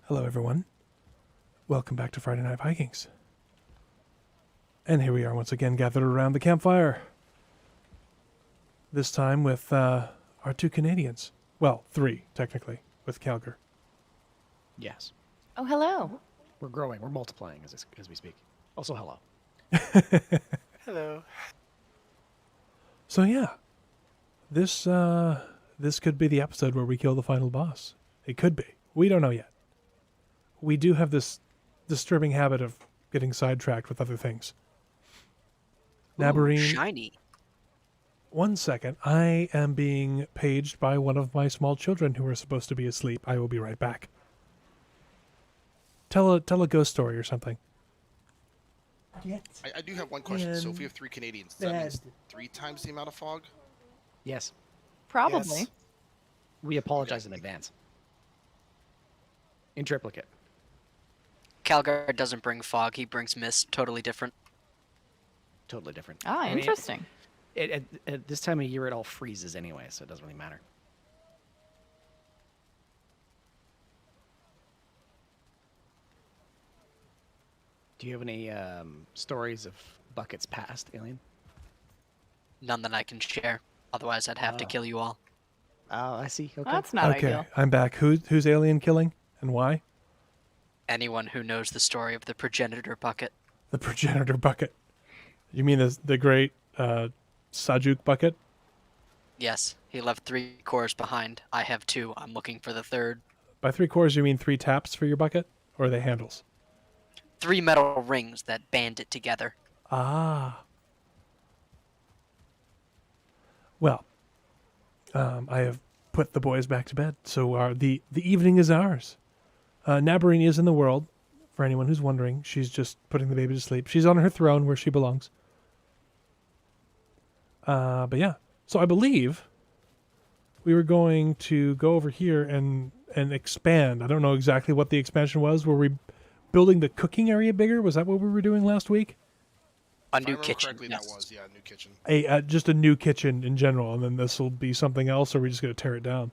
Hello, everyone. Welcome back to Friday Night Vikings. And here we are once again gathered around the campfire. This time with our two Canadians. Well, three, technically, with Calgary. Yes. Oh, hello. We're growing. We're multiplying as we speak. Also, hello. Hello. So yeah, this could be the episode where we kill the final boss. It could be. We don't know yet. We do have this disturbing habit of getting sidetracked with other things. Nabarine, shiny. 1 second. I am being paged by one of my small children who are supposed to be asleep. I will be right back. Tell a ghost story or something. I do have one question. So if we have three Canadians, does that mean 3 times the amount of fog? Yes. Probably. Yes. We apologize in advance. In triplicate. Calgary doesn't bring fog, he brings mist. Totally different. Totally different. Ah, I mean, interesting. at this time of year, it all freezes anyway, so it doesn't really matter. Do you have any stories of buckets past, Alien? None that I can share. Otherwise, I'd have to kill you all. Oh, I see. Okay. That's not Okay, ideal. I'm back. Who's alien killing and why? Anyone who knows the story of the progenitor bucket. The progenitor bucket. You mean the great Sajuk bucket? Yes, he left 3 cores behind. I have 2. I'm looking for the 3rd. By 3 cores, you mean 3 taps for your bucket? Or are they handles? 3 metal rings that band it together. Ah. Well, I have put the boys back to bed, so the evening is ours. Nabarine is in the world, for anyone who's wondering. She's just putting the baby to sleep. She's on her throne where she belongs. But yeah, so I believe we were going to go over here and expand. I don't know exactly what the expansion was. Were we building the cooking area bigger? Was that what we were doing last week? A If I new remember kitchen. correctly, Yes. that was, yeah, a new kitchen. Just a new kitchen in general, and then this will be something else, or are we just going to tear it down?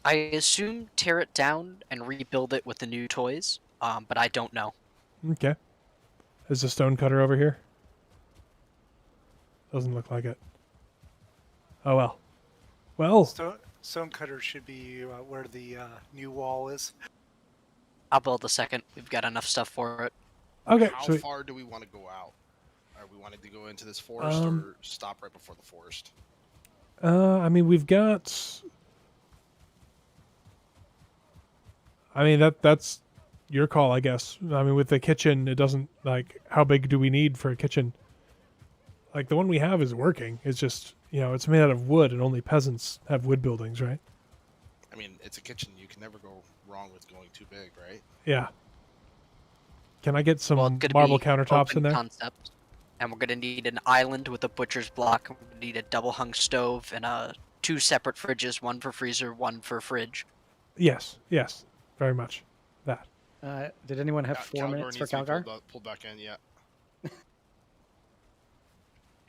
I assume tear it down and rebuild it with the new toys, but I don't know. Okay. Is the stone cutter over here? Doesn't look like it. Oh well. Well, Stonecutter should be where the new wall is. I'll build a second. We've got enough stuff for it. okay. How So far do we want to go out? Are we wanting to go into this forest or stop right before the forest? I mean, we've got. I mean that's your call, I guess. I mean, with the kitchen, it doesn't like how big do we need for a kitchen? Like the one we have is working. It's just it's made out of wood, and only peasants have wood buildings, right? I mean, it's a kitchen. You can never go wrong with going too big, right? Yeah. Can I get some Well, it's gonna marble be countertops in open there? Concept. And we're gonna need an island with a butcher's block. We're gonna need a double hung stove and 2 separate fridges, 1 for freezer, 1 for fridge. Yes, very much. That. Did anyone have 4 Calgar minutes for needs to be Calgar? pulled back in, yeah.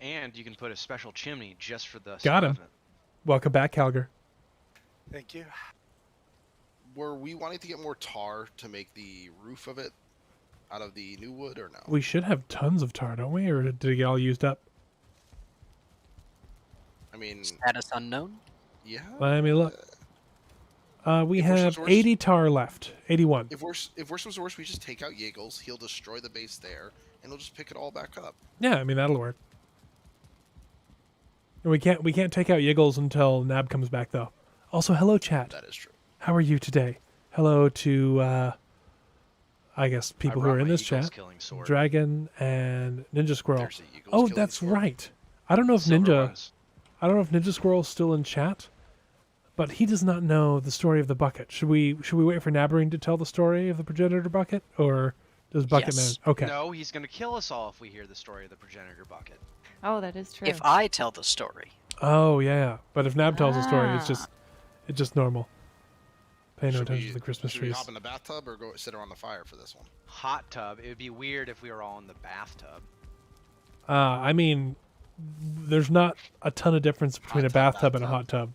And you can put a special chimney just for the Got him. oven. Welcome back, Calgar. Thank you. Were we wanting to get more tar to make the roof of it out of the new wood or no? We should have tons of tar, don't we? Or did it get all used up? I mean, Status unknown. yeah. Let me look. We If worse have was worse- 80 tar left. 81. If worse was worse, we just take out Yiggles. He'll destroy the base there, and we'll just pick it all back up. Yeah, I mean that'll work. We can't take out Yiggles until Nab comes back though. Also, hello chat. That is true. How are you today? Hello to I guess people I who brought are in my this Eagles chat. killing sword. Dragon and Ninja Squirrel. There's the Eagles Oh, killing that's sword. right. I don't know if Silver Ninja ones. I don't know if Ninja Squirrel's still in chat, but he does not know the story of the bucket. Should we wait for Nabarine to tell the story of the progenitor bucket, or does Bucket Yes. Man? Okay. No, he's gonna kill us all if we hear the story of the progenitor bucket. Oh, that is true. If I tell the story, Oh yeah, but if Nab tells the story, it's Ah. just normal. Pay no Should attention we- to the Christmas should we trees. hop in the bathtub or go sit around the fire for this one? Hot tub. It would be weird if we were all in the bathtub. I mean, there's not a ton of difference between a Hot tub, bathtub and a hot tub.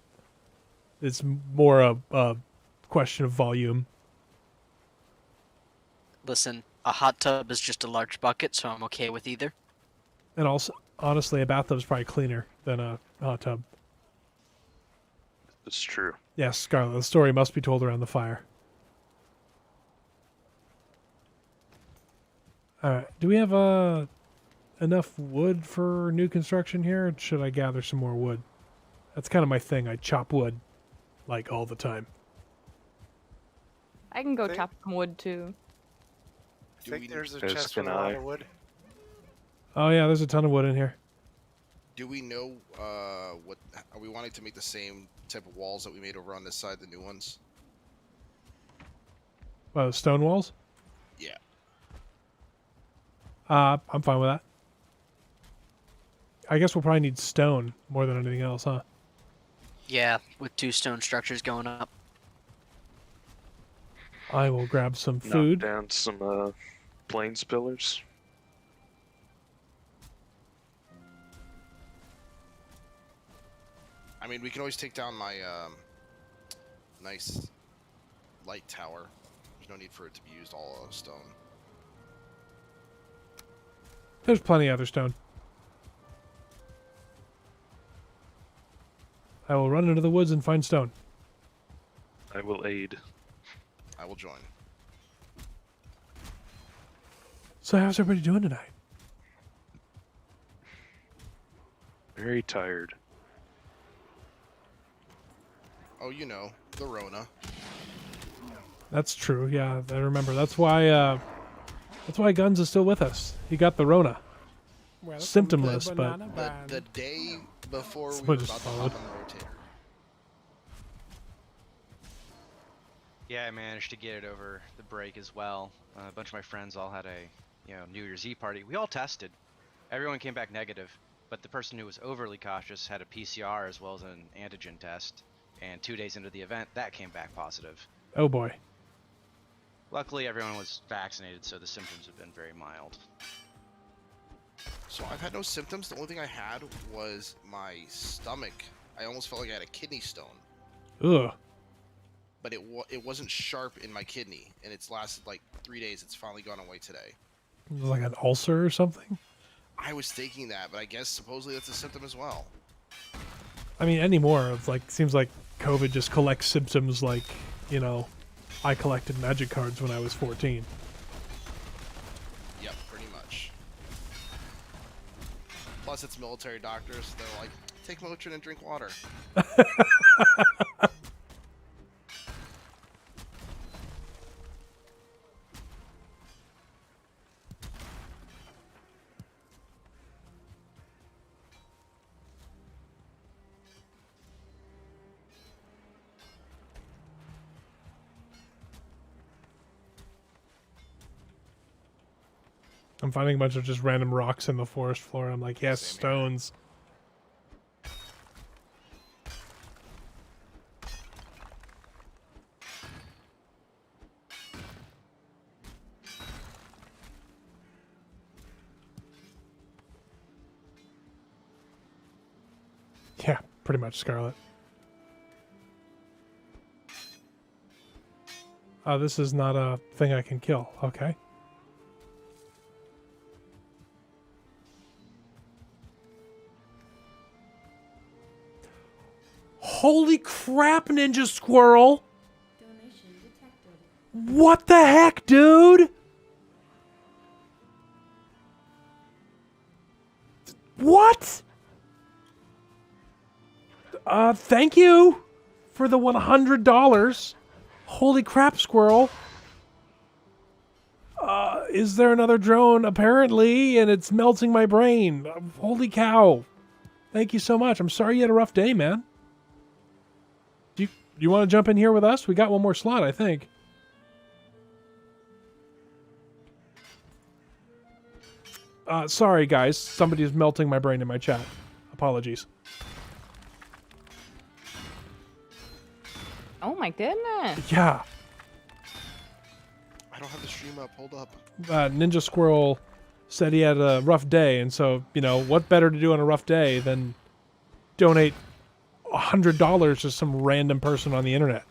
It's more a question of volume. Listen, a hot tub is just a large bucket, so I'm okay with either. And also, honestly, a bathtub's probably cleaner than a hot tub. It's true. Yes, Scarlet, the story must be told around the fire. Alright, do we have enough wood for new construction here? Or should I gather some more wood? That's kind of my thing. I chop wood, like, all the time. I can go Think- chop some wood too. I Do think we, there's a As chest with can a lot I. of wood. Oh yeah, there's a ton of wood in here. do we know what are we wanting to make the same type of walls that we made over on this side, the new ones? Stone walls? Yeah. I'm fine with that. I guess we'll probably need stone more than anything else, huh? Yeah, with 2 stone structures going up. I will grab some Knock food. down some plains pillars. I mean, we can always take down my nice light tower. There's no need for it to be used all stone. There's plenty of other stone. I will run into the woods and find stone. I will aid. I will join. So how's everybody doing tonight? Very tired. Oh, you know, the Rona. That's true. Yeah, I remember. That's why Guns is still with us. He got the Rona. Symptomless, but The day before we Someone were just about to followed. hop on the rotator. Yeah, I managed to get it over the break as well. A bunch of my friends all had a, New Year's Eve party. We all tested. Everyone came back negative, but the person who was overly cautious had a PCR as well as an antigen test. And 2 days into the event, that came back positive. oh boy. Luckily, everyone was vaccinated, so the symptoms have been very mild. So I've had no symptoms. The only thing I had was my stomach. I almost felt like I had a kidney stone, Ugh. but it wasn't sharp in my kidney, and it's lasted like 3 days. It's finally gone away today. Like an ulcer or something? I was thinking that, but I guess supposedly that's a symptom as well. I mean, anymore. It's like seems like COVID just collects symptoms like, I collected magic cards when I was 14. Yep, pretty much. Plus, it's military doctors. They're like, take Motrin and drink water. I'm finding a bunch of just random rocks in the forest floor. I'm like, yes, Same here. stones. Yeah, pretty much, Scarlet. This is not a thing I can kill. Okay. Holy crap, Ninja Squirrel! What the heck, dude? What? Thank you for the $100. Holy crap, Squirrel. Is there another drone? Apparently, and it's melting my brain. Holy cow. Thank you so much. I'm sorry you had a rough day, man. Do you want to jump in here with us? We got one more slot, I think. Sorry, guys. Somebody is melting my brain in my chat. Apologies. Oh my goodness. Yeah. I don't have the stream up. Hold up. Ninja Squirrel said he had a rough day, and so, what better to do on a rough day than donate $100 to some random person on the internet?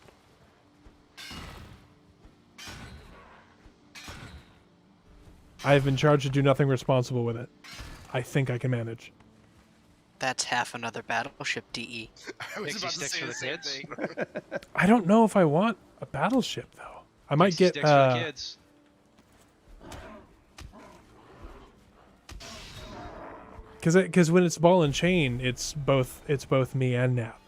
I've been charged to do nothing responsible with it. I think I can manage. That's half another battleship DE. I was Pixie about to sticks say for the the same kids? thing. I don't know if I want a battleship though. I might Pixie get sticks for the kids. because when it's ball and chain, it's both me and Nat,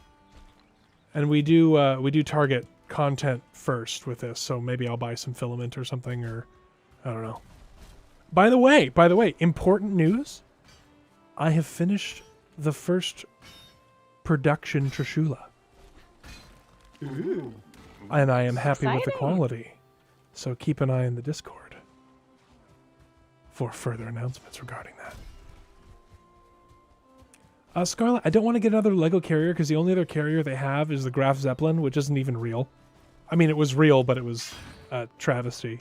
and we do target content first with this. So maybe I'll buy some filament or something, or I don't know. By the way, important news. I have finished the first production Trishula. Ooh. And I am happy with the Exciting. quality. So keep an eye on the Discord for further announcements regarding that. Scarlet, I don't want to get another Lego carrier because the only other carrier they have is the Graf Zeppelin, which isn't even real. I mean, it was real, but it was a travesty.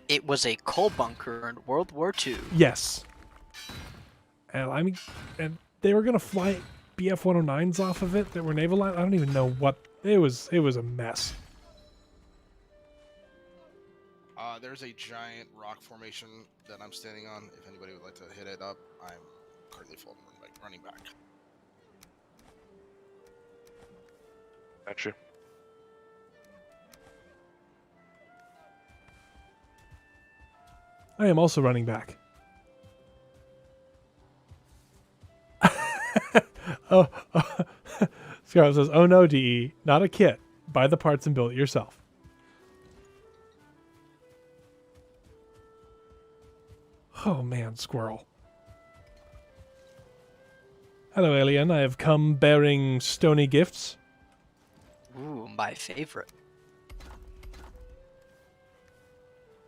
It was a coal bunker in World War II. Yes. And I mean, and they were gonna fly BF-109s off of it that were naval line. I don't even know what it was. It was a mess. There's a giant rock formation that I'm standing on. If anybody would like to hit it up, I'm currently full running back. Gotcha. I am also running back. oh, Scarlet says, "Oh no, DE, not a kit. Buy the parts and build it yourself." Oh man, squirrel. Hello, alien. I have come bearing stony gifts. Ooh, my favorite.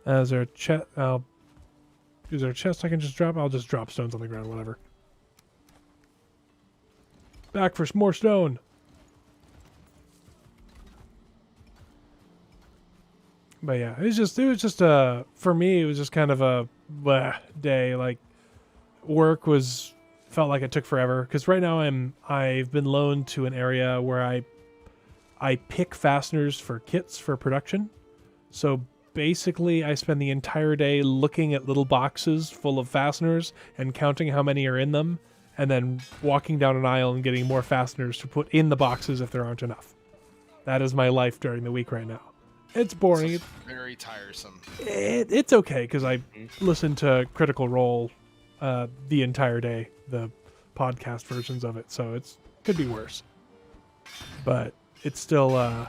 Is there a chest? Is there a chest I can just drop? I'll just drop stones on the ground, whatever. Back for some more stone. But yeah, it was just for me, it was just kind of a bleh day. Like, work felt like it took forever. Because right now I've been loaned to an area where I pick fasteners for kits for production. So basically, I spend the entire day looking at little boxes full of fasteners and counting how many are in them, and then walking down an aisle and getting more fasteners to put in the boxes if there aren't enough. That is my life during the week right now. It's boring. It's very tiresome. It's okay because I listen to Critical Role the entire day, the podcast versions of it, so it could be worse. But it's still a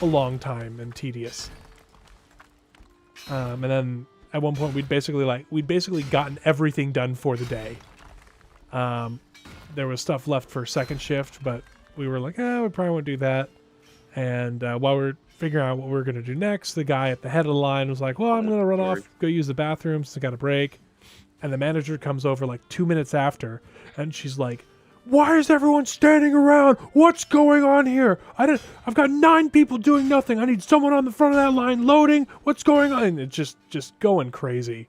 long time and tedious. And then at one point we'd basically gotten everything done for the day. There was stuff left for second shift, but we were like, we probably won't do that. And while we're figuring out what we're going to do next, the guy at the head of the line was like, well, I'm going to run off, go use the bathroom since I got a break. And the manager comes over like 2 minutes after, and she's like, why is everyone standing around? What's going on here? I've got 9 people doing nothing. I need someone on the front of that line loading. What's going on? And it's just going crazy.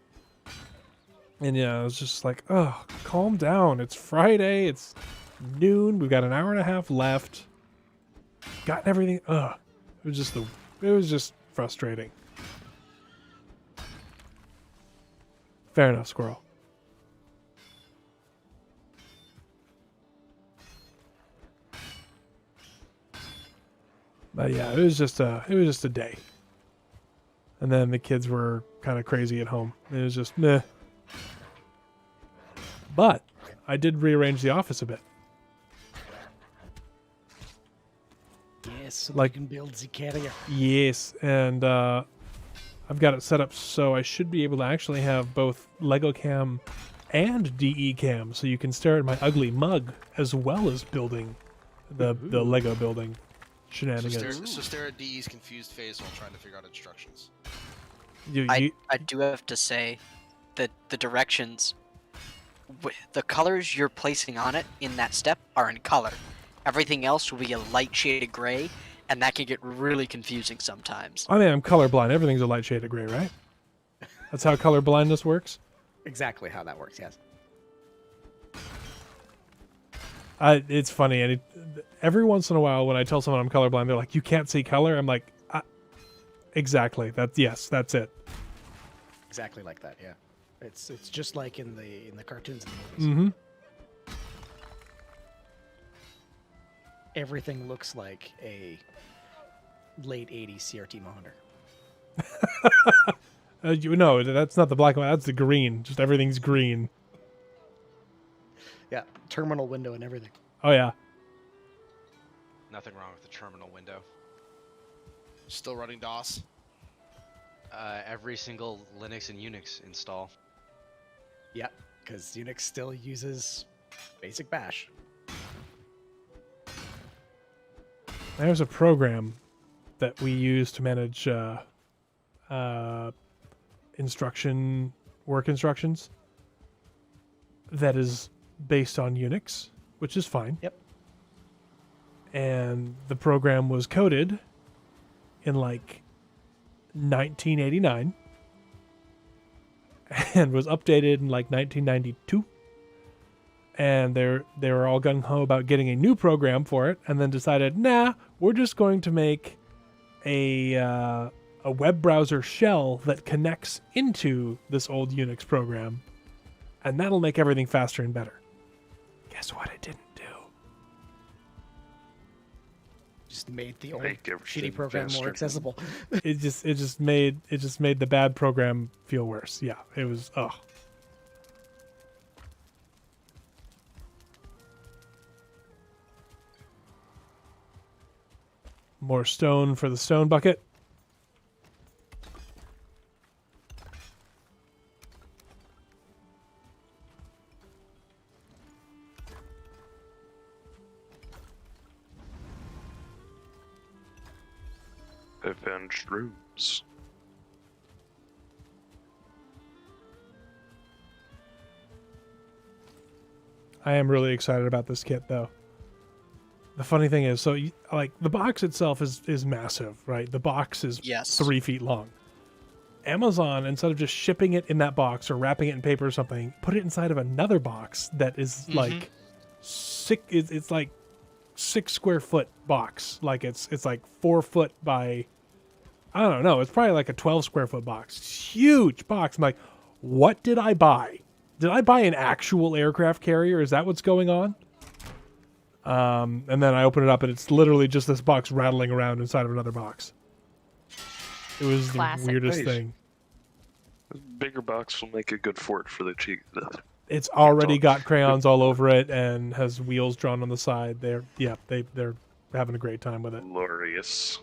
And yeah, I was just like, oh, calm down. It's Friday. It's noon. We've got an hour and a half left. Gotten everything. It was just frustrating. Fair enough, squirrel. But yeah, it was just a day. And then the kids were kind of crazy at home. It was just meh. But I did rearrange the office a bit. Yes, so Like- you can build the carrier. Yes, and I've got it set up so I should be able to actually have both Lego Cam and DE Cam, so you can stare at my ugly mug as well as building the Lego building shenanigans. So stare at DE's confused face while trying to figure out instructions. I do have to say that the directions, the colors you're placing on it in that step are in color. Everything else will be a light shade of gray, and that can get really confusing sometimes. I mean, I'm colorblind. Everything's a light shade of gray, right? That's how color blindness works. Exactly how that works, yes. It's funny, and every once in a while when I tell someone I'm colorblind, they're like, "You can't see color." I'm like, "Exactly. That's it." Exactly like that. Yeah. It's just like in the cartoons and the movies. Mm-hmm. Everything looks like a late 80s CRT monitor. No, that's not the black and white. That's the green. Just everything's green. Yeah, terminal window and everything. Oh yeah. Nothing wrong with the terminal window. Still running DOS. Every single Linux and Unix install. Yeah, because Unix still uses basic bash. There's a program that we use to manage work instructions that is based on Unix, which is fine. Yep. And the program was coded in like 1989 and was updated in like 1992. And they were all gung-ho about getting a new program for it, and then decided, nah, we're just going to make a web browser shell that connects into this old Unix program, and that'll make everything faster and better. Guess what it didn't do? Just made the old Make shitty everything program more faster. accessible. It just made the bad program feel worse. Yeah, it was More stone for the stone bucket. I found shrooms. I am really excited about this kit, though. The funny thing is, like the box itself is massive, right? The box is Yes. 3 feet long. Amazon, instead of just shipping it in that box or wrapping it in paper or something, put it inside of another box that is like it's like 6 square foot box. Like it's like 4 foot by, I don't know. It's probably like a 12 square foot box. It's a huge box. I'm like, what did I buy? Did I buy an actual aircraft carrier? Is that what's going on? And then I open it up and it's literally just this box rattling around inside of another box. It was Classic. the weirdest Nice. thing. A bigger box will make a good fort for the cheek. It's already talk. got crayons all over it and has wheels drawn on the side. They're having a great time with it. Glorious.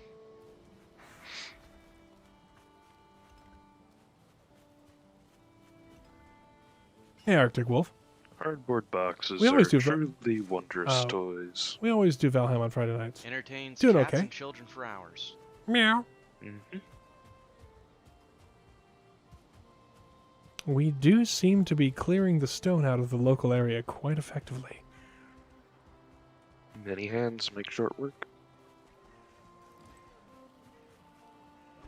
Hey, Arctic Wolf. Cardboard boxes We always are do truly wondrous Oh. toys. We always do Valheim on Friday nights. Entertains Doing cats okay. and children for hours. Meow. Mm-hmm. We do seem to be clearing the stone out of the local area quite effectively. Many hands make short work.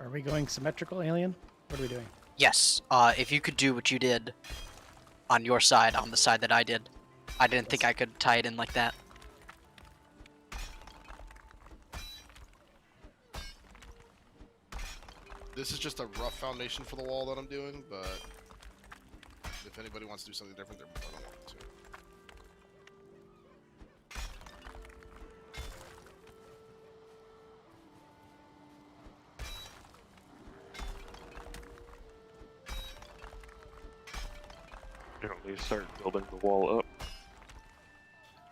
Are we going symmetrical, Alien? What are we doing? Yes. If you could do what you did on your side, on the side that I did. I didn't think I could tie it in like that. This is just a rough foundation for the wall that I'm doing, but if anybody wants to do something different, they're more than welcome to. You know, we start building the wall up.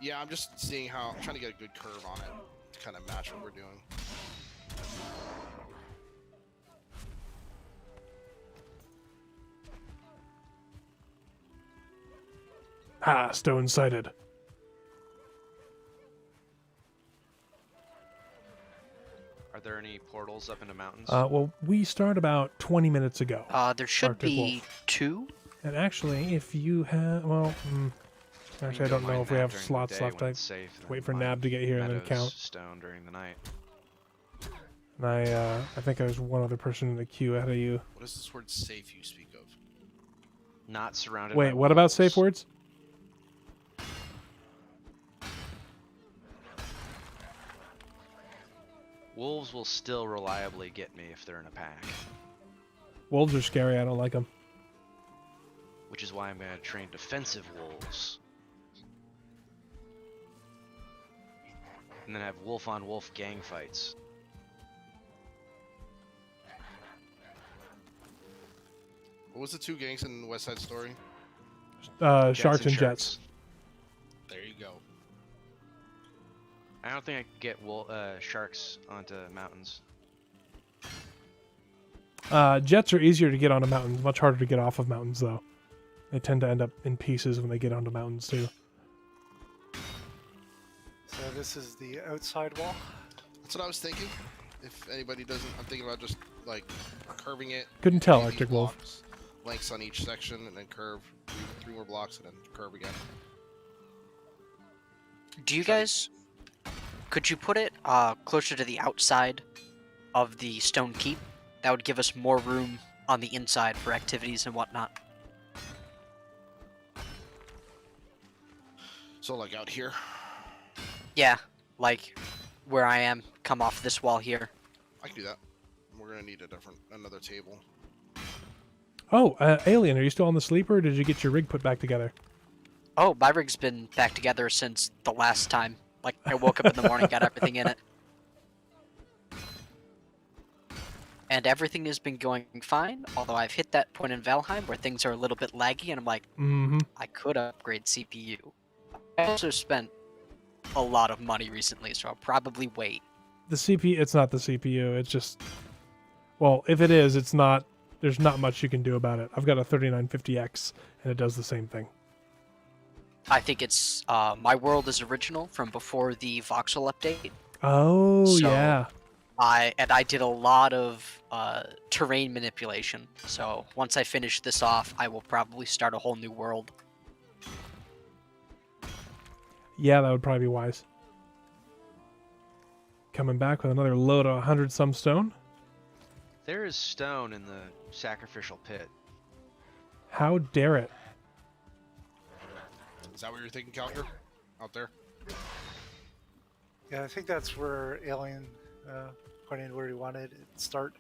Yeah, I'm just seeing how I'm trying to get a good curve on it to kind of match what we're doing. Ah, stone sighted. Are there any portals up into mountains? Well, we start about 20 minutes ago. There should Arctic be Wolf. 2. And actually, if you have, well, We actually, can I go don't know mine if we that have during the slots day left. when I it's safe, and wait then for mine Nab to get here and then meadows count. stone during the night. And I think there's one other person in the queue ahead of you. What is this word safe you speak of? Not surrounded. Wait, by what about walls. safe words? Wolves will still reliably get me if they're in a pack. Wolves are scary. I don't like them. Which is why I'm going to train defensive wolves. And then have wolf-on-wolf gang fights. What was the two gangs in West Side Story? Sharks and jets. There you go. I don't think I could get sharks onto mountains. Jets are easier to get onto mountains, much harder to get off of mountains, though. They tend to end up in pieces when they get onto mountains, too. So this is the outside wall. That's what I was thinking. If anybody doesn't, I'm thinking about just like curving it. Couldn't tell, these Arctic Wolf. blocks, lengths on each section, and then curve three more blocks, and then curve again. Do you guys... Could you put it closer to the outside of the stone keep? That would give us more room on the inside for activities and whatnot. So like out here. Yeah, like where I am, come off this wall here. I can do that. We're gonna need another table. Oh, Alien, are you still on the sleeper, or did you get your rig put back together? Oh, my rig's been back together since the last time. Like, I woke up in the morning, got everything in it. And everything has been going fine, although I've hit that point in Valheim where things are a little bit laggy, and I'm like, I could upgrade CPU. I also spent a lot of money recently, so I'll probably wait. The CPU, it's not the CPU, it's just... Well, if it is, it's not... There's not much you can do about it. I've got a 3950X, and it does the same thing. I think it's, my world is original from before the voxel update. Oh, So- yeah. I did a lot of terrain manipulation, so once I finish this off, I will probably start a whole new world. Yeah, that would probably be wise. Coming back with another load of 100-some stone. There is stone in the sacrificial pit. How dare it? Is that what you're thinking, Calgary? Out there? Yeah, I think that's where Alien pointed where he wanted it to start.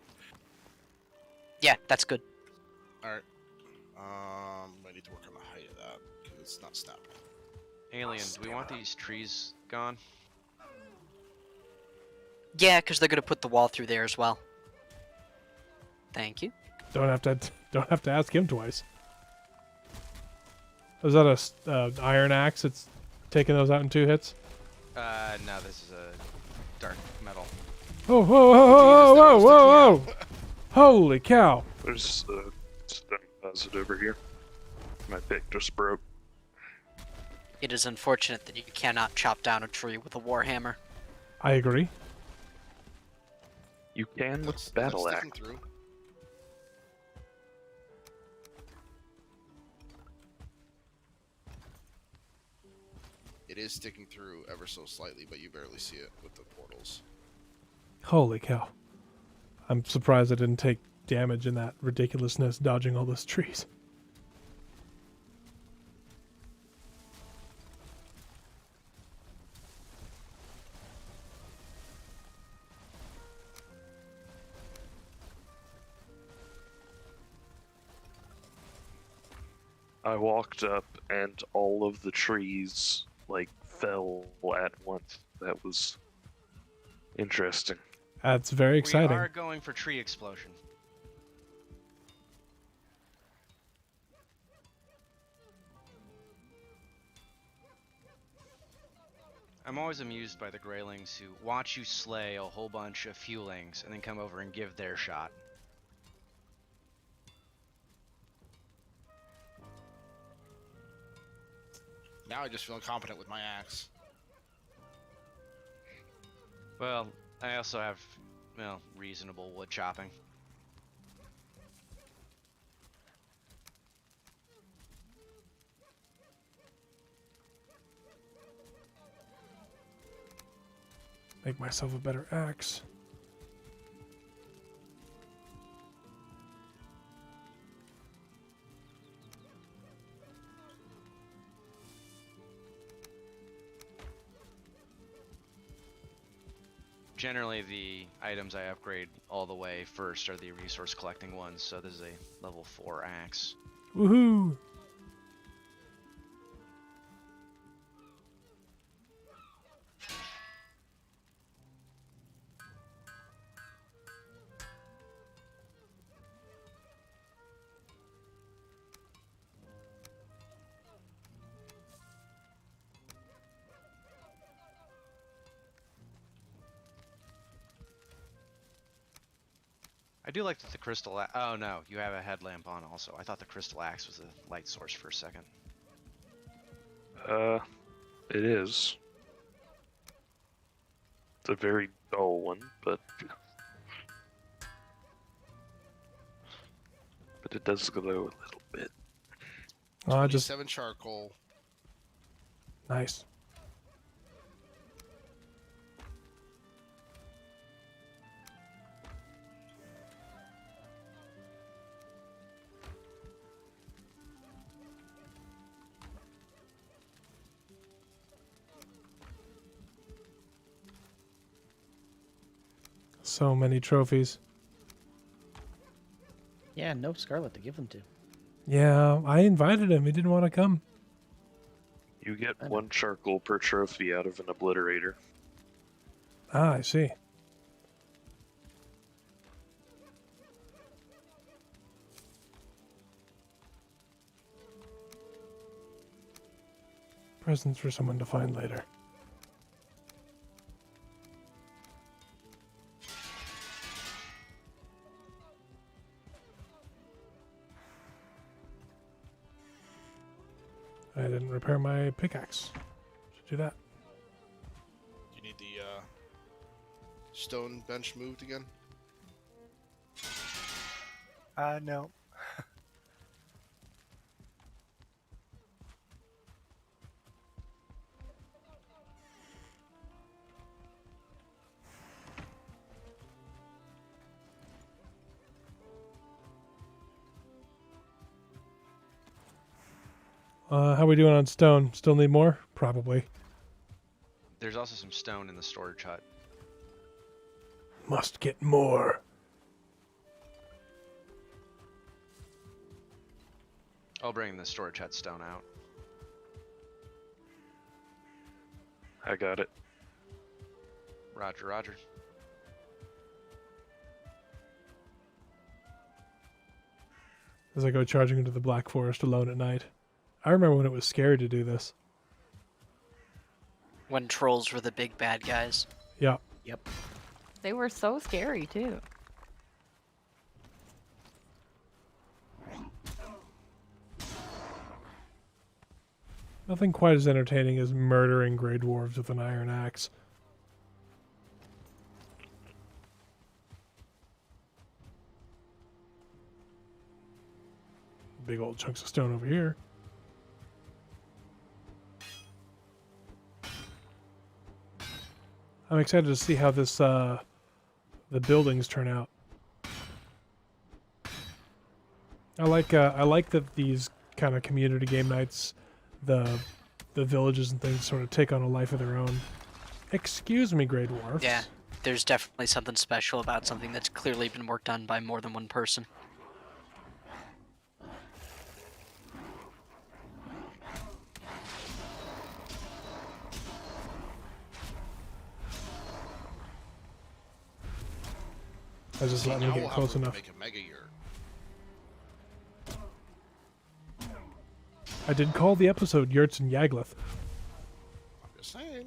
Yeah, that's good. Alright. I need to work on the height of that, because it's not snapping. Alien, do we want these trees gone? Yeah, because they're gonna put the wall through there as well. Thank you. Don't have to ask him twice. Is that a iron axe? It's taking those out in 2 hits. No, this is a dark metal. Oh, whoa, whoa, whoa, whoa, whoa, whoa! Holy cow! There's a stone deposit over here. My pick just broke. It is unfortunate that you cannot chop down a tree with a warhammer. I agree. You can with That's battle sticking axe. through. It is sticking through ever so slightly, but you barely see it with the portals. Holy cow. I'm surprised I didn't take damage in that ridiculousness dodging all those trees. I walked up and all of the trees like fell at once. That was interesting. That's very exciting. We are going for tree explosion. I'm always amused by the Greylings who watch you slay a whole bunch of Fewlings and then come over and give their shot. Now I just feel incompetent with my axe. Well, I also have, well, reasonable wood chopping. Make myself a better axe. generally the items I upgrade all the way first are the resource collecting ones. So this is a level 4 axe. Woohoo! I do like that the crystal. Oh no, you have a headlamp on also. I thought the crystal axe was a light source for a second. It is. It's a very dull one, but it does glow a little bit. Just 7 charcoal. nice. So many trophies. Yeah, no Scarlet to give them to. Yeah, I invited him. He didn't want to come. You get I know. 1 charcoal per trophy out of an obliterator. Ah, I see. Presents for someone to find later. I didn't repair my pickaxe. Should do that. You need the stone bench moved again? No. How we doing on stone? Still need more? Probably. There's also some stone in the storage hut. Must get more. I'll bring the storage hut stone out. I got it. Roger, roger. As I go charging into the Black Forest alone at night. I remember when it was scary to do this. When trolls were the big bad guys. Yeah. Yep. They were so scary too. Nothing quite as entertaining as murdering Grey Dwarves with an iron axe. Big old chunks of stone over here. I'm excited to see how this the buildings turn out. I like that these kind of community game nights, the villages and things sort of take on a life of their own. Excuse me, Grey Dwarfs. Yeah, there's definitely something special about something that's clearly been worked on by more than one person. I just let me Now get we'll have close room to enough. make a mega yurt. I did call the episode Yurts and Yagluth. I'm just saying.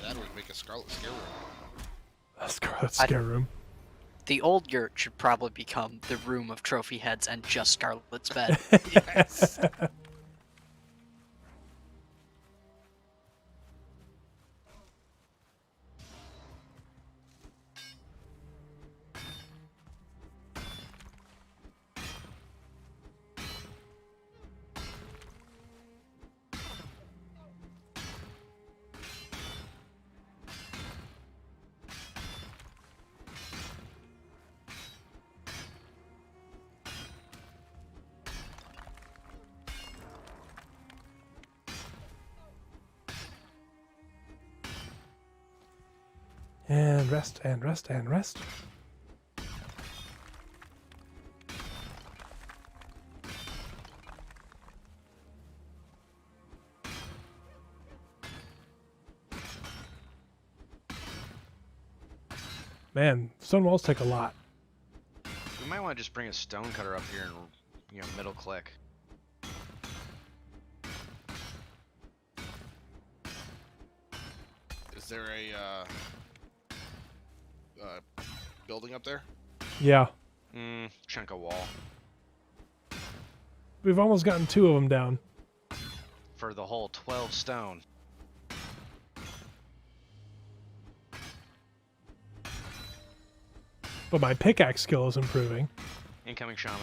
That would make a Scarlet Scare Room. That's scare room. The old yurt should probably become the room of trophy heads and just Scarlet's bed. Yes. And rest, and rest, and rest. Man, stone walls take a lot. We might want to just bring a stone cutter up here and, middle click. Is there a building up there? Yeah. Chunk of wall. We've almost gotten 2 of them down. For the whole 12 stone. But my pickaxe skill is improving. Incoming shaman.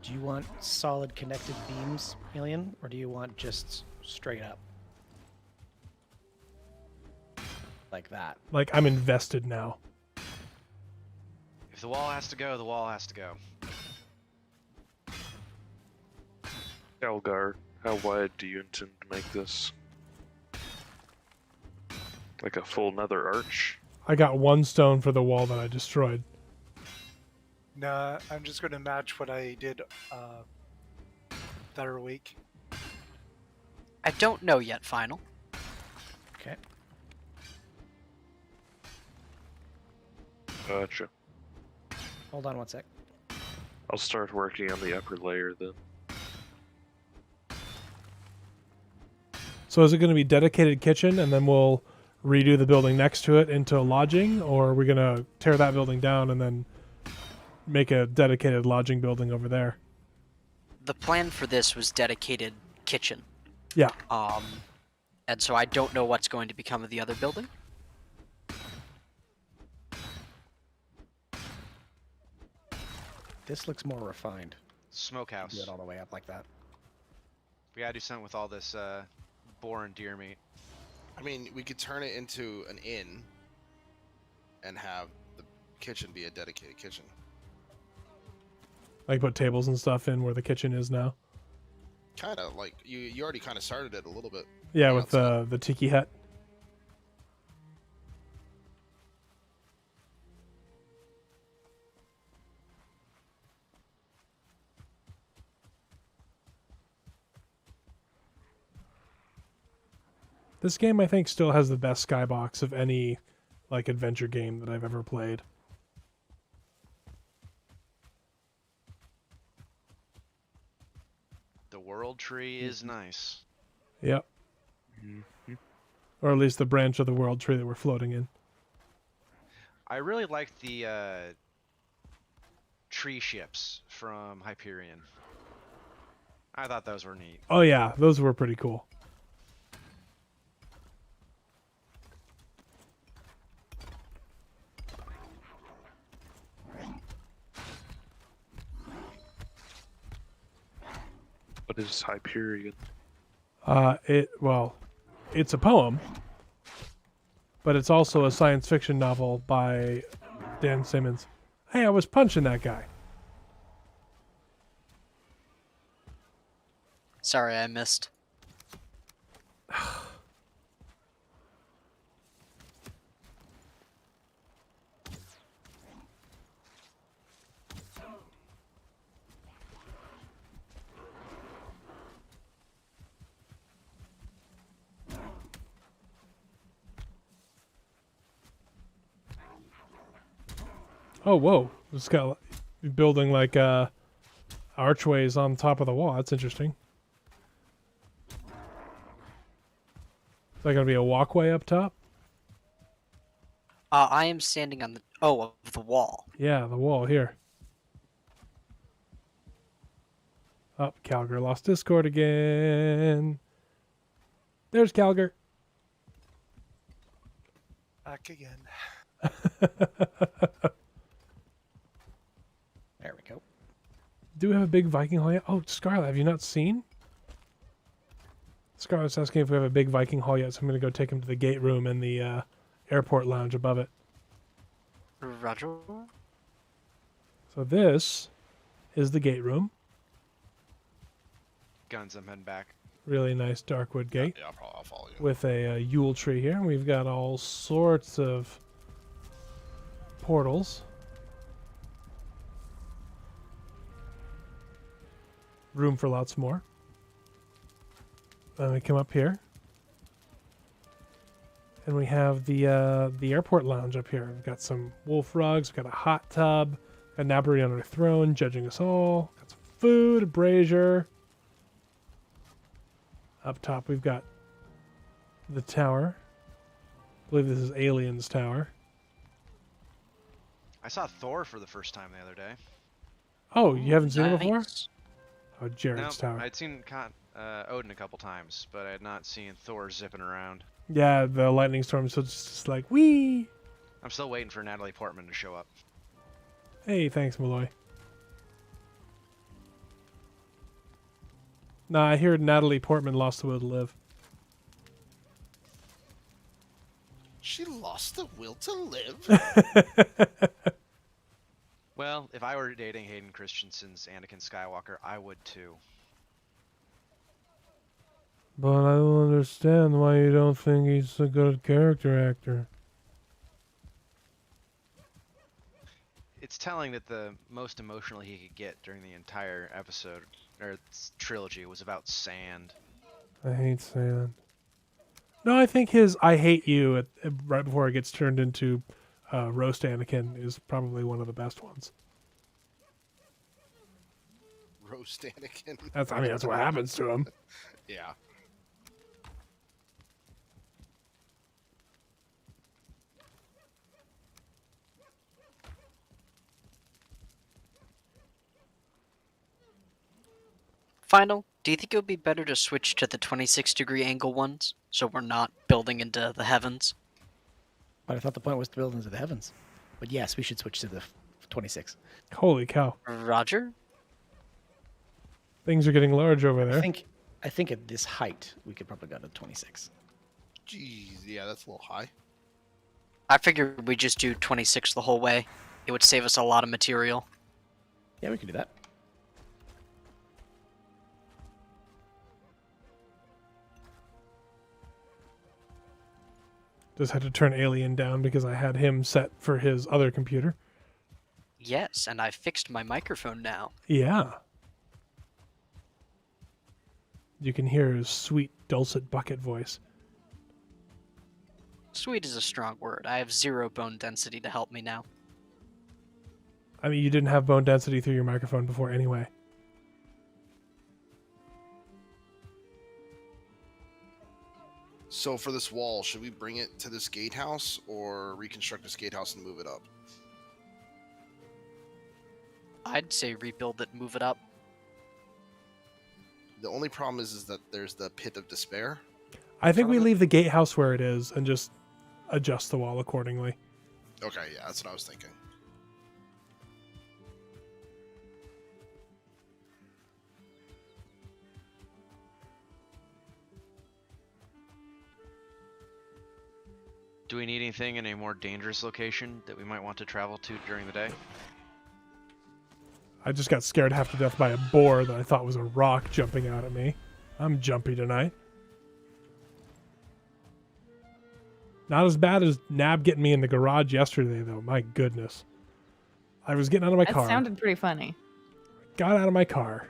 Do you want solid connected beams, Alien, or do you want just straight up? Like that. Like, I'm invested now. If the wall has to go, the wall has to go. Algar, how wide do you intend to make this? Like a full nether arch? I got 1 stone for the wall that I destroyed. Nah, I'm just going to match what I did the other week. I don't know yet, Final. Okay. Gotcha. Hold on one sec. I'll start working on the upper layer then. So is it going to be dedicated kitchen and then we'll redo the building next to it into lodging, or are we going to tear that building down and then make a dedicated lodging building over there? The plan for this was dedicated kitchen. Yeah. And so I don't know what's going to become of the other building. This looks more refined. Smokehouse. Do it all the way up like that. We gotta do something with all this boar and deer meat. I mean, we could turn it into an inn and have the kitchen be a dedicated kitchen. Like put tables and stuff in where the kitchen is now? Kind of like you already kind of started it a little bit. Yeah, with the tiki hut. This game, I think, still has the best skybox of any like adventure game that I've ever played. The world tree is nice. Yep. Mm-hmm. Or at least the branch of the world tree that we're floating in. I really like the tree ships from Hyperion. I thought those were neat. Oh yeah, those were pretty cool. What is Hyperion? It's a poem, but it's also a science fiction novel by Dan Simmons. Hey, I was punching that guy. Sorry, I missed. Oh, whoa. It's got building like archways on top of the wall. That's interesting. Is that going to be a walkway up top? I am standing on the of the wall. Yeah, the wall here. Oh, Calgar lost Discord again. There's Calgar. Back again. There we go. Do we have a big Viking hall yet? Oh, Scarlet, have you not seen? Scarlet's asking if we have a big Viking hall yet, so I'm going to go take him to the gate room in the airport lounge above it. Roger. So this is the gate room. Guns, I'm heading back. Really nice darkwood gate Yeah, I'll follow you. with a Yule tree here. We've got all sorts of portals. Room for lots more. Then we come up here. And we have the airport lounge up here. We've got some wolf rugs. We've got a hot tub. Got Nabbery on her throne, judging us all. Got some food, a brazier. Up top, we've got the tower. I believe this is Alien's tower. I saw Thor for the first time the other day. Oh, you haven't seen it before? Nice. Oh, Jared's No, tower. I'd seen Odin a couple times, but I had not seen Thor zipping around. Yeah, the lightning storm, so it's just like, wee! I'm still waiting for Natalie Portman to show up. Hey, thanks, Malloy. Nah, I hear Natalie Portman lost the will to live. She lost the will to live? Well, if I were dating Hayden Christensen's Anakin Skywalker, I would too. But I don't understand why you don't think he's a good character actor. It's telling that the most emotional he could get during the entire episode, or trilogy, was about sand. I hate sand. No, I think his "I hate you" right before it gets turned into roast Anakin is probably one of the best ones. Roast Anakin. That's what happens to him. Yeah. Final, do you think it would be better to switch to the 26-degree angle ones, so we're not building into the heavens? But I thought the point was to build into the heavens. But yes, we should switch to the 26. Holy cow. Roger? Things are getting large over there. I think at this height, we could probably go to 26. Jeez, yeah, that's a little high. I figured we just do 26 the whole way. It would save us a lot of material. Yeah, we could do that. Just had to turn Alien down because I had him set for his other computer. Yes, and I fixed my microphone now. Yeah. You can hear his sweet, dulcet bucket voice. Sweet is a strong word. I have 0 bone density to help me now. I mean, you didn't have bone density through your microphone before anyway. So for this wall, should we bring it to this gatehouse or reconstruct this gatehouse and move it up? I'd say rebuild it, move it up. The only problem is that there's the pit of despair. I think we leave the gatehouse where it is and just adjust the wall accordingly. Okay, yeah, that's what I was thinking. Do we need anything in a more dangerous location that we might want to travel to during the day? I just got scared half to death by a boar that I thought was a rock jumping out at me. I'm jumpy tonight. Not as bad as Nab getting me in the garage yesterday, though. My goodness. I was getting out of my car. That sounded pretty funny. Got out of my car.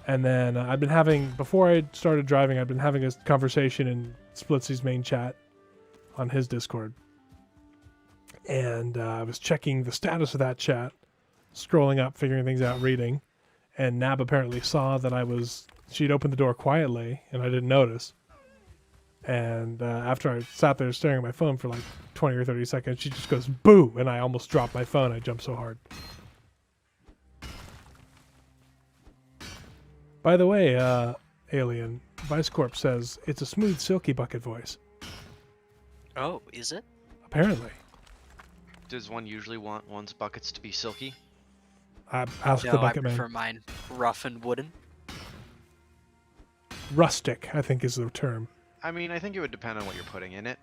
And then I've been having, before I started driving, I've been having a conversation in Splitsy's main chat on his Discord. And I was checking the status of that chat, scrolling up, figuring things out, reading. And Nab apparently saw that she'd opened the door quietly, and I didn't notice. And after I sat there staring at my phone for like 20 or 30 seconds, she just goes, boo! And I almost dropped my phone. I jumped so hard. By the way, Alien, Vice Corp says it's a smooth, silky bucket voice. Oh, is it? Apparently. Does one usually want one's buckets to be silky? Ask No, the I bucket prefer man. mine rough and wooden. Rustic, I think is the term. I mean, I think it would depend on what you're putting in it.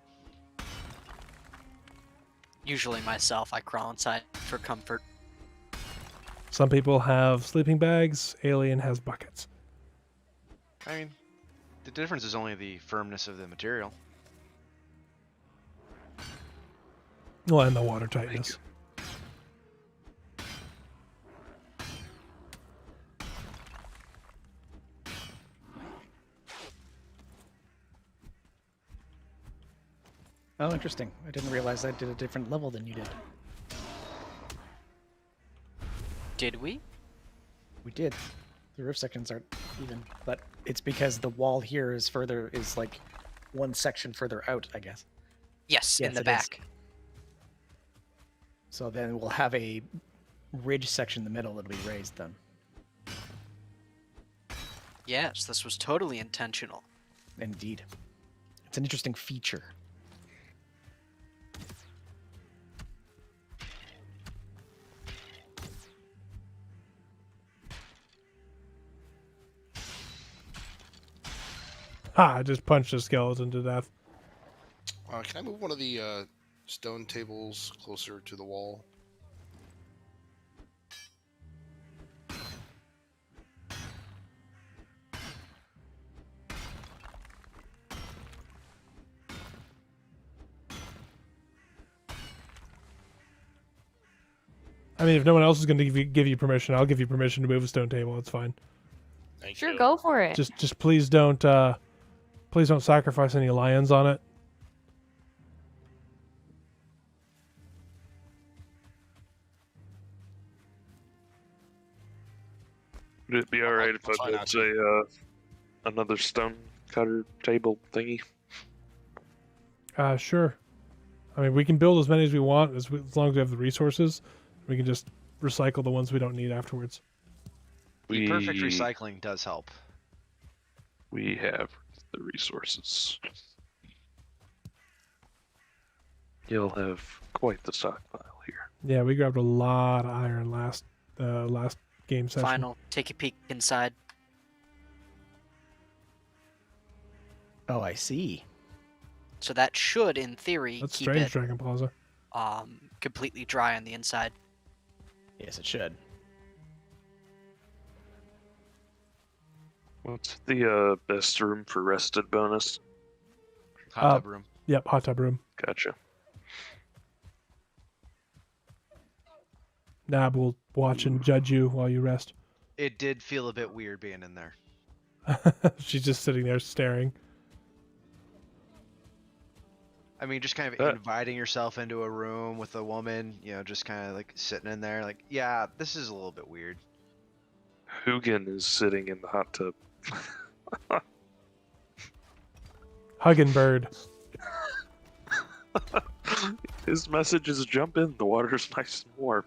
Usually myself, I crawl inside for comfort. Some people have sleeping bags. Alien has buckets. I mean, The difference is only the firmness of the material. Well, and the water tightness. Oh, interesting. I didn't realize I did a different level than you did. Did we? We did. The roof sections aren't even, but it's because the wall here is like one section further out, I guess. Yes, in Yes, the it is. back. So then we'll have a ridge section in the middle that'll be raised then. Yes, this was totally intentional. Indeed. It's an interesting feature. Ha! I just punched a skeleton to death. Can I move one of the stone tables closer to the wall? I mean, if no one else is going to give you permission, I'll give you permission to move a stone table. It's fine. Thank Sure, you. go for it. Just please don't sacrifice any lions on it. Would it be alright if I'll I try not built another stone cutter table thingy? Sure. I mean, we can build as many as we want as long as we have the resources. We can just recycle the ones we don't need afterwards. The perfect recycling does help. We have the resources. You'll have quite the stockpile here. Yeah, we grabbed a lot of iron last game session. Final. Take a peek inside. Oh, I see. So that should, in theory, That's keep strange, it Dragon Plaza. completely dry on the inside. Yes, it should. What's the best room for rested bonus? Hot tub room. Yep, hot tub room. Gotcha. Nab will watch and judge you while you rest. It did feel a bit weird being in there. She's just sitting there staring. I mean, just kind of inviting yourself into a room with a woman, you know, just kind of like sitting in there, like, yeah, this is a little bit weird. Hugin is sitting in the hot tub. Hugging bird. His message is jump in, the water's nice and warm.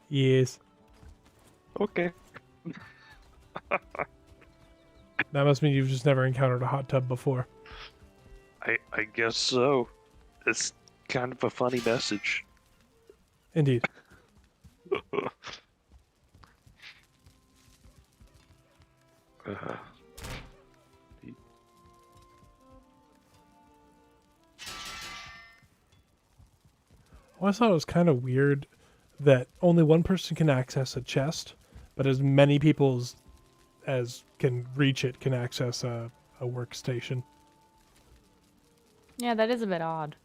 Yes. Okay. That must mean you've just never encountered a hot tub before. I guess so. It's kind of a funny message. Indeed. I always thought it was kind of weird that only one person can access a chest, but as many people as can reach it can access a workstation. Yeah, that is a bit odd.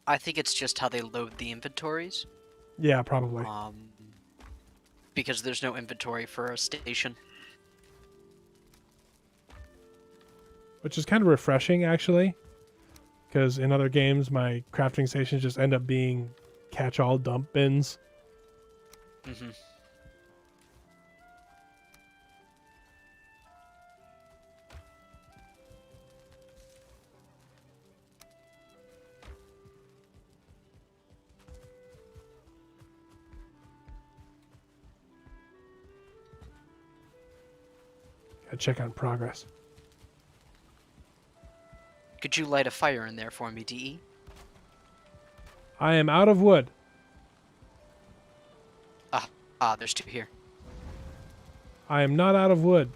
I think it's just how they load the inventories. Yeah, probably. Because there's no inventory for a station. Which is kind of refreshing, actually. Because in other games, my crafting stations just end up being catch-all dump bins. Mm-hmm. Gotta check on progress. Could you light a fire in there for me, DE? I am out of wood. There's two here. I am not out of wood.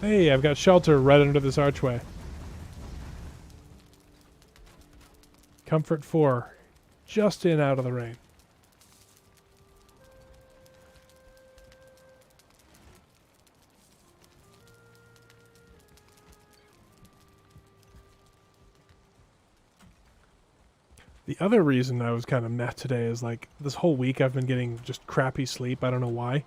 Hey, I've got shelter right under this archway. Comfort 4. Just in out of the rain. The other reason I was kind of meh today is like this whole week I've been getting just crappy sleep. I don't know why.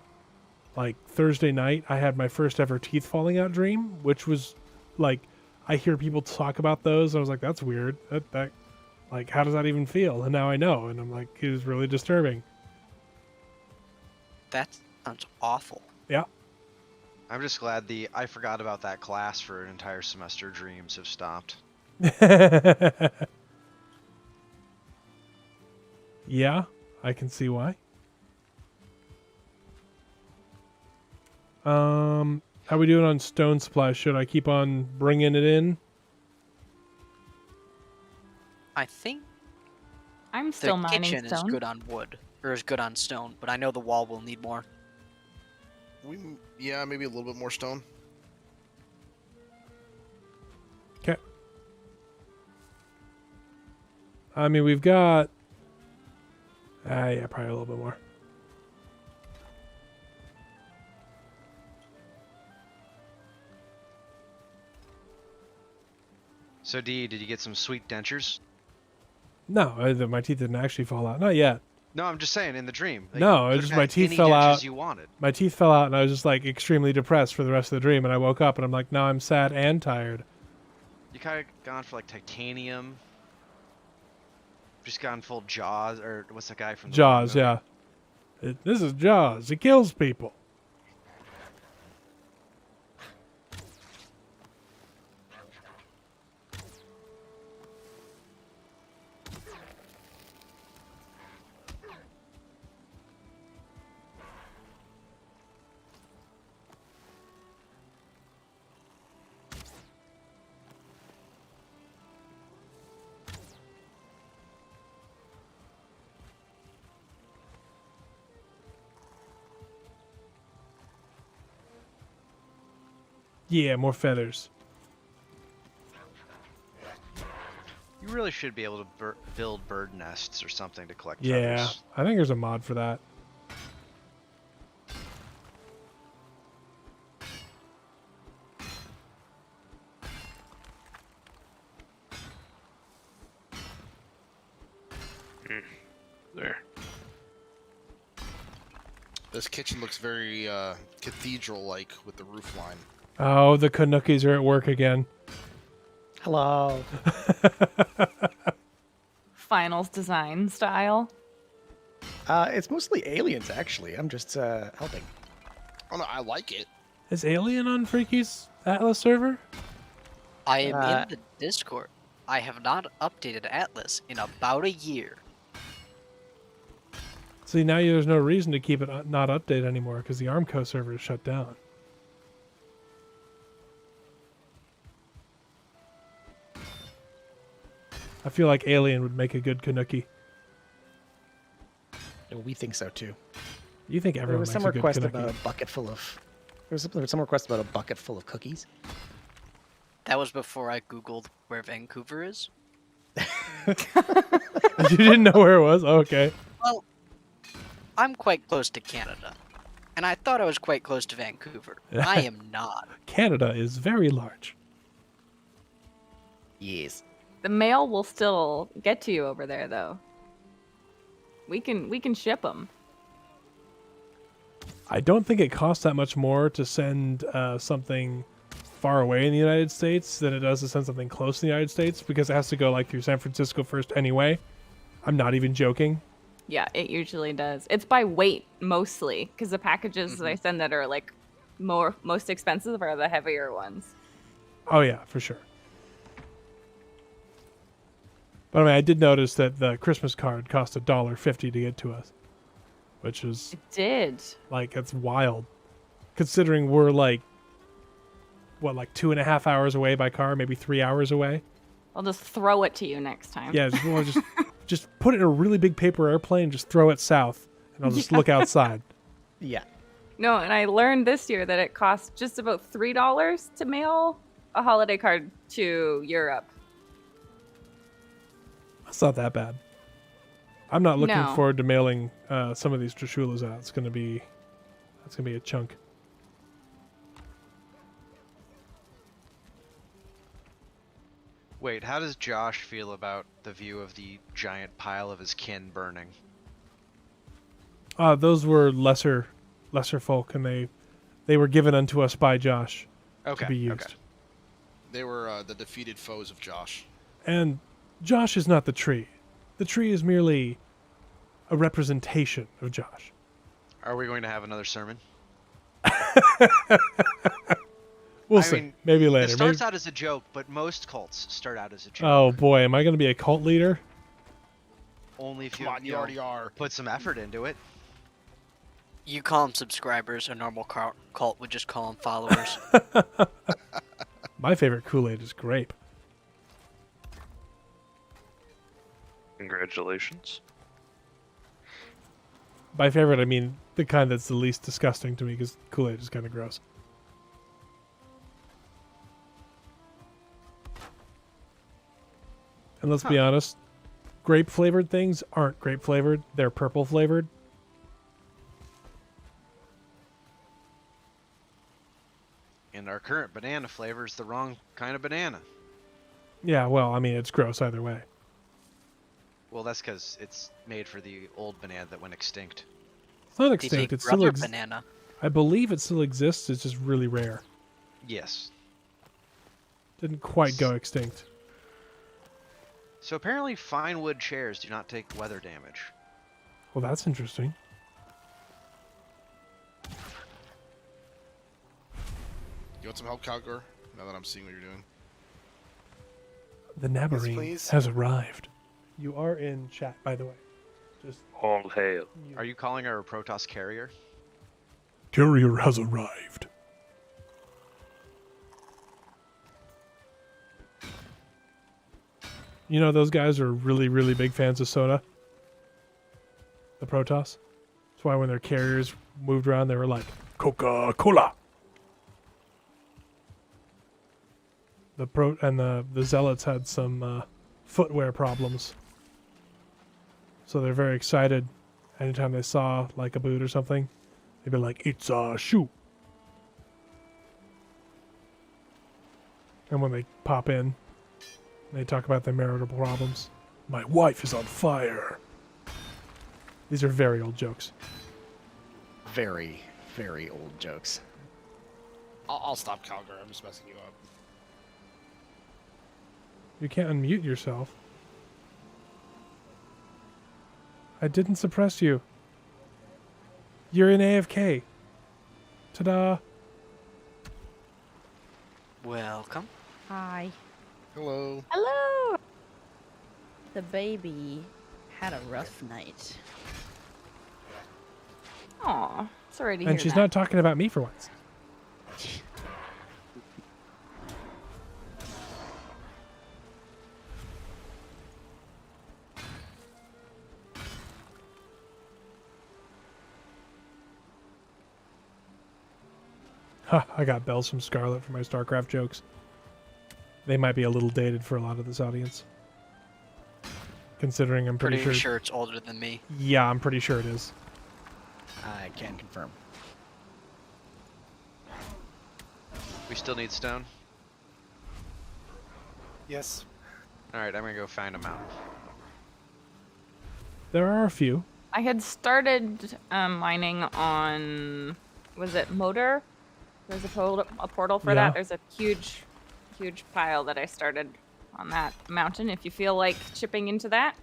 Like Thursday night, I had my first ever teeth falling out dream, which was like, I hear people talk about those. I was like, that's weird. That like, how does that even feel? And now I know. And I'm like, it was really disturbing. That sounds awful. Yeah. I'm just glad the I forgot about that class for an entire semester dreams have stopped. Yeah, I can see why. How we doing on stone supply? Should I keep on bringing it in? I think I'm still the mining kitchen is stone. good on wood, or is good on stone, but I know the wall will need more. Yeah, maybe a little bit more stone. Okay. I mean, we've got... yeah, probably a little bit more. So, D, did you get some sweet dentures? No, my teeth didn't actually fall out. Not yet. No, I'm just saying in the dream. Like, No, you it's just could've my had teeth any fell dentures out. You wanted. My teeth fell out, and I was just like extremely depressed for the rest of the dream. And I woke up, and I'm like, now I'm sad and tired. You kind of gone for like titanium. Just gone full Jaws, or what's the guy from the Jaws, movie? yeah. This is Jaws. It kills people. Yeah, more feathers. You really should be able to build bird nests or something to collect Yeah, feathers. I think there's a mod for that. There. This kitchen looks very cathedral-like with the roof line. Oh, the Kanookies are at work again. Hello. Finals design style. It's mostly aliens, actually. I'm just helping. Oh no, I like it. Is Alien on Freaky's Atlas server? I am Uh, in the Discord. I have not updated Atlas in about a year. See, now there's no reason to keep it not updated anymore because the Armco server is shut down. I feel like Alien would make a good Kanooki. We think so too. You think There everyone was makes some a good request Kanooki? about a bucket full of. There was some request about a bucket full of cookies. That was before I googled where Vancouver is. You didn't know where it was? Oh, okay. Well, I'm quite close to Canada, and I thought I was quite close to Vancouver. I am not. Canada is very large. Yes. The mail will still get to you over there, though. We can ship them. I don't think it costs that much more to send something far away in the United States than it does to send something close to the United States because it has to go like through San Francisco first anyway. I'm not even joking. Yeah, it usually does. It's by weight mostly, because the packages that I send that are like most expensive are the heavier ones. Oh yeah, for sure. But I mean, I did notice that the Christmas card cost $1.50 to get to us, which is It did. like, that's wild, considering we're like, what, like 2.5 hours away by car, maybe 3 hours away. I'll just throw it to you next time. Yeah, just put it in a really big paper airplane, just throw it south, and I'll just look outside. Yeah. No, and I learned this year that it costs just about $3 to mail a holiday card to Europe. That's not that bad. I'm not looking No. forward to mailing some of these Trashulas out. That's gonna be a chunk. Wait, how does Josh feel about the view of the giant pile of his kin burning? Those were lesser folk, and they were given unto us by Josh Okay. to be used. Okay. They were the defeated foes of Josh. And Josh is not the tree. The tree is merely a representation of Josh. Are we going to have another sermon? We'll I see. mean, Maybe It later. starts out as a joke, but most cults start out as a joke. Oh boy, am I going to be a cult leader? Only if Come you, on, you know, already are. put some effort into it. You call them subscribers. A normal cult would just call them followers. My favorite Kool-Aid is grape. Congratulations. By favorite, I mean the kind that's the least disgusting to me, because Kool-Aid is kind of gross. And let's be honest, grape-flavored things aren't grape-flavored. They're purple-flavored. And our current banana flavor is the wrong kind of banana. Yeah, well, I mean, it's gross either way. Well, that's because it's made for the old banana that went extinct. It's not The extinct. big It still brother exists. banana. I believe it still exists. It's just really rare. Yes. Didn't quite go extinct. So apparently fine wood chairs do not take weather damage. Well, that's interesting. You want some help, Calgar? Now that I'm seeing what you're doing. The Nabarine please. has arrived. You are in chat, by the way. Just All hail. Are you calling her a Protoss carrier? Carrier has arrived. You know, those guys are really, really big fans of soda. The Protoss. That's why when their carriers moved around, they were like, Coca-Cola! The Zealots had some footwear problems. So they're very excited. Anytime they saw, like, a boot or something, they'd be like, it's a shoe. And when they pop in, they talk about their marital problems. My wife is on fire. These are very old jokes. Very, very old jokes. I'll stop, Calgar. I'm just messing you up. You can't unmute yourself. I didn't suppress you. You're in AFK. Ta-da. Welcome. Hi. Hello. Hello. The baby had a rough night. Aw, sorry to hear And she's that. not talking about me for once. Ha, I got bells from Scarlet for my StarCraft jokes. They might be a little dated for a lot of this audience. Considering I'm pretty sure it's older than me. Yeah, I'm pretty sure it is. I can confirm. We still need stone? Yes. Alright, I'm gonna go find them out. There are a few. I had started mining on, was it Motor? There's a portal for Yeah. that. There's a huge pile that I started on that mountain. If you feel like chipping into that.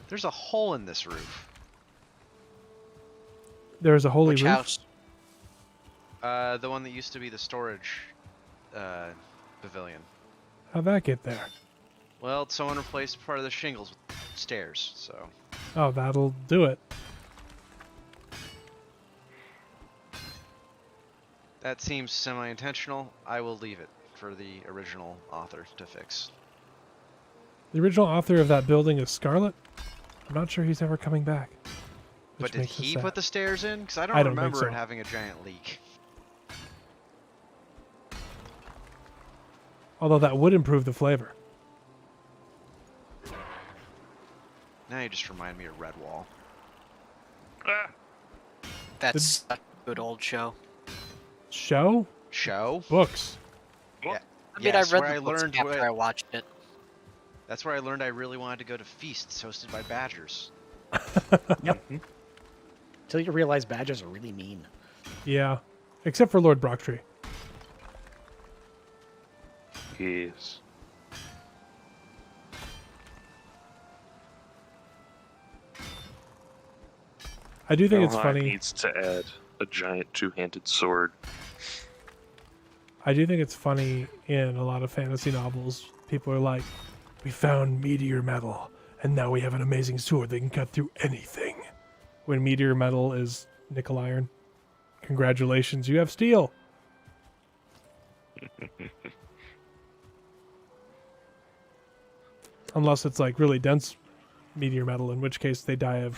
There's a hole in this roof. There's a holy Which roof. house? The one that used to be the storage pavilion. How'd that get there? Well, someone replaced part of the shingles with stairs, so... Oh, that'll do it. That seems semi-intentional. I will leave it for the original author to fix. The original author of that building is Scarlet. I'm not sure he's ever coming back. But did he sad. put the stairs in? Because I don't, I don't think remember so. it having a giant leak. Although that would improve the flavor. Tonight just reminded me of Redwall. That's a good old show. Show? Show? Books. Yeah. I mean, Yes, I where read I the books learned after what- I watched it. That's where I learned I really wanted to go to feasts hosted by badgers. Yep. Till you realize badgers are really mean. Yeah. Except for Lord Brocktree. Yes. I do think it's Valheim funny. needs to add a giant two-handed sword. I do think it's funny in a lot of fantasy novels. People are like, we found meteor metal, and now we have an amazing sword that can cut through anything. When meteor metal is nickel iron. Congratulations, you have steel. Unless it's like really dense meteor metal, in which case they die of,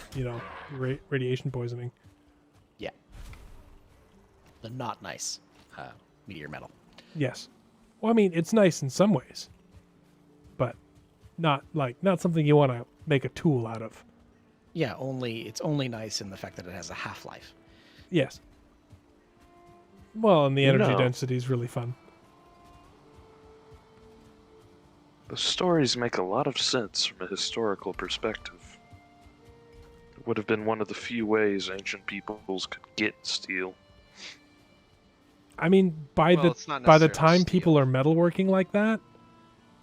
radiation poisoning. Yeah. The not nice meteor metal. Yes. Well, I mean, it's nice in some ways, but not something you want to make a tool out of. Yeah, it's only nice in the fact that it has a half-life. Yes. Well, and the You energy know. density is really fun. The stories make a lot of sense from a historical perspective. It would have been one of the few ways ancient peoples could get steel. I mean, by Well, the it's not by the necessarily time people steel. are metalworking like that,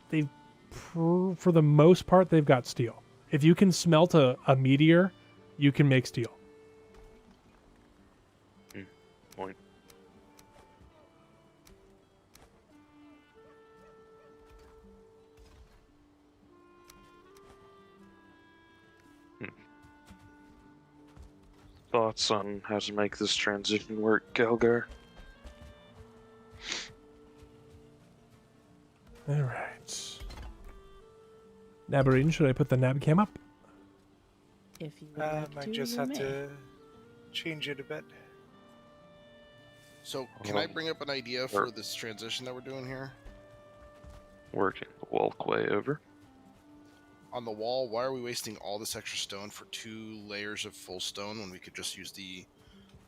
they, for the most part, they've got steel. If you can smelt a meteor, you can make steel. Point. Thoughts on how to make this transition work, Galgar? All right. Nabarine, should I put the nab cam up? If you would like I to, just you have may. to change it a bit. So, can I bring up an idea for this transition that we're doing here? Working the walkway over. On the wall, why are we wasting all this extra stone for 2 layers of full stone when we could just use the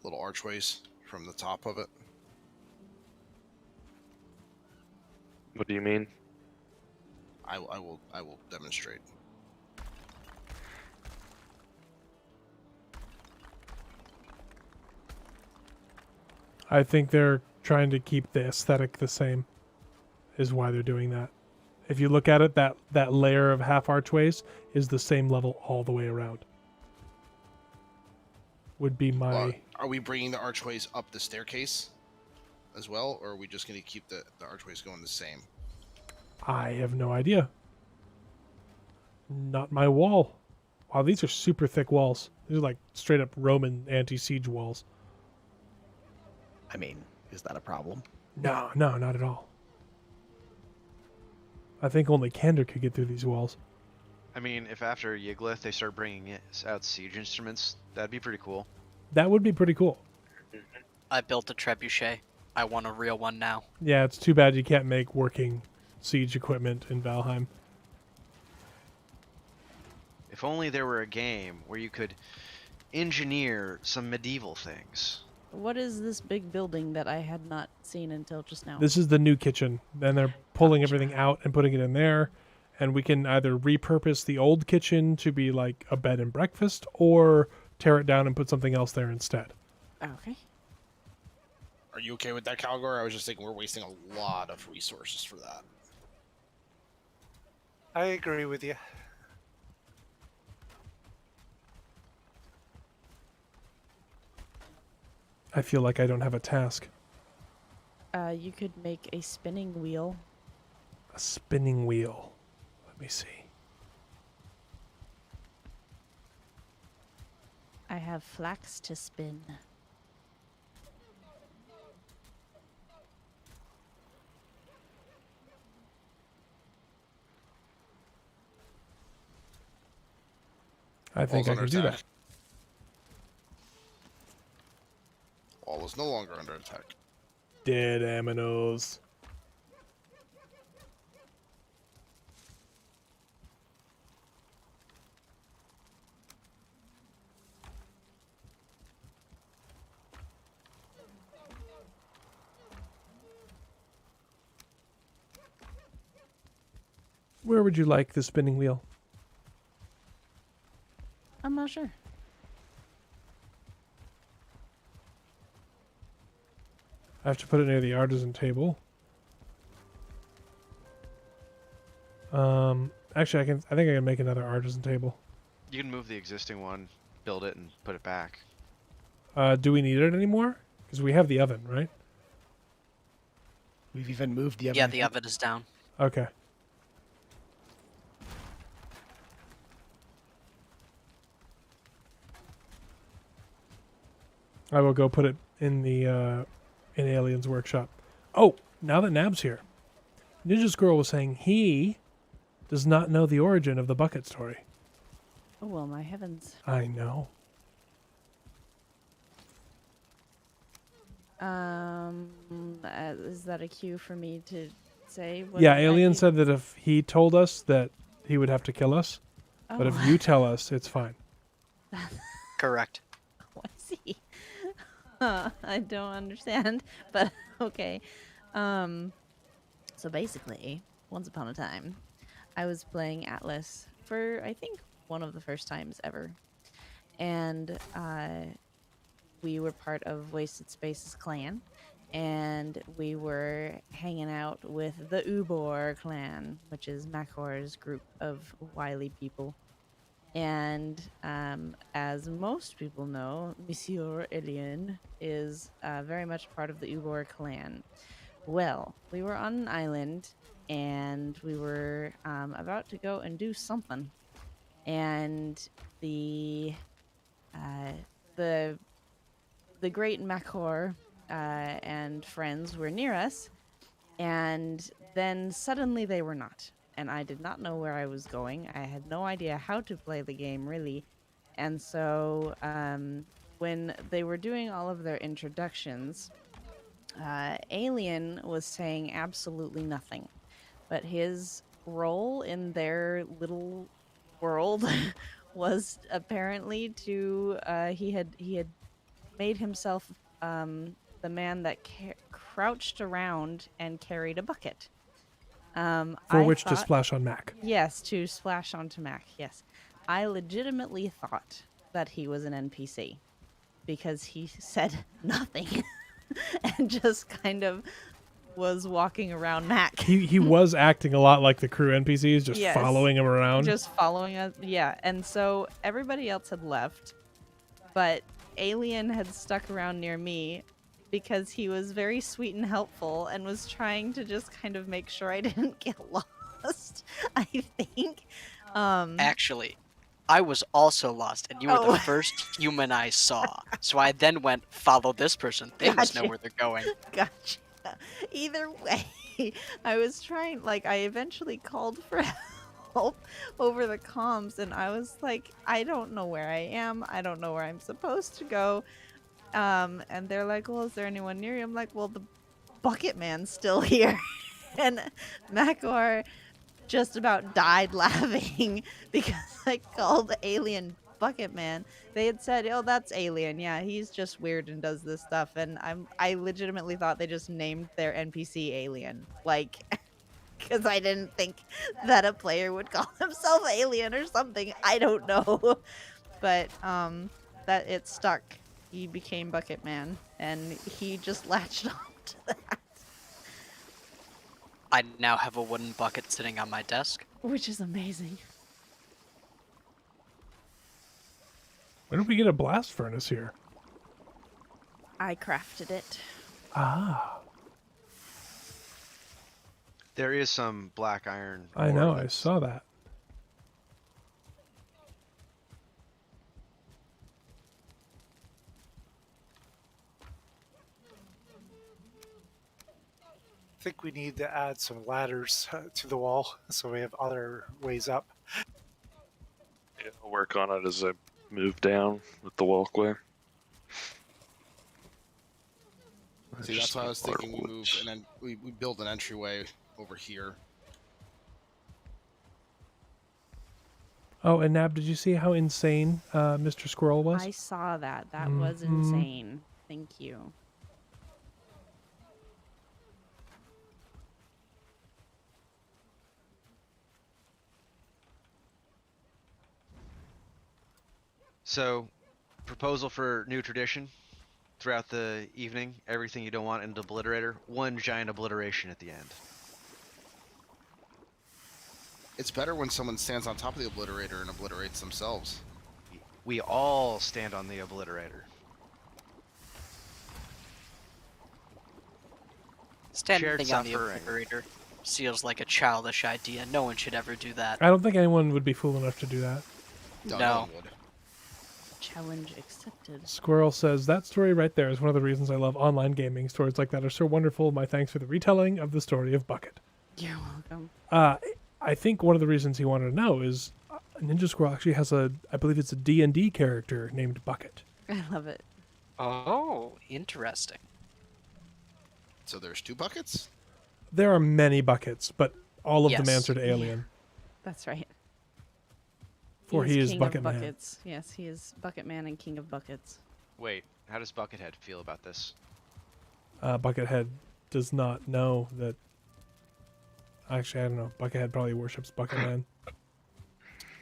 little archways from the top of it? What do you mean? I will demonstrate. I think they're trying to keep the aesthetic the same, is why they're doing that. If you look at it, that layer of half archways is the same level all the way around. Would be my... Are we bringing the archways up the staircase as well, or are we just going to keep the archways going the same? I have no idea. Not my wall. Wow, these are super thick walls. These are like straight up Roman anti-siege walls. I mean, is that a problem? No, not at all. I think only Candor could get through these walls. I mean, if after Yagluth they start bringing out siege instruments, that'd be pretty cool. That would be pretty cool. I built a trebuchet. I want a real one now. Yeah, it's too bad you can't make working siege equipment in Valheim. If only there were a game where you could engineer some medieval things. What is this big building that I had not seen until just now? This is the new kitchen. Then they're pulling everything out and putting it in there. And we can either repurpose the old kitchen to be like a bed and breakfast or tear it down and put something else there instead. Okay. Are you okay with that, Calgar? I was just thinking we're wasting a lot of resources for that. I agree with you. I feel like I don't have a task. You could make a spinning wheel. A spinning wheel. Let me see. I have flax to spin. I think I Wall's can do under that. attack. Wall is no longer under attack. Dead aminos. would you like the spinning wheel? I'm not sure. I have to put it near the artisan table. Actually, I think I can make another artisan table. You can move the existing one, build it, and put it back. Do we need it anymore? Because we have the oven, right? We've even moved the oven. Yeah, the oven is down. Okay. I will go put it in the in Alien's workshop. Oh, now that Nab's here, Ninja Squirrel was saying he does not know the origin of the bucket story. Oh, well, my heavens. I know. Is that a cue for me to say? What Yeah, I Alien do? said that if he told us that he would have to kill us, but if Oh. you tell us, it's fine. Correct. Oh, I see. I don't understand, but okay. So basically, once upon a time, I was playing Atlas for, I think, one of the first times ever. And we were part of Wasted Spaces clan, and we were hanging out with the Ubor clan, which is Makor's group of wily people. And as most people know, Monsieur Alien is very much part of the Ubor clan. Well, we were on an island, and we were about to go and do something. And the great Makor and friends were near us, and then suddenly they were not. And I did not know where I was going. I had no idea how to play the game, really. And so when they were doing all of their introductions, Alien was saying absolutely nothing. But his role in their little world was apparently to he had made himself the man that crouched around and carried a bucket. For which to splash on Mac. Yes, to splash onto Mac, yes. I legitimately thought that he was an NPC because he said nothing and just kind of was walking around Mac. He was acting a lot like the crew NPCs, just Yes. following him around. Just following us, yeah. And so everybody else had left, but Alien had stuck around near me because he was very sweet and helpful and was trying to just kind of make sure I didn't get lost, I think. Actually, I was also lost, and you were the first human I saw. So I then went, follow this person. They must know Gotcha. where they're going. Gotcha. Either way, I was trying, like, I eventually called for help over the comms, and I was like, I don't know where I am. I don't know where I'm supposed to go. And they're like, well, is there anyone near you? I'm like, well, the bucket man's still here. And Makor just about died laughing because I called Alien Bucket Man. They had said, oh, that's Alien. Yeah, he's just weird and does this stuff. And I legitimately thought they just named their NPC Alien. Like, because I didn't think that a player would call himself Alien or something. I don't know. But that it stuck. He became Bucket Man, and he just latched on to that. I now have a wooden bucket sitting on my desk. Which is amazing. When did we get a blast furnace here? I crafted it. Ah. There is some black iron. I ore know, I that's- saw that. I think we need to add some ladders to the wall so we have other ways up. Yeah, I'll work on it as I move down with the walkway. See, that's why I was thinking we move and then we build an entryway over here. Oh, and Nab, did you see how insane Mr. Squirrel was? I saw that. That was insane. Thank you. So, proposal for new tradition throughout the evening. Everything you don't want in the obliterator. One giant obliteration at the end. It's better when someone stands on top of the obliterator and obliterates themselves. We all stand on the obliterator. Standing Shared on the suffering. obliterator feels like a childish idea. No one should ever do that. I don't think anyone would be fool enough to do that. No, No. one would. Challenge accepted. Squirrel says, that story right there is one of the reasons I love online gaming. Stories like that are so wonderful. My thanks for the retelling of the story of Bucket. You're welcome. I think one of the reasons he wanted to know is Ninja Squirrel actually has I believe it's a D&D character named Bucket. I love it. Oh, interesting. So there's 2 buckets? There are many Buckets, but all of them Yes. answered Alien. That's right. For he is King Bucket of Man. Buckets. Yes, he is Bucket Man and King of Buckets. Wait, how does Buckethead feel about this? Buckethead does not know that. Actually, I don't know. Buckethead probably worships Bucket Man.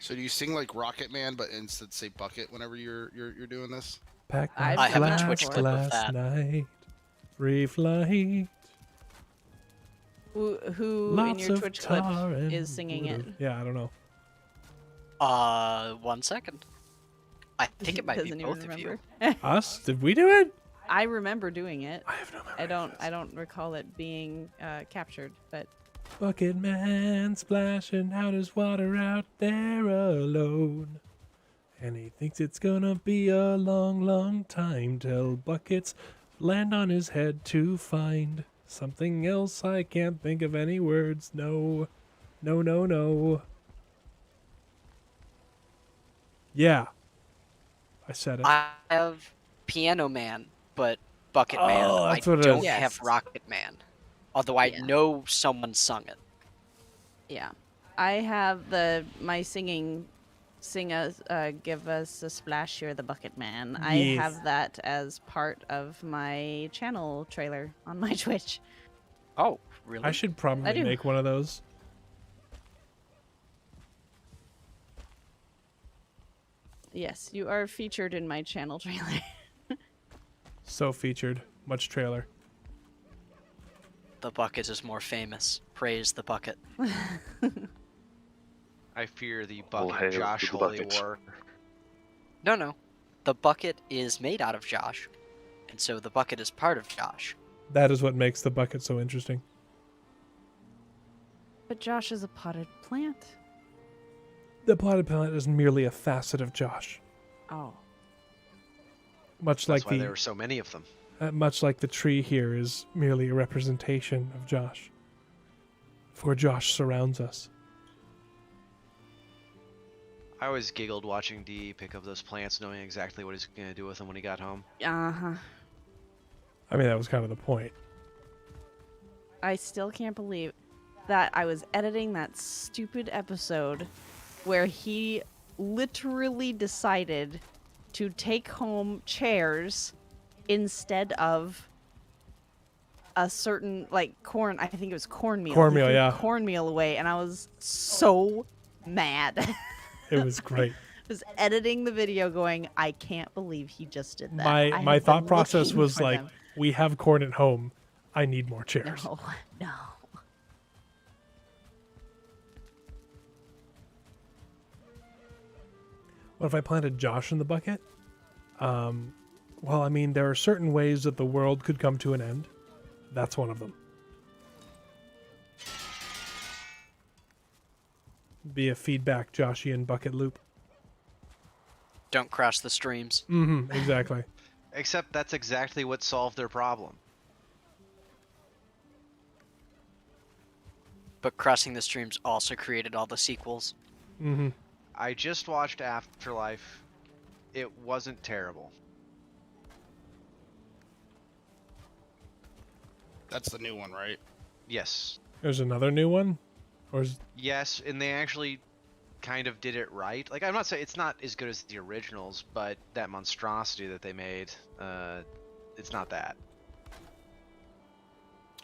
So do you sing like Rocket Man, but instead say Bucket whenever you're doing this? Pack I've my I have a flask Twitch clip of last that. night. Free flight. Who in Lots your of Twitch clip tar and is singing it? wood. Yeah, I don't know. 1 second. I think it might be Doesn't even both of you. remember. Us? Did we do it? I remember doing it. I have no memory. I don't recall it being captured, but Bucket Man splashing out his water out there alone. And he thinks it's gonna be a long, long time till buckets land on his head to find something else. I can't think of any words. No. No, no, no. Yeah. I said it. I have Piano Man, but Bucket Man. Oh, I that's what it don't is. have Yes. Rocket Man. Although I Yeah. know someone sung it. yeah. I have my singing give us a splash, you're the Bucket Man. I Yes. have that as part of my channel trailer on my Twitch. Oh, really? I should probably do. make one of those. Yes, you are featured in my channel trailer. So featured. Much trailer. The Bucket is more famous. Praise the Bucket. I fear the All Bucket hail Josh to the Holy Bucket. War. No. The Bucket is made out of Josh. And so the Bucket is part of Josh. That is what makes the bucket so interesting. But Josh is a potted plant. The potted plant is merely a facet of Josh. Oh. Much That's like why there were so many of them. much like the tree here is merely a representation of Josh. For Josh surrounds us. I always giggled watching D pick up those plants, knowing exactly what he's going to do with them when he got home. Uh-huh. I mean, that was kind of the point. I still can't believe that I was editing that stupid episode where he literally decided to take home chairs instead of a certain, like, corn. I think it was cornmeal. He Cornmeal, threw yeah. Cornmeal away, and I was so mad. It was great. Was editing the video going, I can't believe he just did that. I My have thought been process looking was for like, them. we have corn at home. I need more chairs. No, no. What if I planted Josh in the bucket? Well, I mean, there are certain ways that the world could come to an end. That's one of them. Be a feedback Joshian bucket loop. Don't cross the streams. Mm-hmm, exactly. Except that's exactly what solved their problem. But crossing the streams also created all the sequels. Mm-hmm. I just watched Afterlife. It wasn't terrible. That's the new one, right? Yes. There's another new one? Or is... Yes, and they actually kind of did it right. Like, I'm not saying it's not as good as the originals, but that monstrosity that they made, it's not that.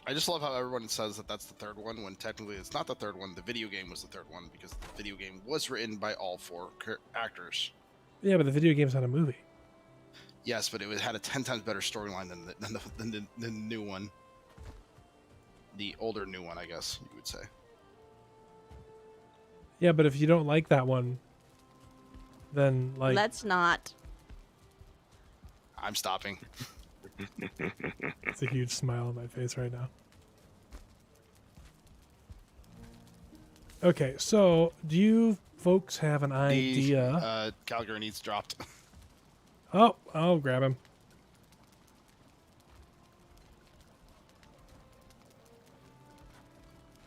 I just love how everyone says that that's the third one, when technically it's not the third one. The video game was the third one, because the video game was written by all 4 actors. Yeah, but the video game's not a movie. Yes, but it had a 10 times better storyline than the new one. The older new one, I guess you would say. Yeah, but if you don't like that one, then like Let's not. I'm stopping. it's a huge smile on my face right now. Okay, so do you folks have an idea? Calgary needs dropped. Oh, I'll grab him.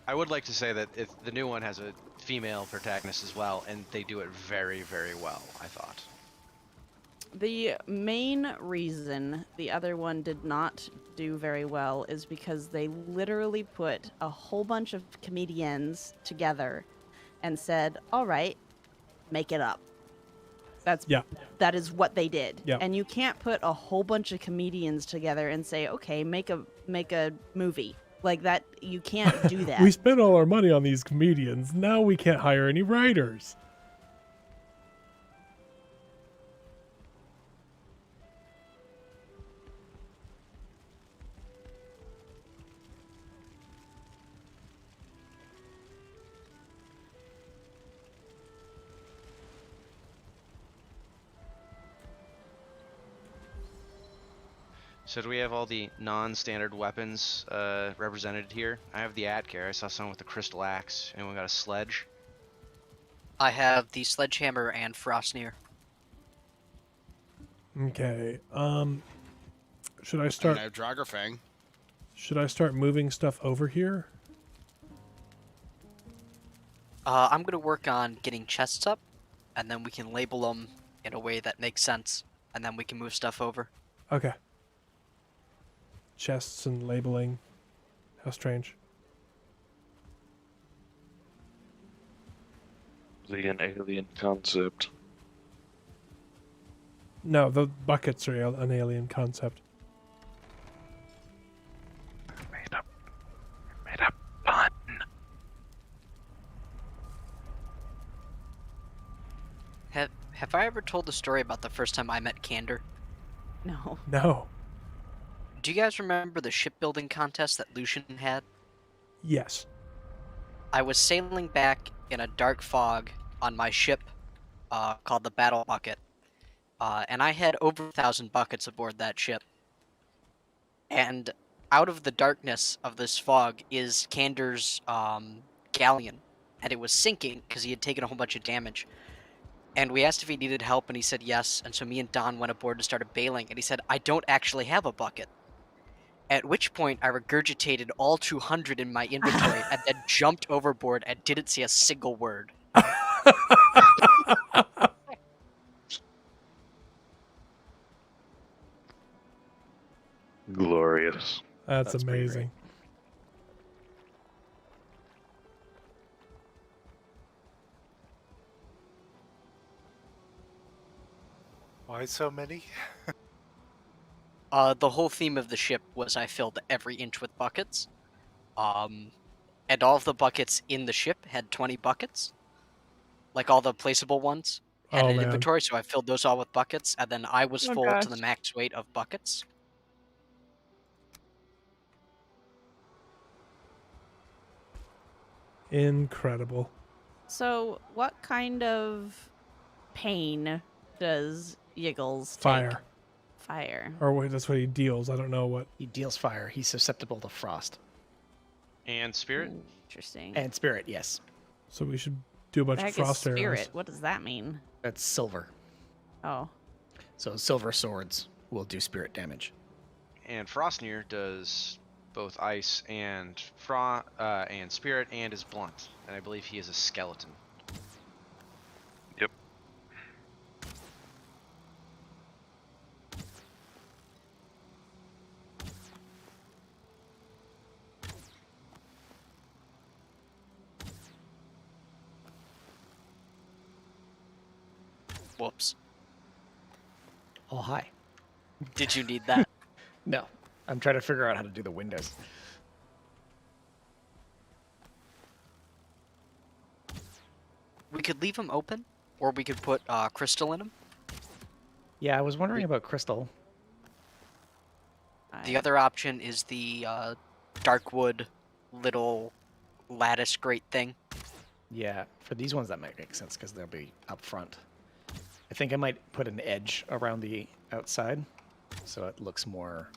I would like to say that the new one has a female protagonist as well, and they do it very, very well, I thought. The main reason the other one did not do very well is because they literally put a whole bunch of comedians together and said, all right, make it up. That is what they did. Yeah. And you can't put a whole bunch of comedians together and say, okay, make a movie. Like that, you can't do that. We spent all our money on these comedians. Now we can't hire any writers. So do we have all the non-standard weapons represented here? I have the Adcare. I saw someone with a crystal axe. Anyone got a sledge? I have the sledgehammer and Frostneer. Okay. Should I I start? have Dragerfang. Should I start moving stuff over here? I'm gonna work on getting chests up, and then we can label them in a way that makes sense, and then we can move stuff over. Okay. Chests and labeling. How strange. An alien concept. No, the buckets are an alien concept. Made up pun. Have I ever told the story about the first time I met Candor? No. No. Do you guys remember the shipbuilding contest that Lucian had? Yes. I was sailing back in a dark fog on my ship called the Battle Bucket, and I had over 1,000 buckets aboard that ship. And out of the darkness of this fog is Candor's galleon, and it was sinking because he had taken a whole bunch of damage. And we asked if he needed help, and he said yes, and so me and Don went aboard and started bailing, and he said, I don't actually have a bucket. At which point, I regurgitated all 200 in my inventory and then jumped overboard and didn't see a single word. Glorious. That's pretty amazing. Why so many? The whole theme of the ship was I filled every inch with buckets. And all of the buckets in the ship had 20 buckets. Like all the placeable ones had an inventory, so I filled those all with buckets, and then I was full to the max weight of buckets. Incredible. So, what kind of pain does Yiggles take? Fire. Fire. Or wait, that's what he deals. I don't know what. He deals fire. He's susceptible to frost. And spirit? Interesting. And spirit, yes. So we should do a bunch The of heck is frost spirit? arrows. What does that mean? That's silver. Oh. So silver swords will do spirit damage. And Frostneer does both ice and and spirit and is blunt. And I believe he is a skeleton. Yep. Whoops. Oh, hi. Did you need that? No. I'm trying to figure out how to do the windows. We could leave them open, or we could put crystal in them. Yeah, I was wondering about crystal. The other option is the dark wood little lattice grate thing. Yeah, for these ones that might make sense because they'll be up front. I think I might put an edge around the outside so it looks more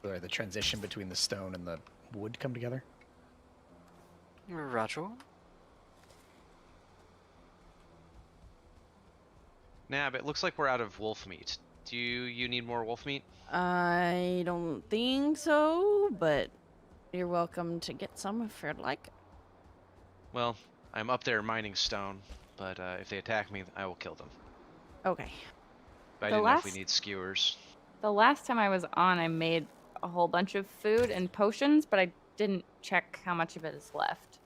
where the transition between the stone and the wood come together. Roger. Nah, but it looks like we're out of wolf meat. Do you need more wolf meat? I don't think so, but you're welcome to get some if you'd like. Well, I'm up there mining stone, but if they attack me, I will kill them. Okay. But I The didn't know if we last- need skewers. The last time I was on, I made a whole bunch of food and potions, but I didn't check how much of it is left.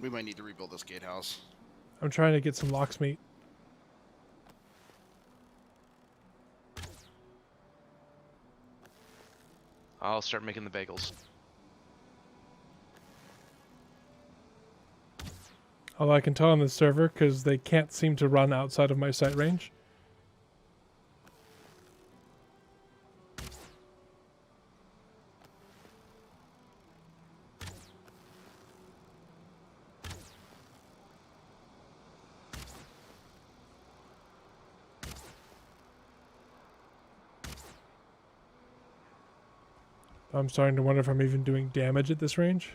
We might need to rebuild this gatehouse. I'm trying to get some lox meat. I'll start making the bagels. Although I can tell on the server because they can't seem to run outside of my sight range. I'm starting to wonder if I'm even doing damage at this range.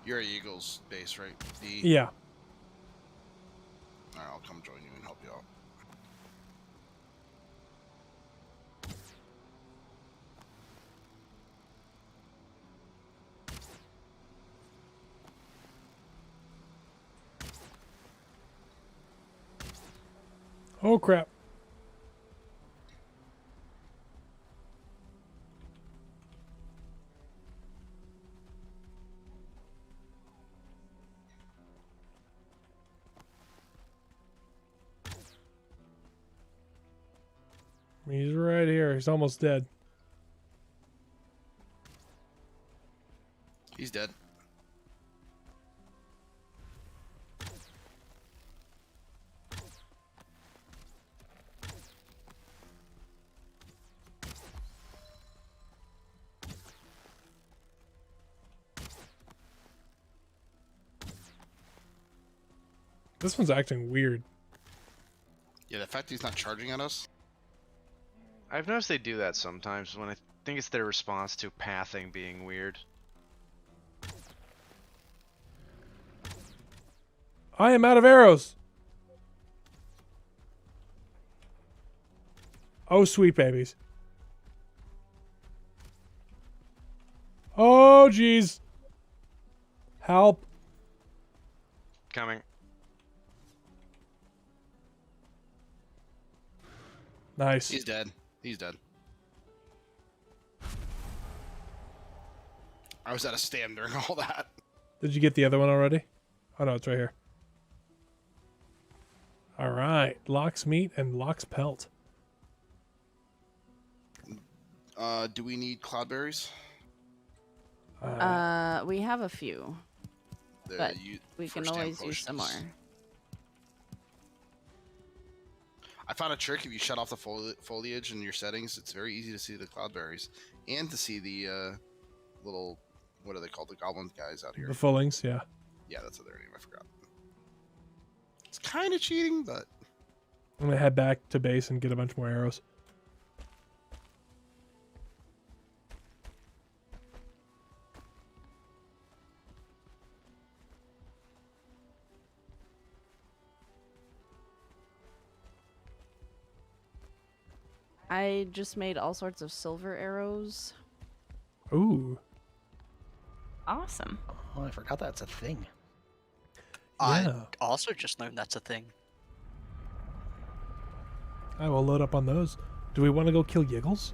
You're at Eagles base, right? D? Yeah. Alright, I'll come join you and help you out. Oh crap. He's right here. He's almost dead. He's dead. This one's acting weird. Yeah, the fact he's not charging at us. I've noticed they do that sometimes when I think it's their response to pathing being weird. I am out of arrows. Oh, sweet babies. Oh, jeez. Help. Coming. Nice. He's dead. He's dead. I was at a stand during all that. Did you get the other one already? Oh, no, it's right here. All right. Lox meat and lox pelt. Do we need cloudberries? We have a few, but we can first-hand always use some more. potions. I found a trick. If you shut off the foliage in your settings, it's very easy to see the cloudberries and to see the little, what are they called? The goblin guys out here. The fullings, yeah. Yeah, that's what their name. I forgot. It's kind of cheating, but I'm going to head back to base and get a bunch more arrows. I just made all sorts of silver arrows. Ooh. Awesome. Oh, I forgot that's a thing. Yeah. I also just learned that's a thing. I will load up on those. Do we want to go kill Yiggles?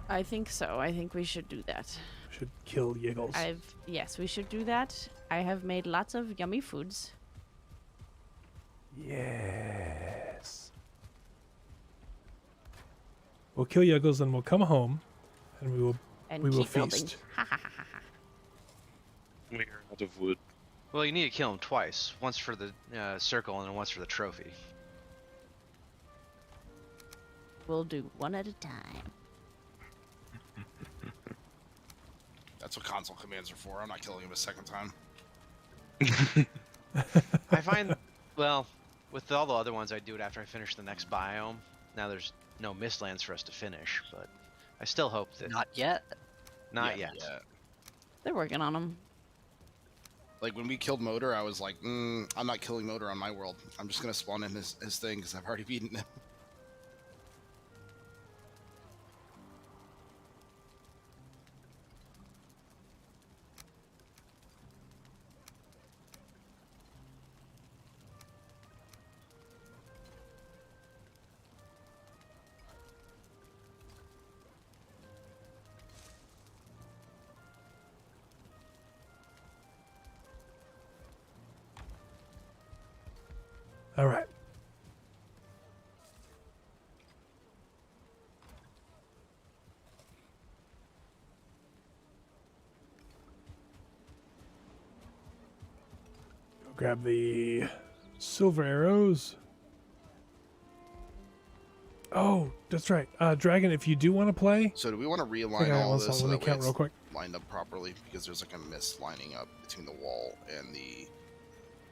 I think so. I think we should do that. Should kill Yiggles. Yes, we should do that. I have made lots of yummy foods. Yes. We'll kill Yiggles and we'll come home, and we will Keep building. feast. Ha ha ha ha ha. We are out of wood. Well, you need to kill him twice. Once for the circle and then once for the trophy. We'll do one at a time. That's what console commands are for. I'm not killing him a second time. I find, well, with all the other ones, I do it after I finish the next biome. Now there's no mistlands for us to finish, but I still hope that... Not yet. Not yet. They're working on them. Like when we killed Motor, I was like, I'm not killing Motor on my world. I'm just gonna spawn in his thing because I've already beaten him. All right. Go grab the silver arrows. Oh, that's right. Dragon, if you do want to play, So do we want to I realign think I all want this so something. Let that me way count it's real quick. lined up properly? Because there's like a miss lining up between the wall and the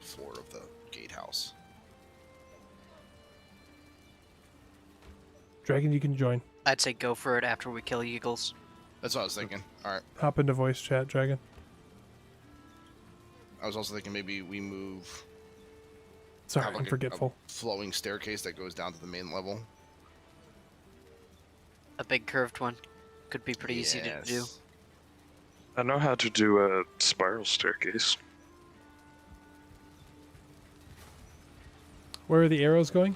floor of the gatehouse. Dragon, you can join. I'd say go for it after we kill Eagles. That's what I was thinking. All right. Hop into voice chat, Dragon. I was also thinking maybe we move. Sorry, have, like, I'm forgetful. A flowing staircase that goes down to the main level. A big curved one. Could be pretty easy to do. I know how to do a spiral staircase. Where are the arrows going?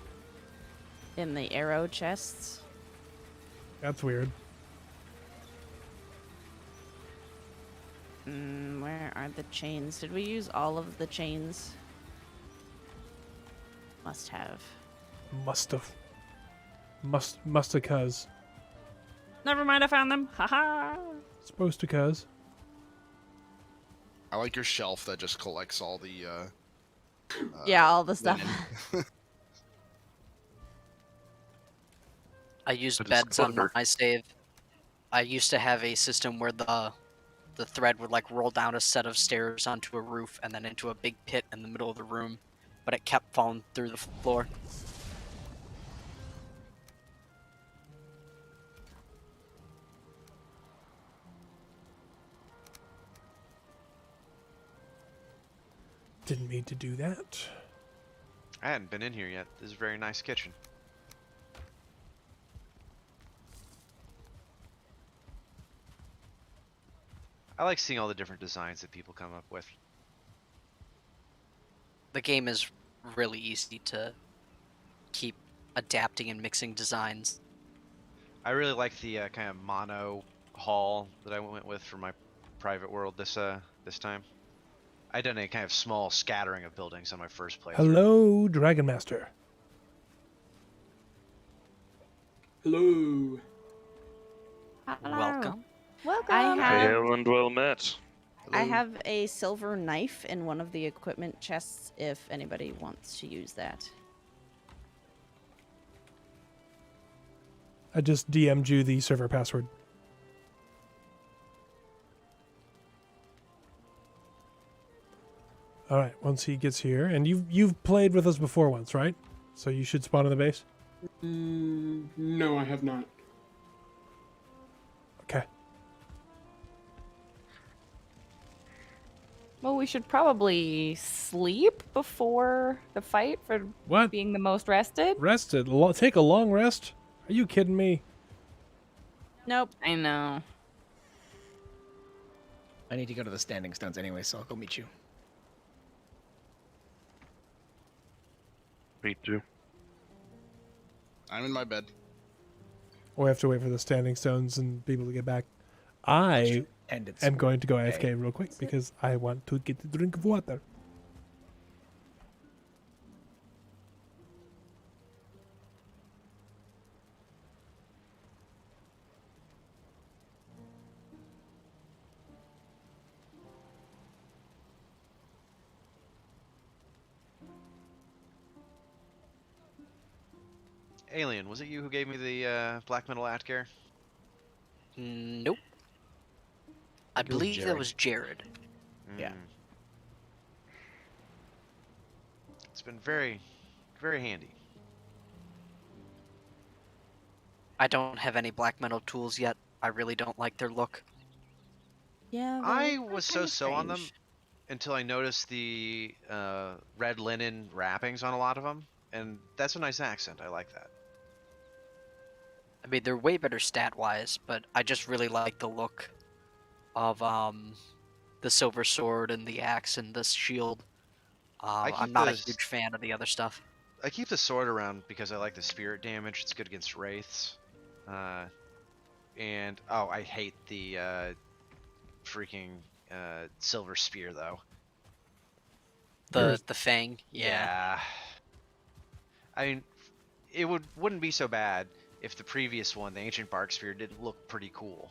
In the arrow chests. That's weird. Where are the chains? Did we use all of the chains? Must have. Must have cuz. Never mind, I found them. Haha. Supposed to cuz. I like your shelf that just collects all the. Yeah, all the stuff. linen. I used That is beds on clever. my save. I used to have a system where the thread would like roll down a set of stairs onto a roof and then into a big pit in the middle of the room, but it kept falling through the floor. Didn't mean to do that. I hadn't been in here yet. This is a very nice kitchen. I like seeing all the different designs that people come up with. The game is really easy to keep adapting and mixing designs. I really like the kind of mono hall that I went with for my private world this time. I done a kind of small scattering of buildings on my first playthrough. Hello, Dragon Master. Hello. Welcome. Welcome. I have Hail and well met. I have a silver knife in one of the equipment chests if anybody wants to use that. I just DM'd you the server password. All right, once he gets here, and you've played with us before once, right? So you should spawn in the base. No, I have not. Okay. Well, we should probably sleep before the fight for What? being the most rested. Rested? Take a long rest? Are you kidding me? Nope. I know. I need to go to the standing stones anyway, so I'll go meet you. Me too. I'm in my bed. We have to wait for the standing stones and people to get back. I And it's am going to go AFK okay. real quick because I want to get a drink of water. Alien, was it you who gave me the black metal Atgear? Nope. I think it was believe that Jared. was Jared. Yeah. Mm. It's been very, very handy. I don't have any black metal tools yet. I really don't like their look. Yeah, I was so on them until I noticed the red linen wrappings on a lot of them, and that's a nice accent. I like that. I mean, they're way better stat-wise, but I just really like the look of the silver sword and the axe and the shield. I'm not a huge fan of the other stuff. I keep the sword around because I like the spirit damage. It's good against wraiths. And oh, I hate the freaking silver spear though. The fang, yeah. I mean, it wouldn't be so bad if the previous one, the ancient bark spear, didn't look pretty cool.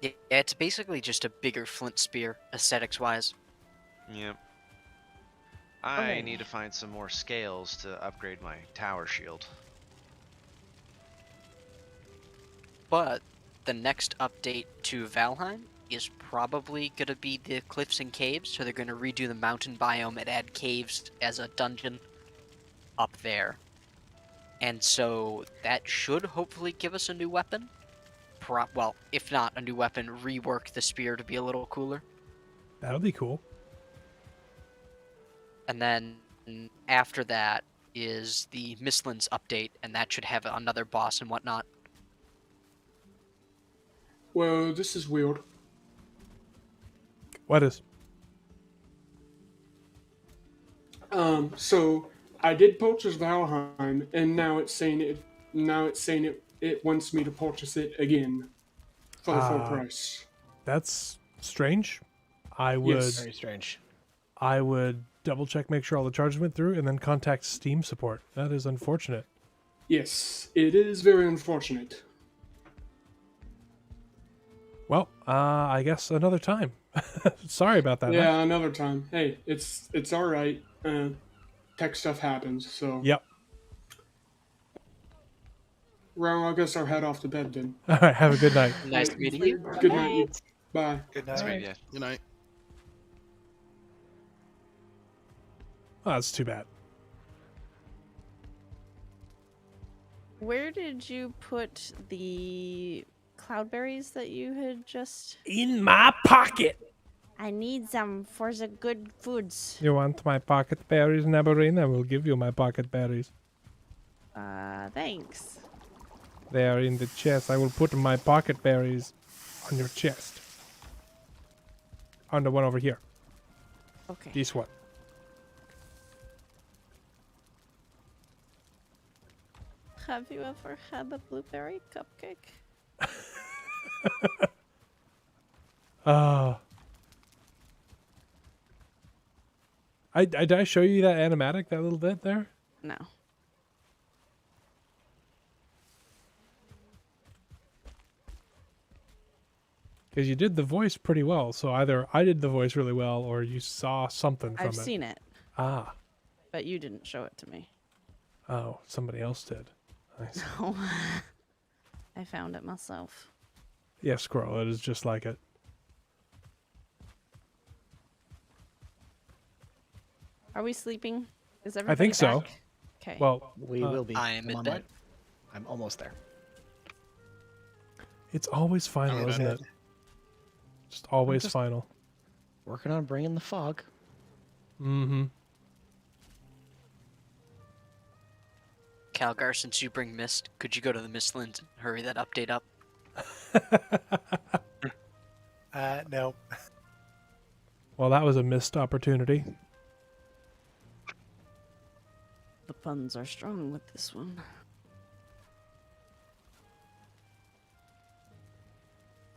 Yeah, it's basically just a bigger flint spear, aesthetics-wise. Yep. I Okay. need to find some more scales to upgrade my tower shield. But the next update to Valheim is probably going to be the cliffs and caves, so they're going to redo the mountain biome and add caves as a dungeon up there. And so that should hopefully give us a new weapon. Well, if not a new weapon, rework the spear to be a little cooler. That would be cool. And then after that is the Mistlands update, and that should have another boss and whatnot. Well, this is weird. What is? So I did purchase Valheim, and now it's saying it wants me to purchase it again for the full price. That's strange. I would Yes. Very strange. I would double check, make sure all the charges went through, and then contact Steam support. That is unfortunate. Yes, it is very unfortunate. Well, I guess another time. Sorry about that. Yeah, man. another time. Hey, it's all right. Tech stuff happens, so. Yep. Well, I guess I'll head off to bed then. All right. Have a good night. Nice meeting you. Good night. Bye. Good That's night. right, yeah. Good night. Oh, that's too bad. Where did you put the cloudberries that you had just... In my pocket. I need some for the good foods. You want my pocket berries, Nabarine? I will give you my pocket berries. Thanks. They are in the chest. I will put my pocket berries on your chest. On the one over here. Okay. This one. Have you ever had a blueberry cupcake? Did I show you that animatic, that little bit there? No. Because you did the voice pretty well, so either I did the voice really well or you saw something from I've it. seen it, Ah. but you didn't show it to me. Oh, somebody else did. I see. No. I found it myself. Yeah, Squirrel, it is just like it. Are we sleeping? Is I everybody think so. back? Okay. Well, We will be. I am in on bed. I'm almost there. it's always final, I'm in isn't bed. it? Just always just- final. Working on bringing the fog. Mm-hmm. Calgar, since you bring Mist, could you go to the Mistlands and hurry that update up? No. Well, that was a missed opportunity. funds are strong with this one.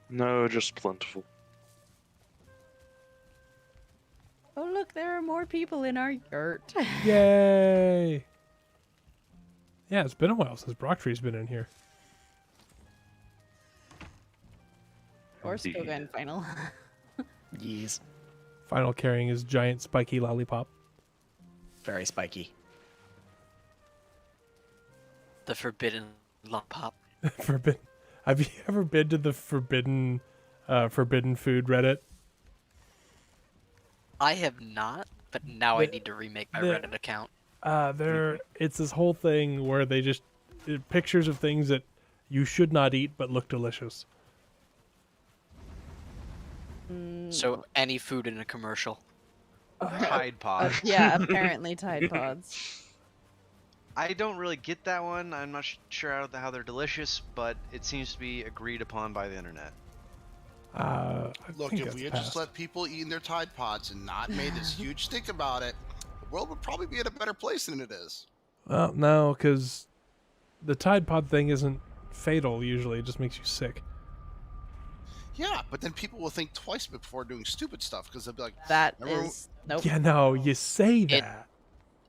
No, just plentiful. Oh look, there are more people in our yurt. Yay! Yeah, it's been a while since Brocktree's been in here. Or Skoga and Final. Yeez. Final carrying his giant spiky lollipop. Very spiky. The forbidden lollipop. Forbidden. Have you ever been to the forbidden food Reddit? I have not, but now I need to remake my Reddit account. It's this whole thing where they just pictures of things that you should not eat but look delicious. So any food in a commercial. Tide Pod. Yeah, apparently Tide Pods. I don't really get that one. I'm not sure how they're delicious, but it seems to be agreed upon by the internet. Look, if we had just let people eat in their Tide Pods and not made this huge stink about it, the world would probably be in a better place than it is. Well, no, because the Tide Pod thing isn't fatal usually. It just makes you sick. Yeah, but then people will think twice before doing stupid stuff because they'll be like, That "Remember is nope. Yeah, no, you say that.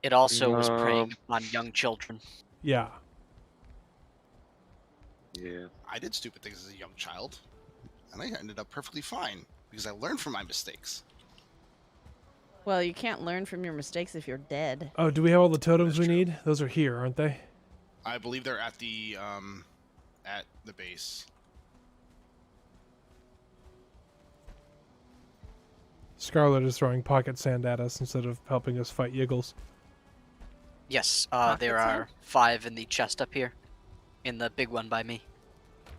It also was preying on young children. Yeah. Yeah. I did stupid things as a young child, and I ended up perfectly fine because I learned from my mistakes." Well, you can't learn from your mistakes if you're dead. Oh, do we have all the totems That's we true. need? Those are here, aren't they? I believe they're at the base. Scarlet is throwing pocket sand at us instead of helping us fight yiggles. Yes, Pocket there sand? are 5 in the chest up here. In the big one by me.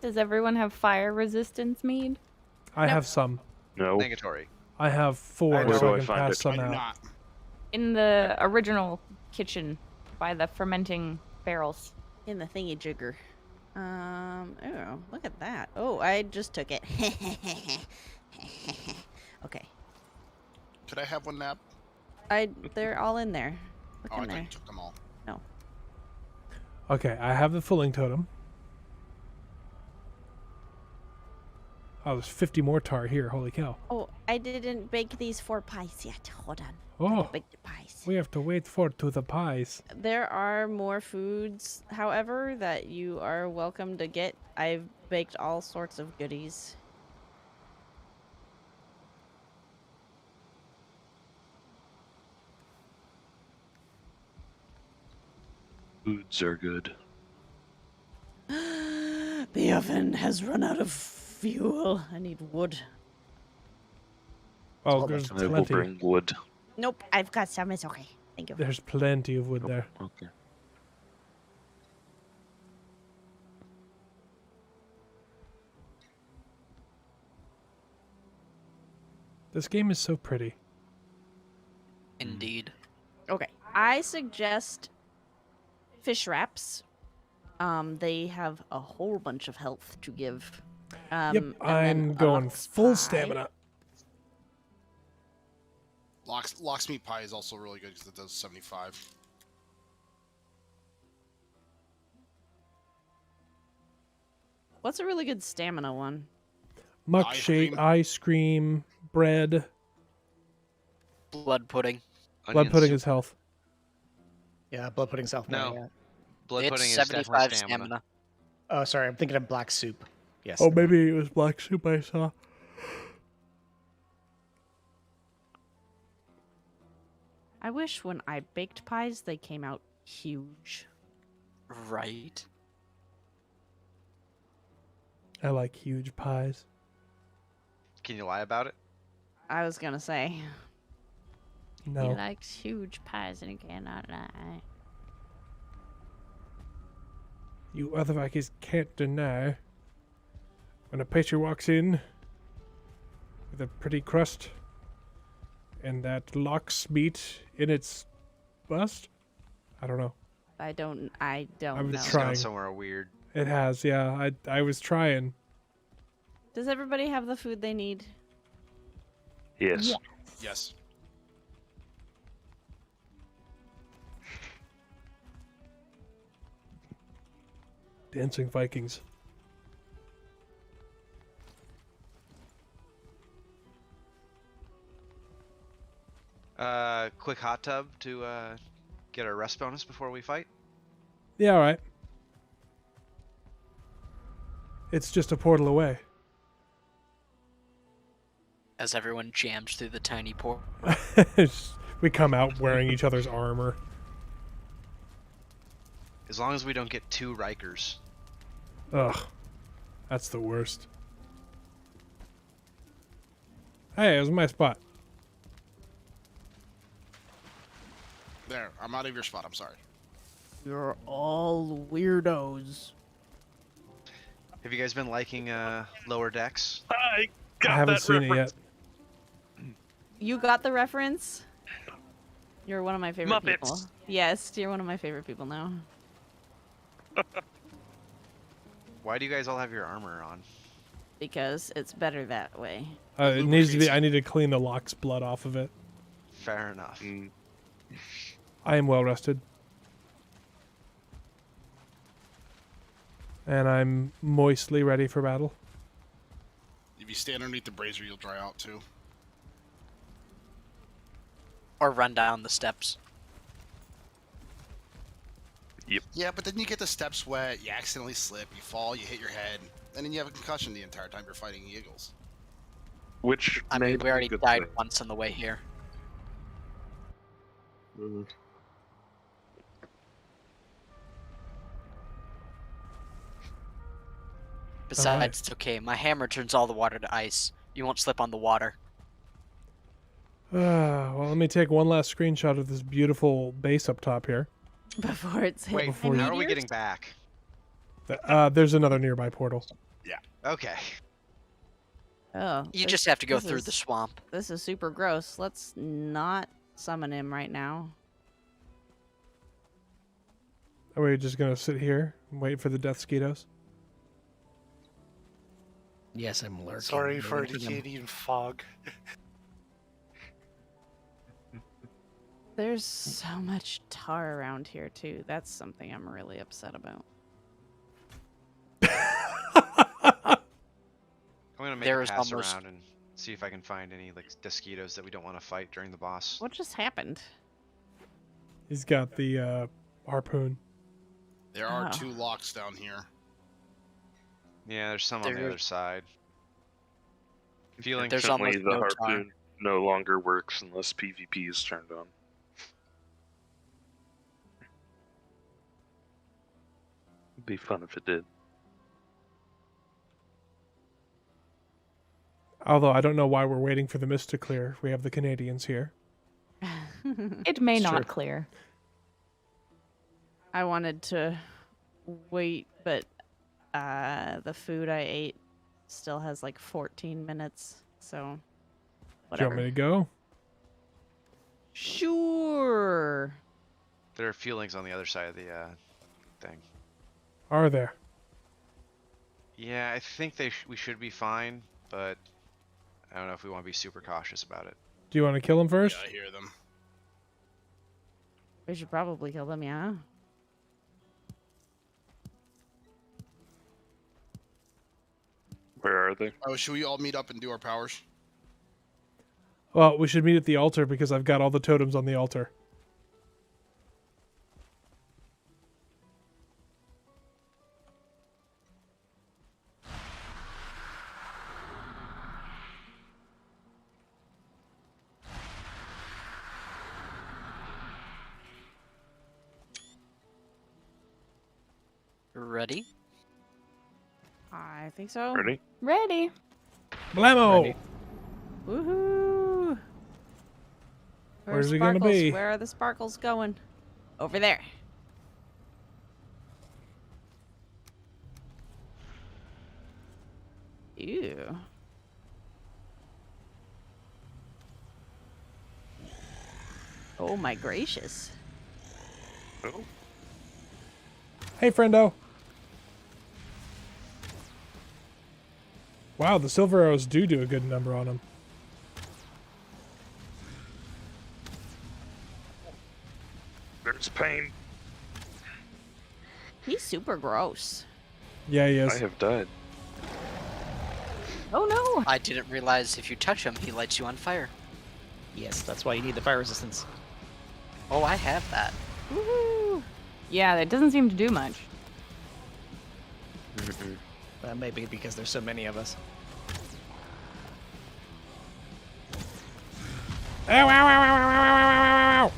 Does everyone have fire resistance mead? I have some. No. Negatory. I have 4, Where so do I I can find pass it? some I do out. not. In the original kitchen by the fermenting barrels. In the thingy jigger. Oh, look at that. Oh, I just took it. Okay. Could I have one nap? They're all in there. Look Oh, I in thought there. you took them all. No. Okay, I have the filling totem. Oh, there's 50 more tar here. Holy cow. Oh, I didn't bake these 4 pies yet. Hold on. Oh, Gotta bake the pies. we have to wait for to the pies. There are more foods, however, that you are welcome to get. I've baked all sorts of goodies. Foods are good. The oven has run out of fuel. I need wood. Oh, hold there's on. I will plenty. bring wood. Nope, I've got some. It's okay. Thank you. There's plenty of wood there. Okay. This game is so pretty. Indeed. Okay. I suggest fish wraps. They have a whole bunch of health to give. Yep, and then I'm going ox full pie. stamina. Locksmeat pie is also really good because it does 75. What's a really good stamina one? Muck Ice shake, cream. ice cream, bread. Blood pudding. Blood Onion pudding soup. is health. Yeah, blood pudding self. No. Yeah. Blood It's pudding is 75 definitely stamina. Oh, sorry. I'm thinking of black soup. Yes. Oh, maybe it was black soup I saw. I wish when I baked pies, they came out huge. Right. I like huge pies. Can you lie about it? I was gonna say. He No. likes huge pies and he cannot lie. You other Vikings can't deny. When a pastry walks in with a pretty crust and that lox meat in its bust, I don't know. I don't I know. was This is trying. going somewhere weird. It has, yeah. I was trying. Does everybody have the food they need? Yes. Yes. Dancing Vikings. Quick hot tub to get a rest bonus before we fight. Yeah, all right. It's just a portal away. As everyone jams through the tiny port. We come out wearing each other's armor. As long as we don't get 2 Rikers. Ugh. That's the worst. Hey, it was my spot. There, I'm out of your spot. I'm sorry. You're all weirdos. Have you guys been liking Lower Decks? I I haven't seen it yet. You got the reference? You're one of my favorite Muppets. people. Yes, you're one of my favorite people now. Why do you guys all have your armor on? Because it's better that way. It needs to be. I need to clean the lock's blood off of it. Fair enough. I am well rested. And I'm moistly ready for battle. If you stay underneath the brazier, you'll dry out too. Or run down the steps. Yep. Yeah, but then you get the steps wet, you accidentally slip, you fall, you hit your head, and then you have a concussion the entire time you're fighting yiggles. Which I may mean, be we a already good died thing. once on the way here. Mhm. Besides, it's okay. My hammer turns all the water to ice. You won't slip on the water. Well, let me take one last screenshot of this beautiful base up top here. Before it's hit. Wait, Before how you- are we getting back? There's another nearby portal. Okay. Oh, You this- just have to go this through is- the swamp. This is super gross. Let's not summon him right now. Are we just gonna sit here and wait for the death skeetos? Yes, I'm lurking. Sorry for waiting the them. Canadian fog. There's so much tar around here too. That's something I'm really upset about. I'm gonna make There a is pass almost- around and see if I can find any like mosquitoes that we don't want to fight during the boss. What just happened? He's got the harpoon. There are Oh. 2 locks down here. Yeah, there's some on the There- other side. Feeling There's Certainly almost the no tar. harpoon no longer works unless PvP is turned on. It'd be fun if it did. Although I don't know why we're waiting for the mist to clear. We have the Canadians here. It may It's not true. clear. I wanted to wait, but the food I ate still has like 14 minutes, so Do you whatever. want me to go? Sure. there are feelings on the other side of the thing. Are there? Yeah, I think we should be fine, but I don't know if we want to be super cautious about it. Do you want to kill him first? Yeah, I hear them. We should probably kill them, yeah. Where are they? Oh, should we all meet up and do our powers? Well, we should meet at the altar because I've got all the totems on the altar. Ready? I think so. Ready? Ready. Blammo! Ready. Woohoo! Where's are he gonna sparkles? be? Where are the sparkles going? Over there. Ew. Oh my gracious. Oh, Hey, friendo. Wow, the silver arrows do a good number on him. there's pain. He's super gross. Yeah, he I is. have died. Oh no! I didn't realize if you touch him, he lights you on fire. Yes, that's why you need the fire resistance. Oh, I have that. Woohoo! Yeah, that doesn't seem to do much. That may be because there's so many of us. Ow, ow, ow, ow, ow, ow, ow, ow.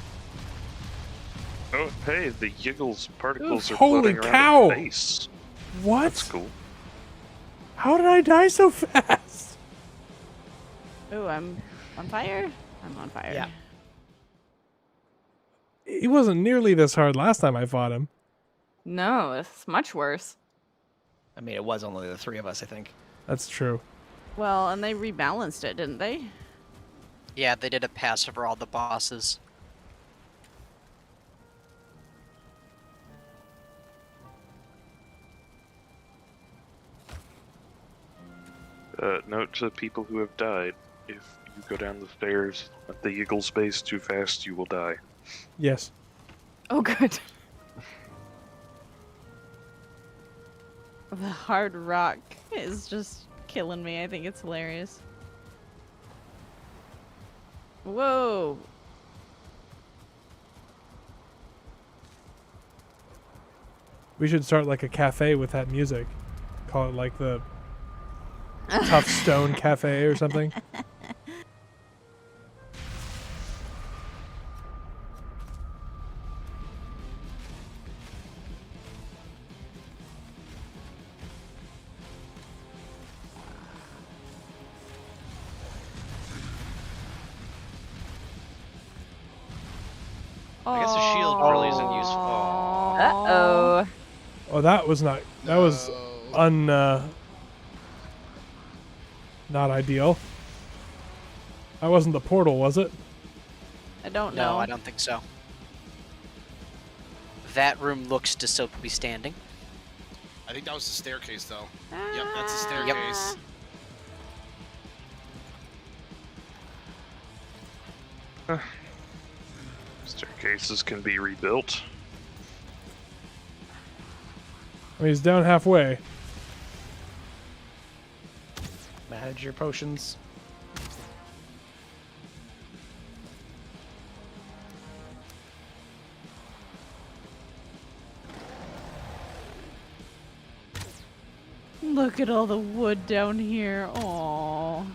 Oh, hey, the yiggles particles are Holy floating cow! around the base. What? That's cool. How did I die so fast? Oh, I'm on fire. I'm on fire. Yeah. He wasn't nearly this hard last time I fought him. No, it's much worse. I mean, it was only the three of us, I think. That's true. Well, and they rebalanced it, didn't they? Yeah, they did a pass over all the bosses. Note to people who have died: if you go down the stairs at the yiggles base too fast, you will die. Yes. Oh, good. The hard rock is just killing me. I think it's hilarious. Whoa. We should start like a cafe with that music. Call it like the Tough Stone Cafe or something. I guess the shield really isn't useful. Aw. Uh-oh. Oh, that was not. That was not ideal. That wasn't the portal, was it? I don't know. No, I don't think so. That room looks to still be standing. I think that was the staircase, though. Yep, that's the staircase. Staircases can be rebuilt. I mean, he's down halfway. Manage your potions. Look at all the wood down here. Aww.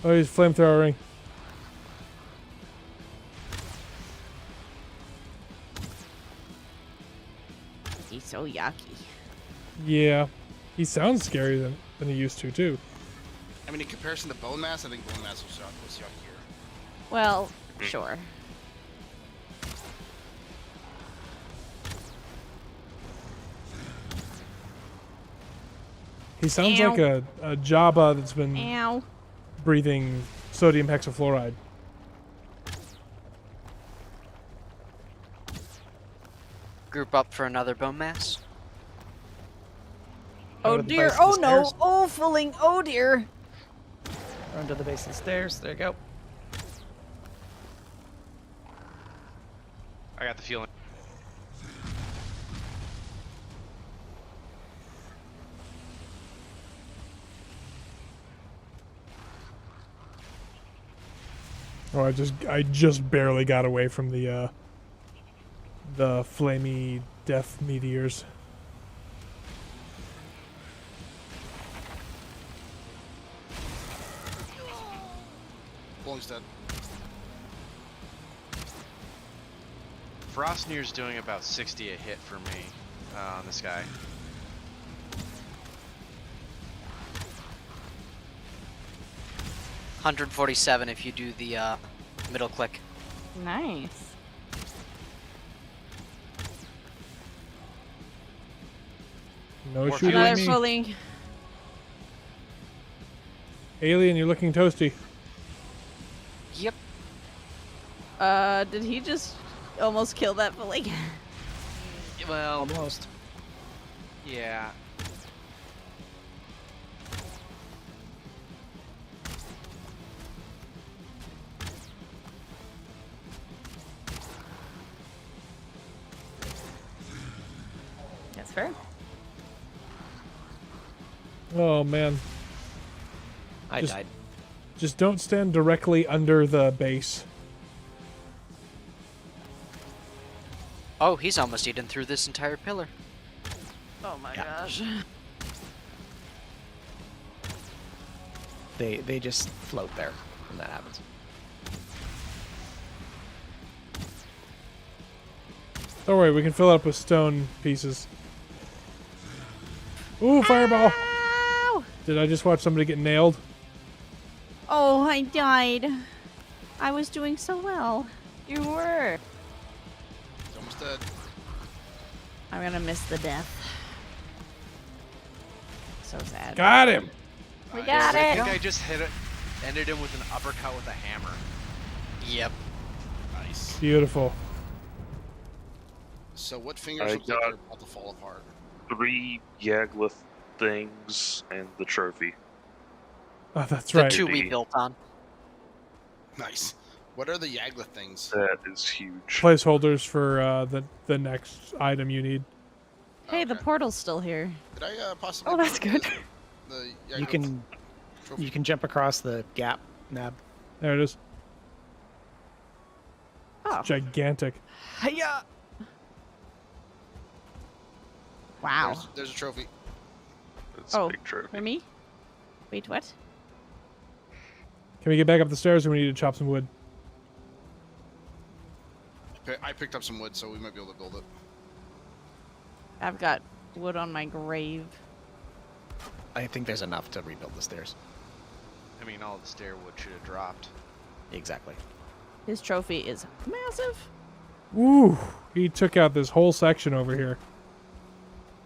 Oh, he's flamethrowering. He's so yucky. Yeah. He sounds scarier than he used to, too. I mean, in comparison to Bone Mass, I think Bone Mass was yuckier. Well, sure. He sounds Ow. like a Jabba that's been Ow. breathing sodium hexafluoride. Group up for another bone mass. Oh Go to the dear. base of Oh the no. stairs. Oh, filling. Oh dear. Run to the base of the stairs. There you go. I got the feeling. Oh, I just barely got away from the flamey death meteors. Blowing's dead. Frostnir's doing about 60 a hit for me on this guy. $147 if you do the middle click. Nice. No More shooting fuel. at Another me. filling. Alien, you're looking toasty. Yep. Did he just almost kill that filling? Well, Almost. Yeah. Sure. Oh man. I Just- died. Just don't stand directly under the base. Oh, he's almost eaten through this entire pillar. Oh my Yeah. gosh. They just float there when that happens. Don't worry, we can fill it up with stone pieces. Ooh, fireball! Ow! Did I just watch somebody get nailed? Oh, I died. I was doing so well. You were. He's almost dead. I'm gonna miss the death. So sad. Got him! We got I it. think I just ended him with an uppercut with a hammer. Yep. Nice. Beautiful. So what fingers I look like got- they're about to fall apart? 3 Yagluth things and the trophy. Oh, that's The right. 2 we built on. Nice. What are the Yagluth things? That is huge. Placeholders for the next item you need. Hey, the Okay. portal's still here. Did I possibly? Oh, that's put good. The You Yagluth trophy? can jump across the gap, Nab. There it is. Oh. Gigantic. Hiya! Wow. There's a trophy. It's a Oh, big trophy. for me? Wait, what? Can we get back up the stairs or we need to chop some wood? I picked up some wood, so we might be able to build it. I've got wood on my grave. I think there's enough to rebuild the stairs. I mean, all the stair wood should have dropped. Exactly. His trophy is massive. Ooh, he took out this whole section over here.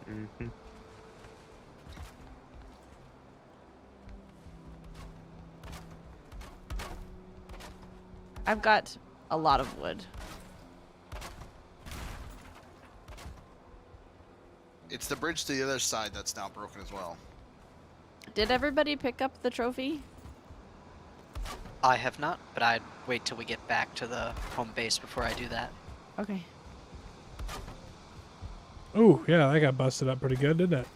Mm-hmm. I've got a lot of wood. It's the bridge to the other side that's now broken as well. Did everybody pick up the trophy? I have not, but I'd wait till we get back to the home base before I do that. Okay. Ooh, yeah, that got busted up pretty good, didn't it?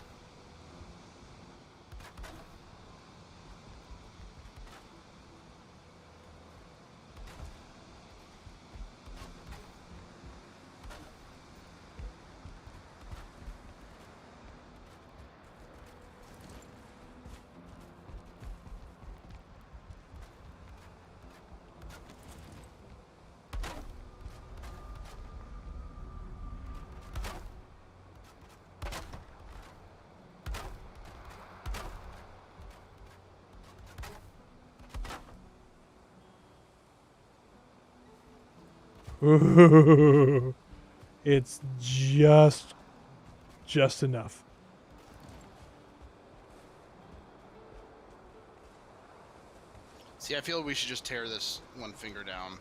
Ooh, it's just enough. See, I feel we should just tear this one finger down.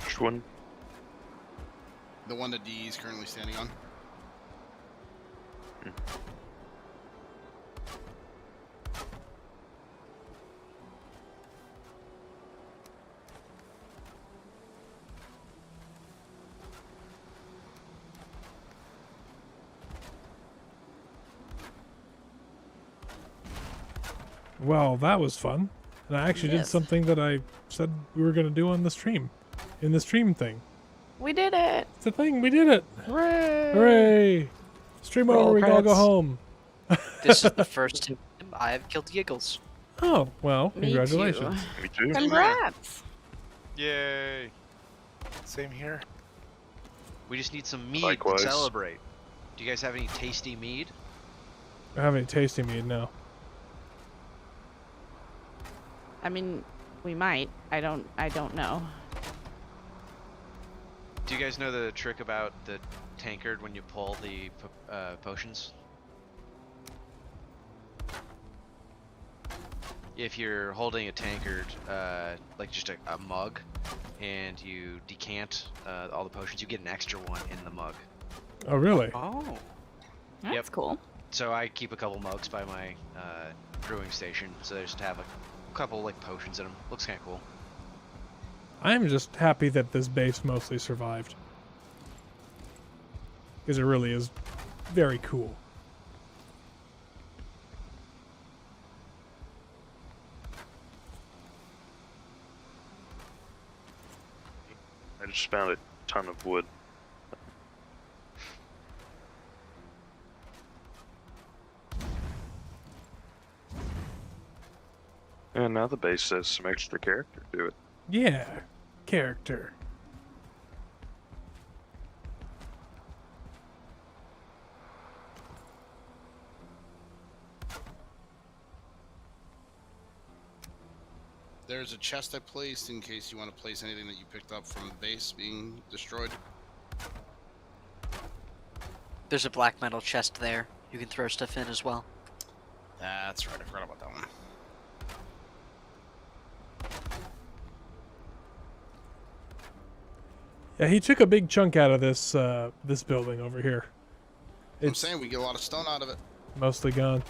Which one? The one that D is currently standing on. Well, that was fun. And I actually did Yes. something that I said we were going to do on the stream. In the stream thing. We did it. It's a thing. We did it. Hooray! Hooray. Stream over. Roll We can all go credits. home. This is the first time I've killed Yiggles. Oh, well, Me congratulations. too. Me too. Congrats. Yay! Same here. We just need some mead Likewise. to celebrate. Do you guys have any tasty mead? I have any tasty mead now. I mean, we might. I don't know. Do you guys know the trick about the tankard when you pull the potions? If you're holding a tankard, like just a mug, and you decant all the potions, you get an extra one in the mug. Oh, really? Oh. That's cool. So I keep a couple mugs by my brewing station, so they just have a couple like potions in them. Looks kind of cool. I'm just happy that this base mostly survived. Because it really is very cool. I just found a ton of wood. And now the base has some extra character to it. Yeah, character. There's a chest I placed in case you want to place anything that you picked up from the base being destroyed. There's a black metal chest there. You can throw stuff in as well. That's right, I forgot about that one. Yeah, he took a big chunk out of this this building over here. I'm saying we get a lot of stone out of it. Mostly gone.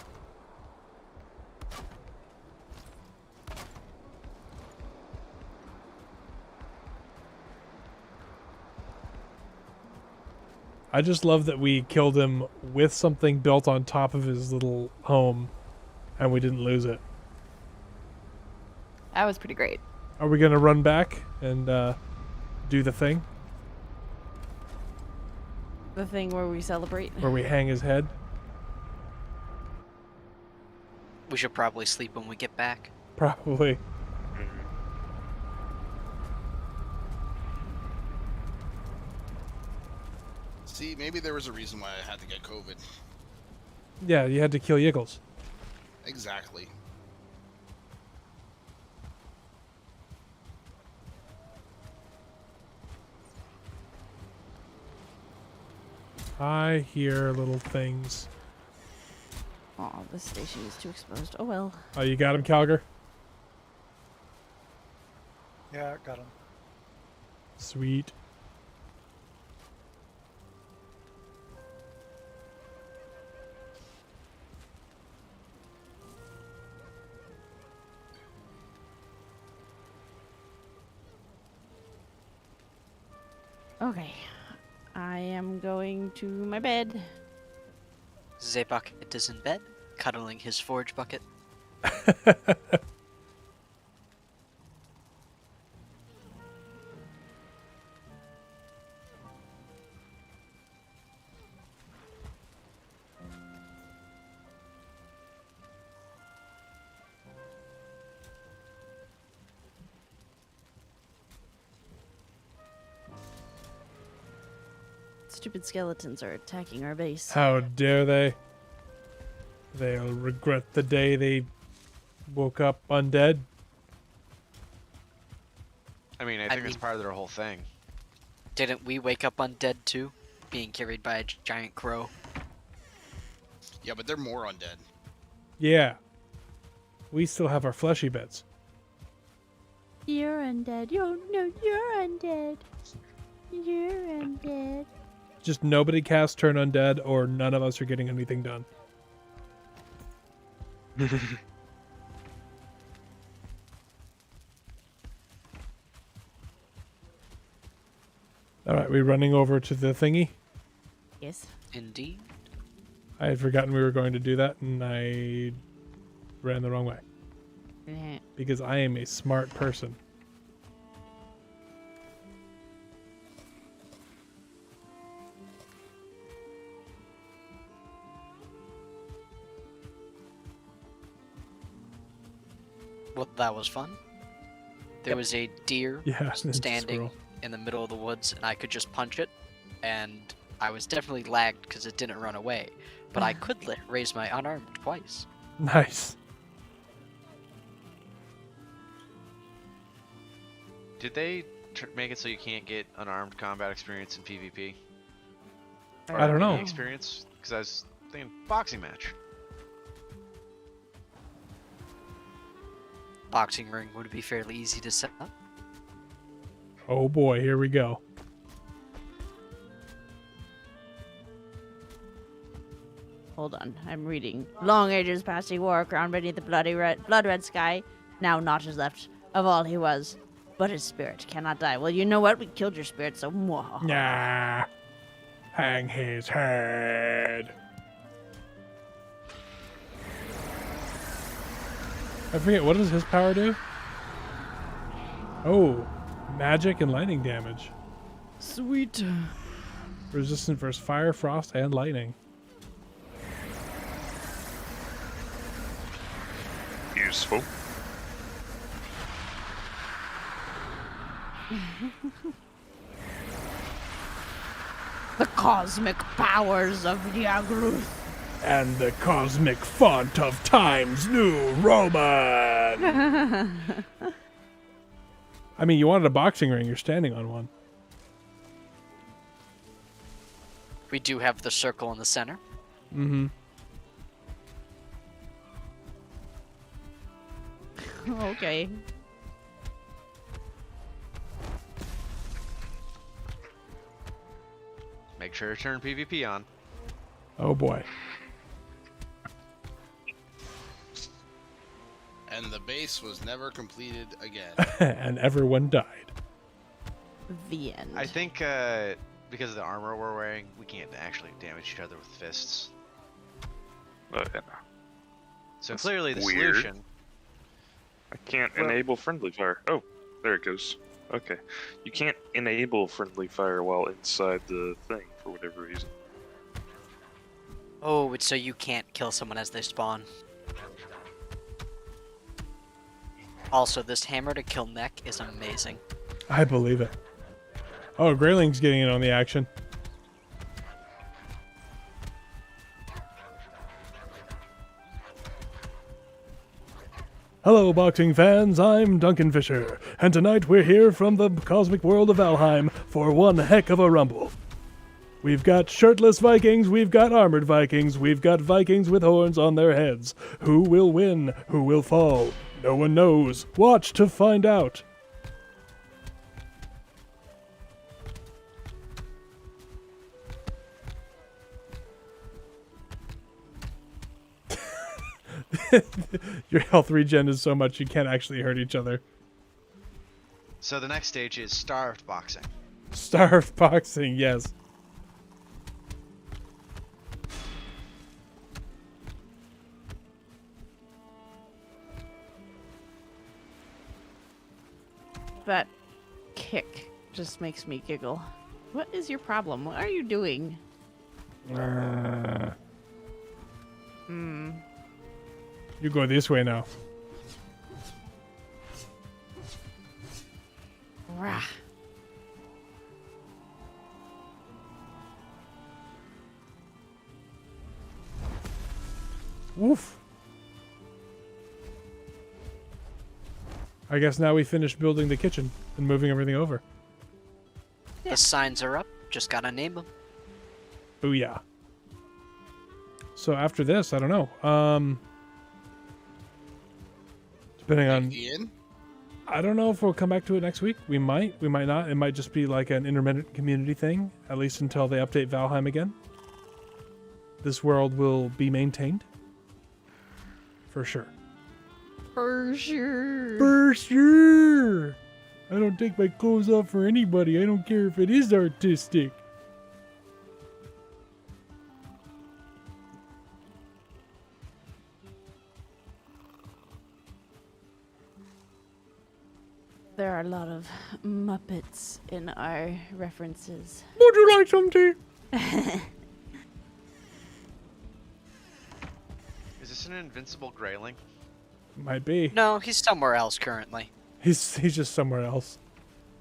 I just love that we killed him with something built on top of his little home, and we didn't lose it. That was pretty great. Are we gonna run back and do the thing The thing where we celebrate. where we hang his head? We should probably sleep when we get back. Probably. See, maybe there was a reason why I had to get COVID. Yeah, you had to kill Yiggles. Exactly. I hear little things. Oh, this station is too exposed. Oh well. Oh, you got him, Calgar? Yeah, got him. Sweet. Okay. I am going to my bed. Bucket is in bed, cuddling his forge bucket. Stupid skeletons are attacking our base. How dare they? They'll regret the day they woke up undead. I mean, I think that's part of their whole thing. Didn't we wake up undead too? Being carried by a giant crow. Yeah, but they're more undead. Yeah. We still have our fleshy bits. You're undead. No, you're undead. You're undead. Just nobody cast Turn Undead, or none of us are getting anything done. Alright, we running over to the thingy? Yes. Indeed. I had forgotten we were going to do that, and I ran the wrong way. Because I am a smart person. Well, that was fun. There was a deer standing in the middle of the woods, and I could just punch it, and I was definitely lagged because it didn't run away, but I could raise my unarmed twice. Nice. Did they make it so you can't get unarmed combat experience in PvP? I don't know. Experience? Because I was thinking boxing match. Boxing ring would be fairly easy to set up. Oh boy, here we go. Hold on, I'm reading. Long ages passing war crowned beneath the blood red sky. Now naught is left of all he was, but his spirit cannot die. Well, you know what? We killed your spirit, so mwah. Nah. Hang his head. I forget, what does his power do? Oh, magic and lightning damage. Sweet. Resistant versus fire, frost, and lightning. Useful. The cosmic powers of Yagluth. And the cosmic font of Times New Roman. I mean, you wanted a boxing ring, you're standing on one. We do have the circle in the center. Mm-hmm. Okay. Make sure to turn PvP on. Oh boy. And the base was never completed again. And everyone died. The end. I think because of the armor we're wearing, we can't actually damage each other with fists. Yeah. So That's clearly the weird. solution. I can't Well- enable friendly fire. Oh, there it goes. Okay. You can't enable friendly fire while inside the thing for whatever reason. Oh, it's so you can't kill someone as they spawn. Also, this hammer to kill mech is amazing. I believe it. Oh, Greyling's getting in on the action. Hello, boxing fans. I'm Duncan Fisher, and tonight we're here from the cosmic world of Valheim for one heck of a rumble. We've got shirtless Vikings, we've got armored Vikings, we've got Vikings with horns on their heads. Who will win? Who will fall? No one knows. Watch to find out. Your health regen is so much you can't actually hurt each other. So the next stage is starved boxing. Starved boxing, yes. That kick just makes me giggle. What is your problem? What are you doing? You go this way now. Rah. Woof. I guess now we finished building the kitchen and moving everything over. The signs are up, just gotta name them. Booyah. So after this, I don't know. Depending on... Ian? I don't know if we'll come back to it next week. We might not. It might just be like an intermittent community thing, at least until they update Valheim again. This world will be maintained. For sure. For sure. For sure! I don't take my clothes off for anybody. I don't care if it is artistic. There are a lot of Muppets in our references. Would you like some tea? Is this an invincible Grayling? Might be. No, he's somewhere else currently. He's just somewhere else.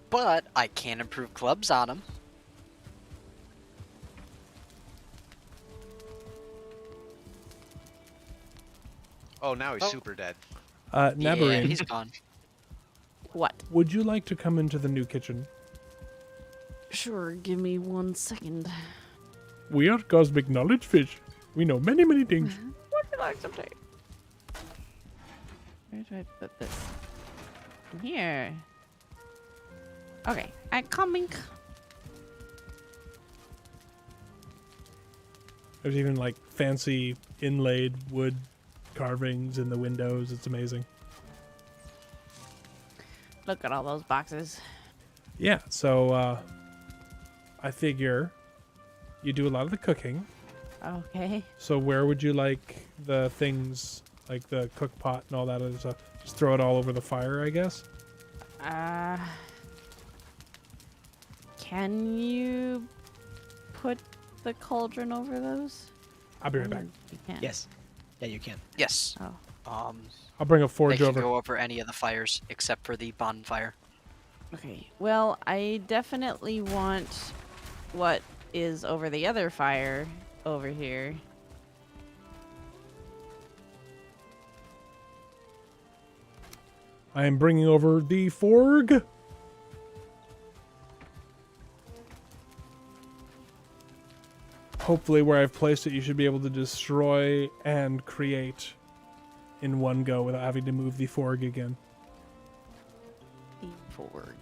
But I can improve clubs on him. Oh, now he's Oh. super dead. Yeah, Nabarine, he's gone. What? would you like to come into the new kitchen? Sure, give me 1 second. We are cosmic knowledge fish. We know many, many things. Would you like some tea? Where do I put this? In here. Okay, I'm coming. There's even like fancy inlaid wood carvings in the windows. It's amazing. Look at all those boxes. Yeah, so I figure you do a lot of the cooking. Okay. So where would you like the things, like the cook pot and all that other stuff? Just throw it all over the fire, I guess? Can you put the cauldron over those? I'll be right back. You can. Yes. Yeah, you can. Yes. Oh. I'll bring a They forge can over. go over any of the fires except for the bonfire. Okay. Well, I definitely want what is over the other fire over here. I am bringing over the forge. Hopefully where I've placed it, you should be able to destroy and create in one go without having to move the forge again. The forge.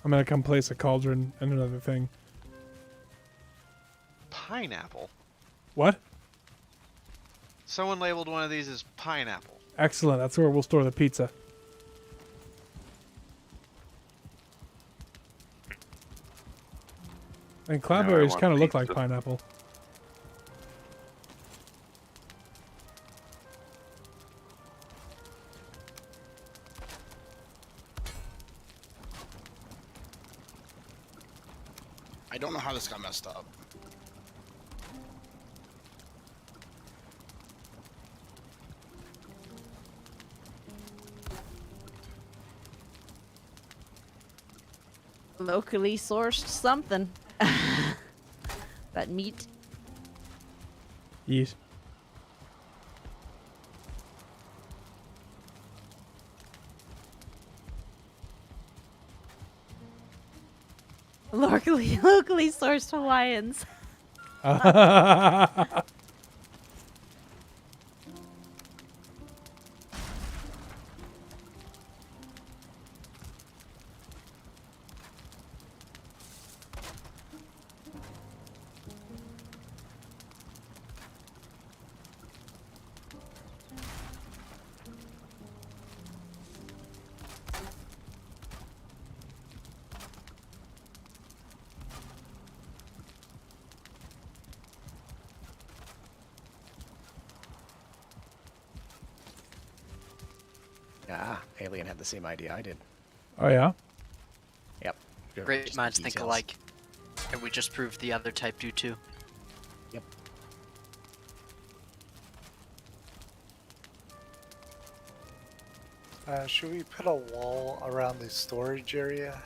I'm gonna come place a cauldron and another thing. Pineapple. What? Someone labeled one of these as pineapple. Excellent. That's where we'll store the pizza. And cloudberries want kind of look like pizza. pineapple. I don't know how this got messed up. Locally sourced something. That meat. Yes. Locally sourced Hawaiians. Ah, Alien had the same idea I did. Oh, yeah? Yep. Great Just minds think details. alike. And we just proved the other type do too. Yep. Should we put a wall around the storage area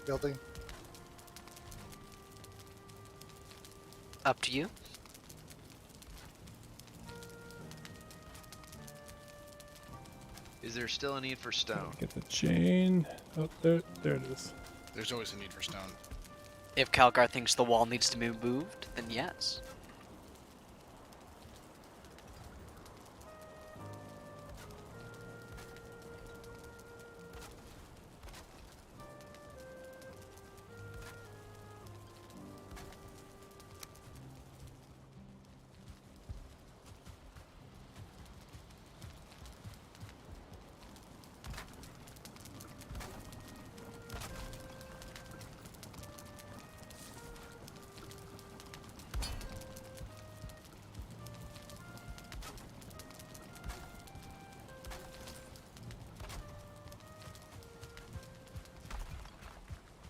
building? Up to you. Is there still a need for stone? Get the chain. Oh, there it is. There's always a need for stone. If Calgar thinks the wall needs to be moved, then yes.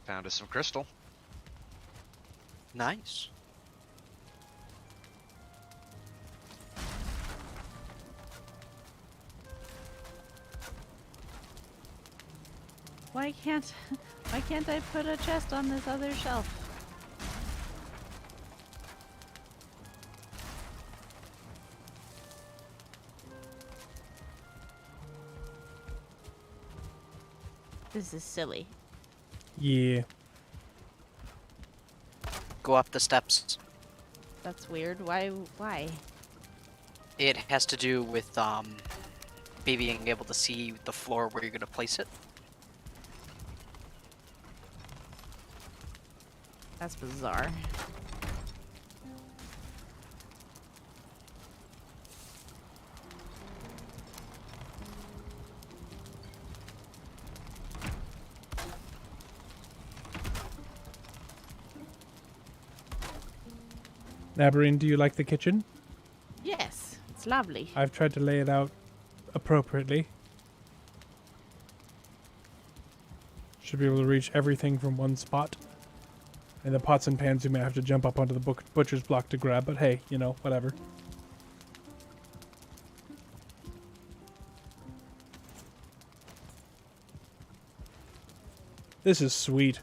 Found us some crystal. Nice. Why can't I put a chest on this other shelf? This is silly. Yeah. Go up the steps. That's weird. Why? It has to do with being able to see the floor where you're gonna place it. That's bizarre. Nabarine, do you like the kitchen? Yes, it's lovely. I've tried to lay it out appropriately. Should be able to reach everything from one spot. And the pots and pans you may have to jump up onto the butcher's block to grab, but hey, you know, whatever. This is sweet.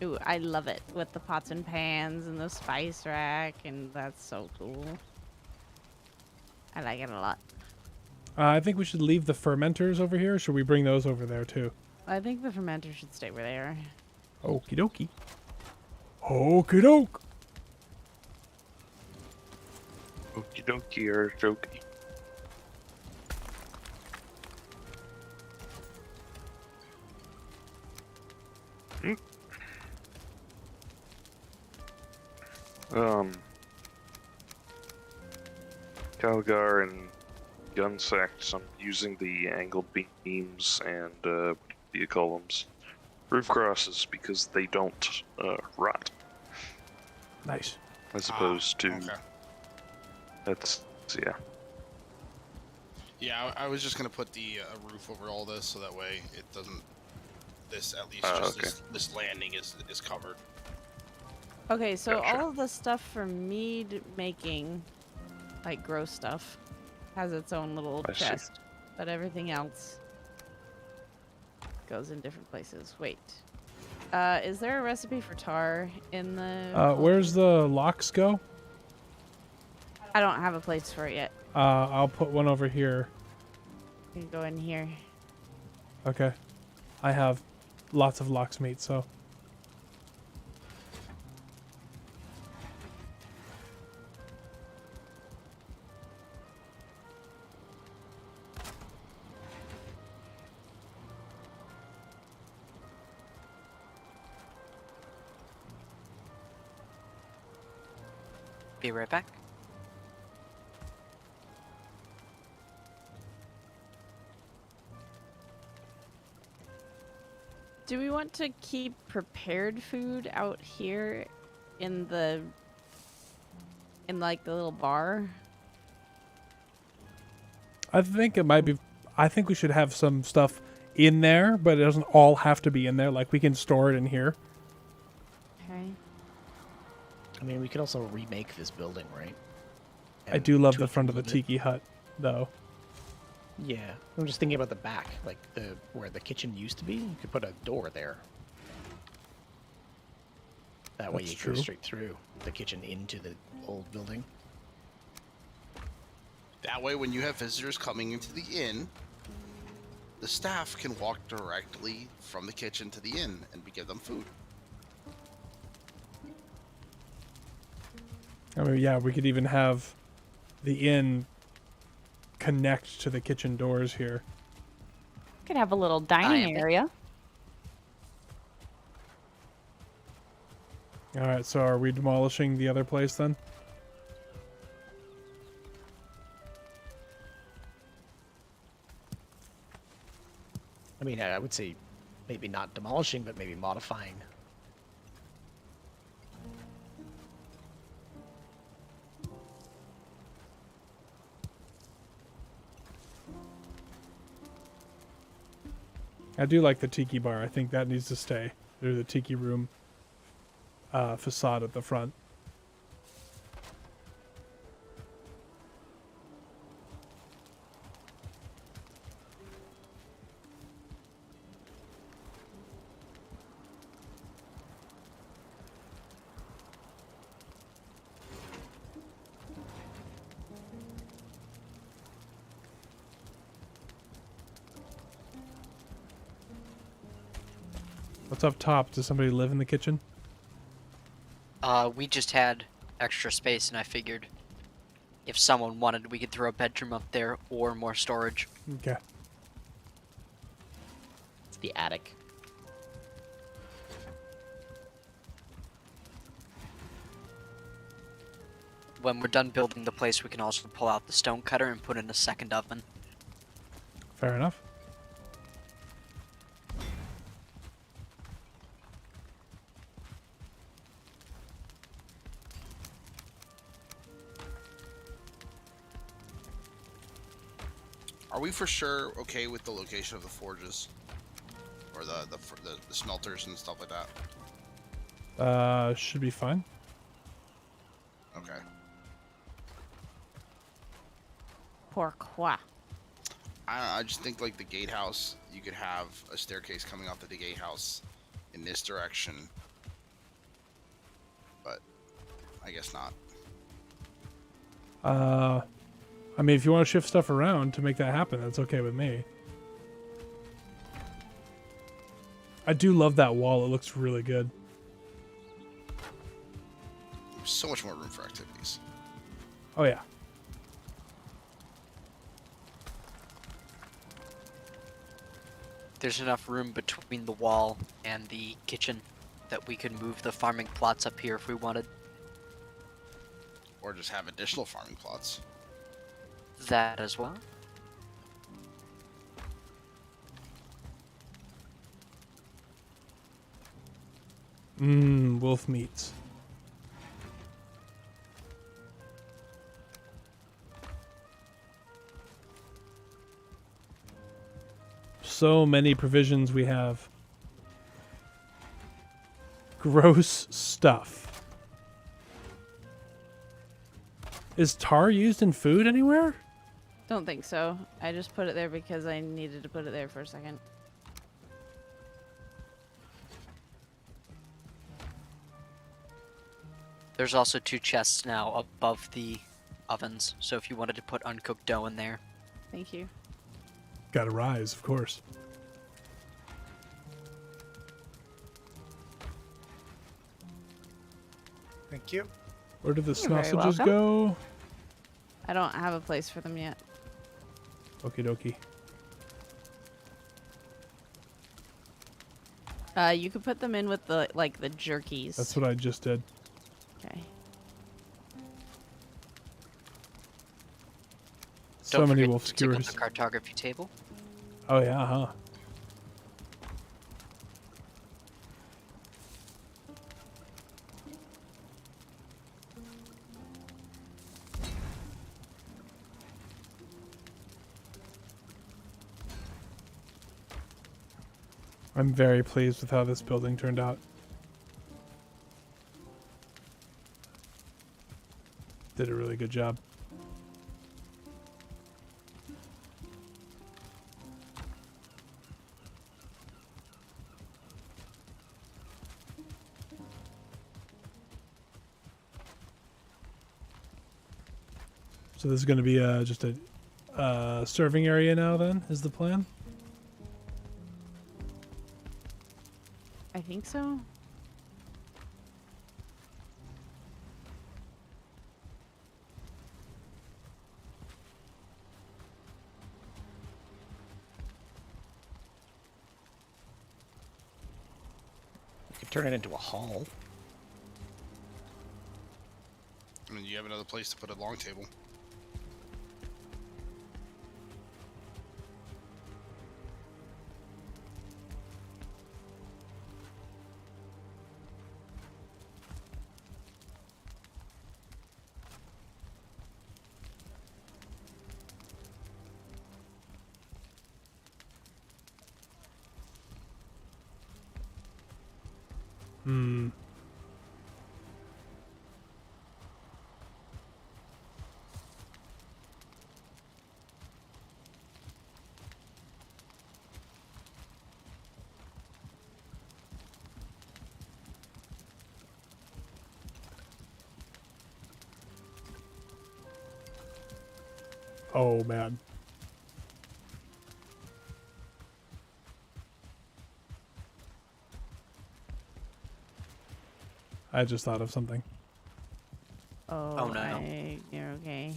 Ooh, I love it with the pots and pans and the spice rack, and that's so cool. I like it a lot. I think we should leave the fermenters over here, or should we bring those over there too? I think the fermenter should stay where they are. Okie dokie. Okie doke. Okie dokie or jokey. Calgar and Gunsacks, I'm using the angled beams and, what do you call them? Roof crosses, because they don't, rot. Nice. As opposed to... Okay. That's, yeah. Yeah, I was just gonna put the roof over all this, so that way it doesn't. This at least okay. this landing is covered. Okay, so Gotcha. all of the stuff for mead making, like gross stuff, has its own little I see. chest, but everything else goes in different places. Wait, is there a recipe for tar in the? Where's the locks go? I don't have a place for it yet. I'll put one over here. You can go in here. Okay. I have lots of locks meat, so. Be right back. Do we want to keep prepared food out here in like the little bar? I think it might be. I think we should have some stuff in there, but it doesn't all have to be in there. Like, we can store it in here. Okay. I mean, we could also remake this building, right? I And do love the tweak front of the little bit. tiki hut, though. Yeah, I'm just thinking about the back, like where the kitchen used to be. You could put a door there. That way That's you true. go straight through the kitchen into the old building. That way, when you have visitors coming into the inn, the staff can walk directly from the kitchen to the inn and give them food. I mean, yeah, we could even have the inn connect to the kitchen doors here. Could have a little dining am- area. All right, so are we demolishing the other place then? I mean, I would say maybe not demolishing, but maybe modifying. I do like the tiki bar. I think that needs to stay. There's a tiki room facade at the front. What's up top? Does somebody live in the kitchen? We just had extra space, and I figured if someone wanted, we could throw a bedroom up there or more storage. Okay. It's the attic. When we're done building the place, we can also pull out the stone cutter and put in a second oven. Fair enough. Are we for sure okay with the location of the forges? Or the smelters and stuff like that? Should be fine. Okay. Pourquoi? I don't know, I just think like the gatehouse, you could have a staircase coming off the gatehouse in this direction. But I guess not. I mean, if you want to shift stuff around to make that happen, that's okay with me. I do love that wall. It looks really good. There's so much more room for activities. Oh, yeah. There's enough room between the wall and the kitchen that we could move the farming plots up here if we wanted. Or just have additional farming plots. That as well. Wolf meats. So many provisions we have. Gross stuff. Is tar used in food anywhere? Don't think so. I just put it there because I needed to put it there for a second. There's also 2 chests now above the ovens, so if you wanted to put uncooked dough in there. Thank you. Gotta rise, of course. Thank you. Where did the You're very sausages welcome. go? I don't have a place for them yet. Okie dokie. You could put them in with the the jerkies. That's what I just did. Okay. So Don't many forget wolf to tickle skewers. the cartography table. Oh yeah, huh? I'm very pleased with how this building turned out. Did a really good job. So this is going to be just a serving area now then, is the plan? I think so. You could turn it into a hall. I mean, you have another place to put a long table. Hmm. Oh man. I just thought of something. Oh, no. You're okay.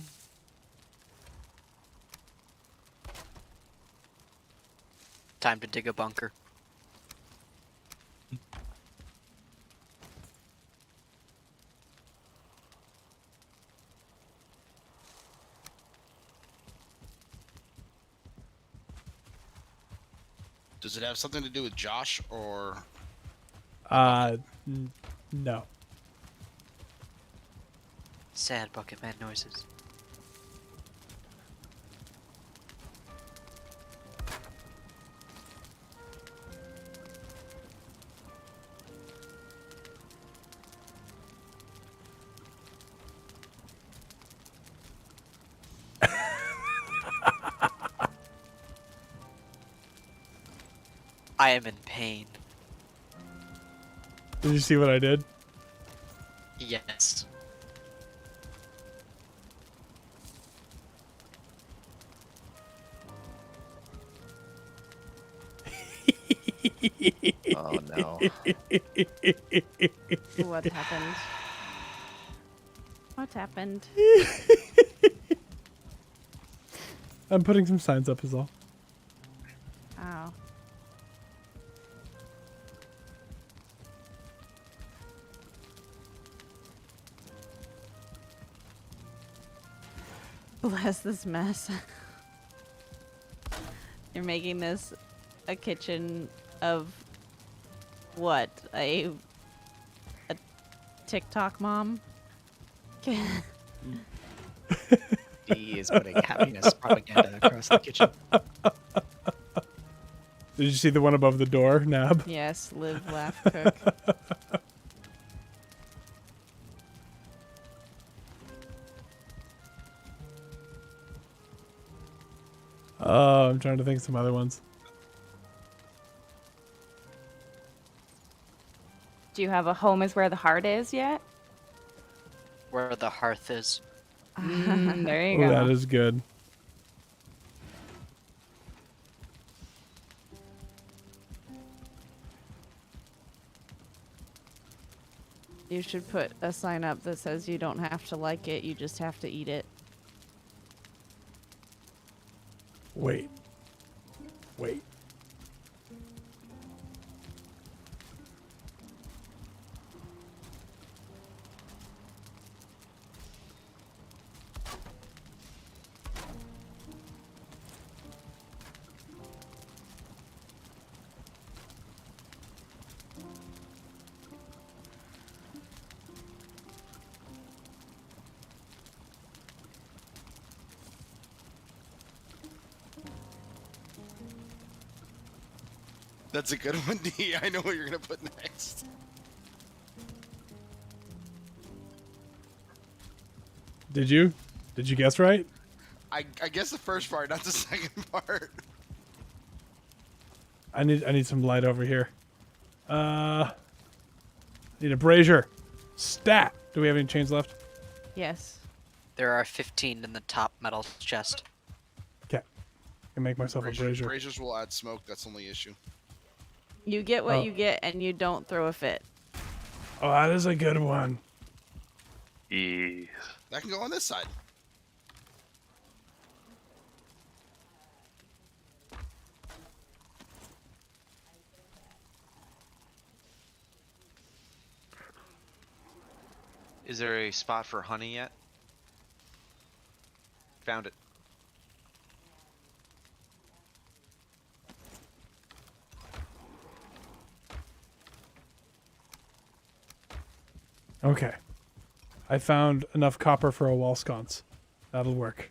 Time to dig a bunker. Does it have something to do with Josh or? No. Sad bucket man noises. I am in pain. Did you see what I did? Yes. Oh no. What happened? What happened? I'm putting some signs up is all. Ow. Bless this mess. You're making this a kitchen of what? A TikTok mom? He is putting happiness propaganda across the kitchen. Did you see the one above the door, Nab? Yes, live, laugh, cook. Oh, I'm trying to think of some other ones. Do you have a home is where the heart is yet? Where the hearth is. There you Oh, go. that is good. You should put a sign up that says you don't have to like it, you just have to eat it. Wait. Wait. That's a good one, D. I know what you're gonna put next. Did you? Did you guess right? I guess the first part, not the second part. I need some light over here. Need a brazier. Stat. Do we have any chains left? Yes. There are 15 in the top metal chest. Okay. I can make myself a brazier. Braziers will add smoke. That's the only issue. You get what Oh. you get and you don't throw a fit. Oh, that is a good one. Yes. That can go on this side. Is there a spot for honey yet? Found it. Okay. I found enough copper for a wall sconce. That'll work.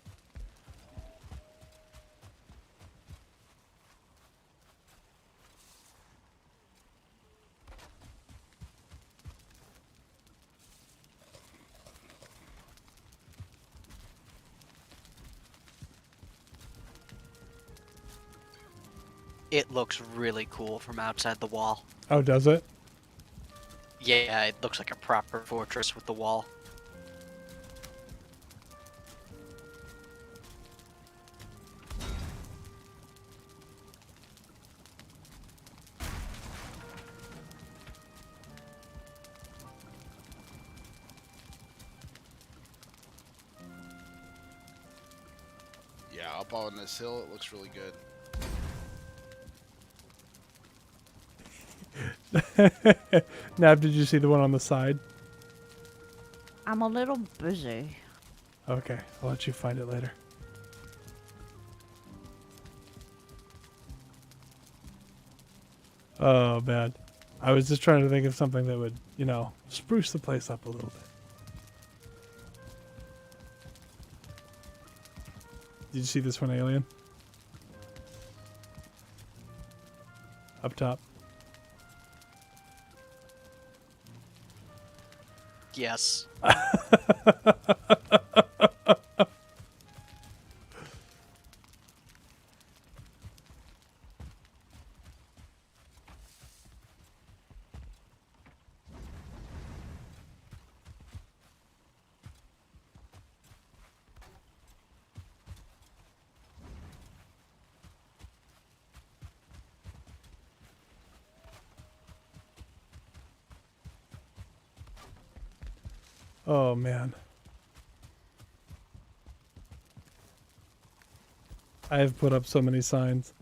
It looks really cool from outside the wall. Oh, does it? Yeah, it looks like a proper fortress with the wall. up on this hill. It looks really good. Nav, did you see the one on the side? I'm a little busy. Okay, I'll let you find it later. Oh, man. I was just trying to think of something that would, you know, spruce the place up a little bit. Did you see this one, Alien? Up top. Yes. Oh, man. I have put up so many signs.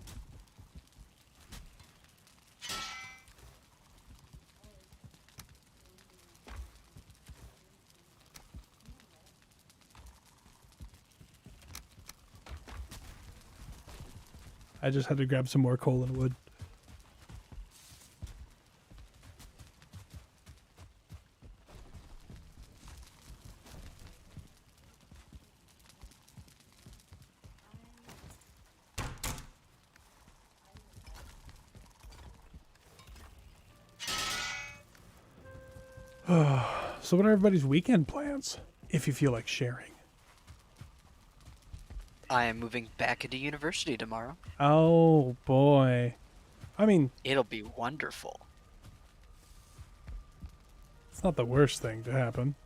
I just had to grab some more coal and wood. So what are everybody's weekend plans, if you feel like sharing? I am moving back into university tomorrow. Oh, boy. I mean, It'll be wonderful. it's not the worst thing to happen.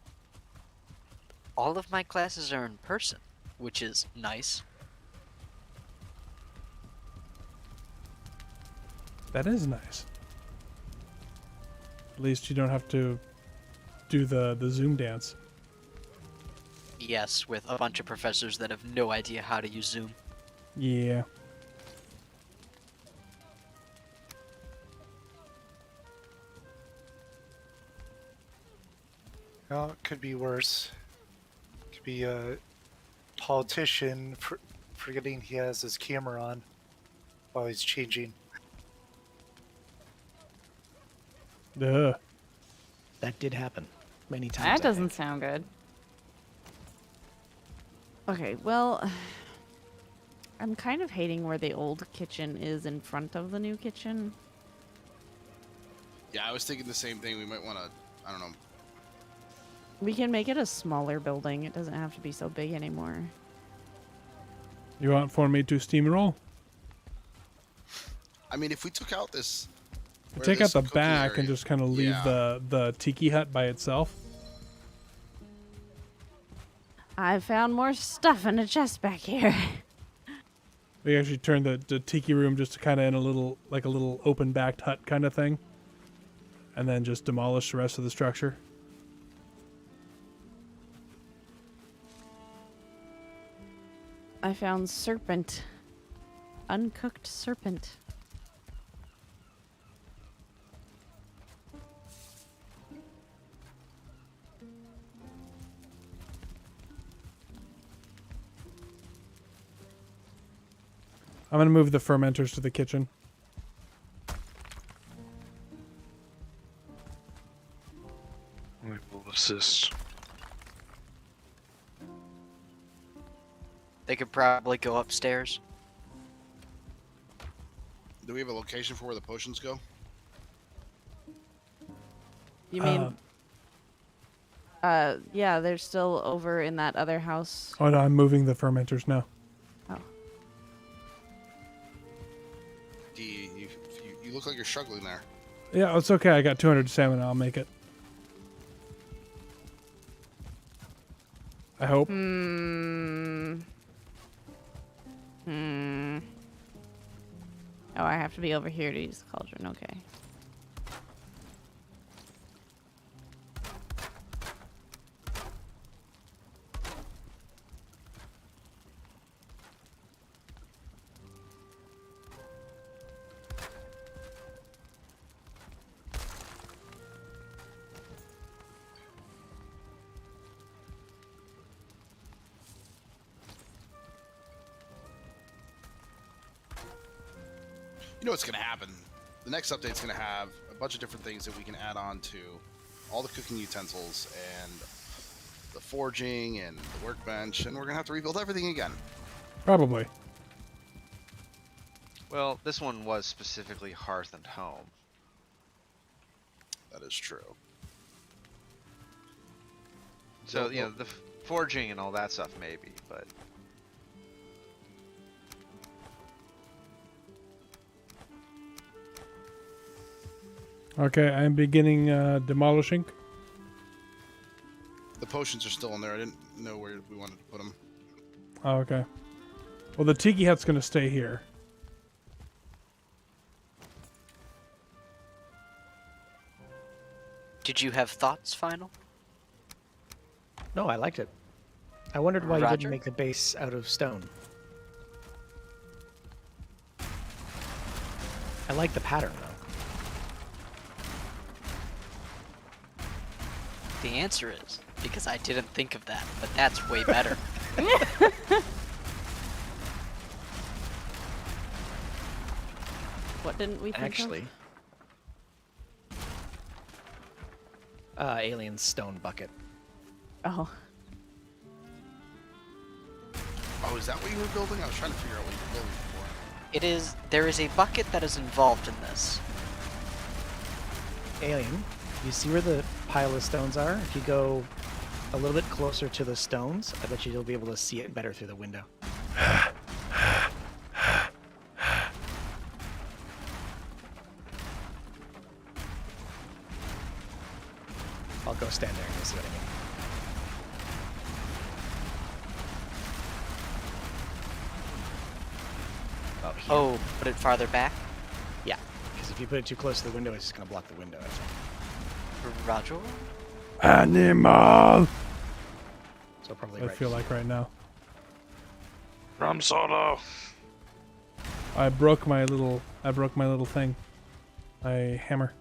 All of my classes are in person, which is nice. That is nice. At least you don't have to do the Zoom dance. Yes, with a bunch of professors that have no idea how to use Zoom. Yeah. Well, it could be worse. Could be a politician forgetting he has his camera on while he's changing. Ugh. That did happen many times. That I doesn't think. sound good. Okay, well, I'm kind of hating where the old kitchen is in front of the new kitchen. Yeah, I was thinking the same thing. We might want to, I don't know. We can make it a smaller building. It doesn't have to be so big anymore. You want for me to steamroll? I mean, if we took out this... where Take out this the cooking back area- and just kind of leave Yeah. the tiki hut by itself. I found more stuff in a chest back here. We actually turned the tiki room just to kind of in a little, like a little open backed hut kind of thing. And then just demolish the rest of the structure. I found serpent. Uncooked serpent. I'm going to move the fermenters to the kitchen. I will assist. They could probably go upstairs. Do we have a location for where the potions go? You mean... yeah, they're still over in that other house. Oh, no, I'm moving the fermenters now. Oh. You look like you're struggling there. Yeah, it's okay. I got 200 salmon. I'll make it. I hope. Oh, I have to be over here to use the cauldron. Okay. You know what's going to happen? The next update's going to have a bunch of different things that we can add on to all the cooking utensils and the forging and the workbench, and we're going to have to rebuild everything again. Probably. Well, this one was specifically hearth and home. That is true. So, you know, the forging and all that stuff maybe, but... Okay, I'm beginning demolishing. The potions are still in there. I didn't know where we wanted to put them. Oh, okay. Well, the tiki hut's going to stay here. Did you have thoughts, Final? No, I liked it. I wondered why you Roger. didn't make the base out of stone. I like the pattern, though. The answer is because I didn't think of that, but that's way better. What didn't we think Actually, alien stone bucket. of? Oh. Oh, is that what you were building? I was trying to figure out what you were building before. It is. There is a bucket that is involved in this. Alien, you see where the pile of stones are? If you go a little bit closer to the stones, I bet you'll be able to see it better through the window. I'll go stand there and you'll see what I mean. Oh, here. Oh, put it farther back. Yeah, because if you put it too close to the window, it's just going to block the window. I think. Roger. Animal! So probably I right. feel like right now. Ram Solo. I broke my little thing. My hammer.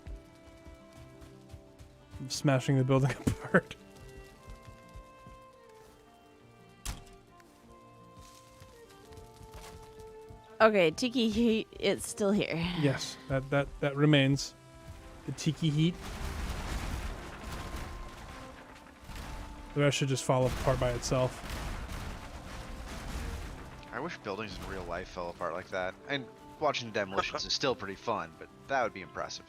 I'm smashing the building apart. Okay, Tiki Heat, it's still here. Yes, that remains. The tiki heat. The rest should just fall apart by itself. I wish buildings in real life fell apart like that. And watching demolitions is still pretty fun, but that would be impressive.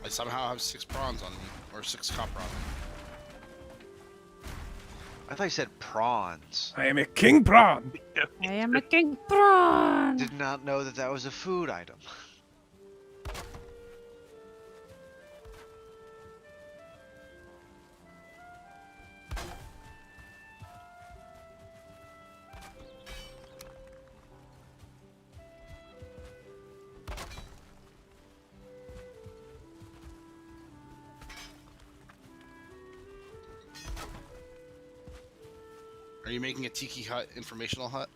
I somehow have 6 prawns on me, or 6 copper on me. I thought you said prawns. I am a king prawn. I am a king prawn. Did not know that that was a food item. Are you making a tiki hut informational hut?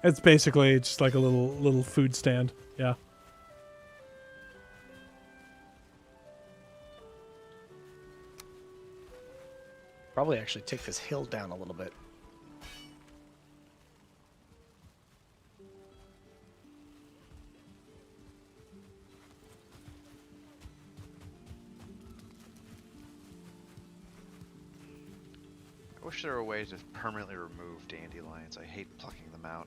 It's basically just like a little food stand. Yeah. Probably actually take this hill down a little bit. I wish there were a way to permanently remove dandelions. I hate plucking them out.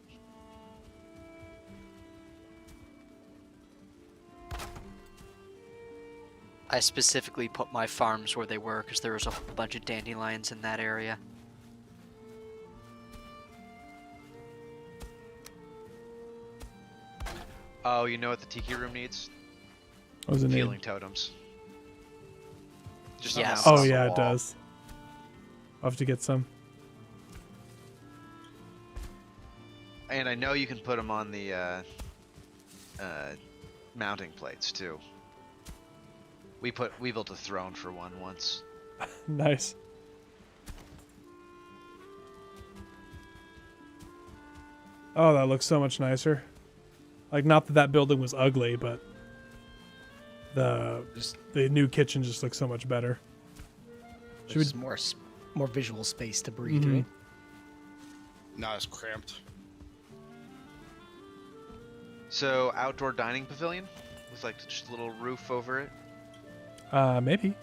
I specifically put my farms where they were because there was a whole bunch of dandelions in that area. Oh, you know what the tiki room needs? What was the name? Healing totems. Just Yes. on Oh the yeah, it wall. does. I'll have to get some. And I know you can put them on the mounting plates too. We built a throne for one once. Nice. Oh, that looks so much nicer. Like, not that building was ugly, but the new kitchen just looks so much better. There's more more visual space to breathe, Mhm. right? Not as cramped. So outdoor dining pavilion with like just a little roof over it. Maybe.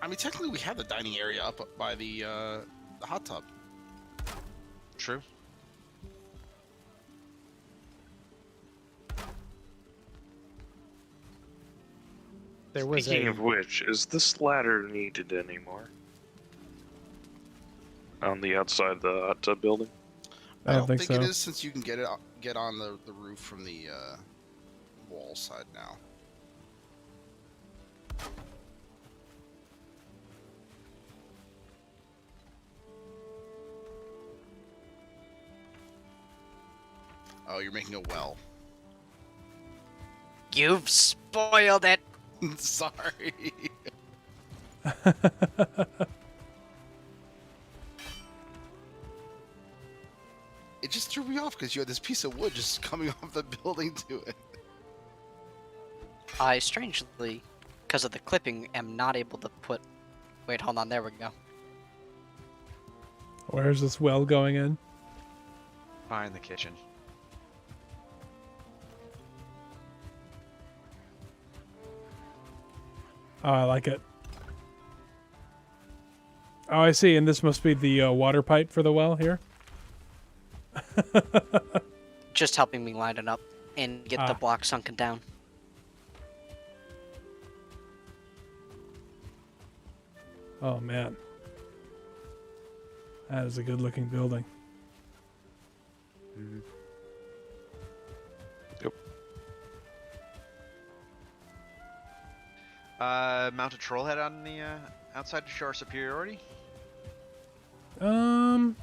I mean, technically, we have the dining area up by the hot tub. True. There was Speaking a of which, is this ladder needed anymore? On the outside of the hot tub building? I don't think it so. is, since you can get on the roof from the wall side now. Oh, you're making a well. You've spoiled it. Sorry. It just threw me off because you had this piece of wood just coming off the building to it. I strangely, because of the clipping, am not able to put. Wait, hold on. There we go. Where's this well going in? Behind the kitchen. Oh, I like it. Oh, I see. And this must be the water pipe for the well here? Just helping me line it up and get the block sunken down. Oh, man. That is a good-looking building. Mount a troll head on the outside to show our superiority. Or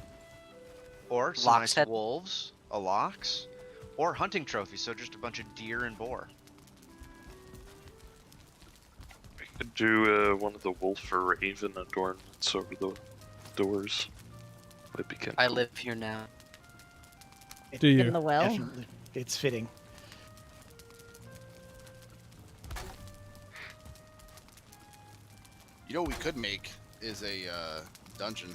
some Lox nice head. wolves, a lox, or hunting trophies, so just a bunch of deer and boar. We could do one of the wolf or raven adornments over the doors. Might be kind I of cool. live here now. Do you? In the well? Definitely, it's fitting. You know what we could make is a dungeon.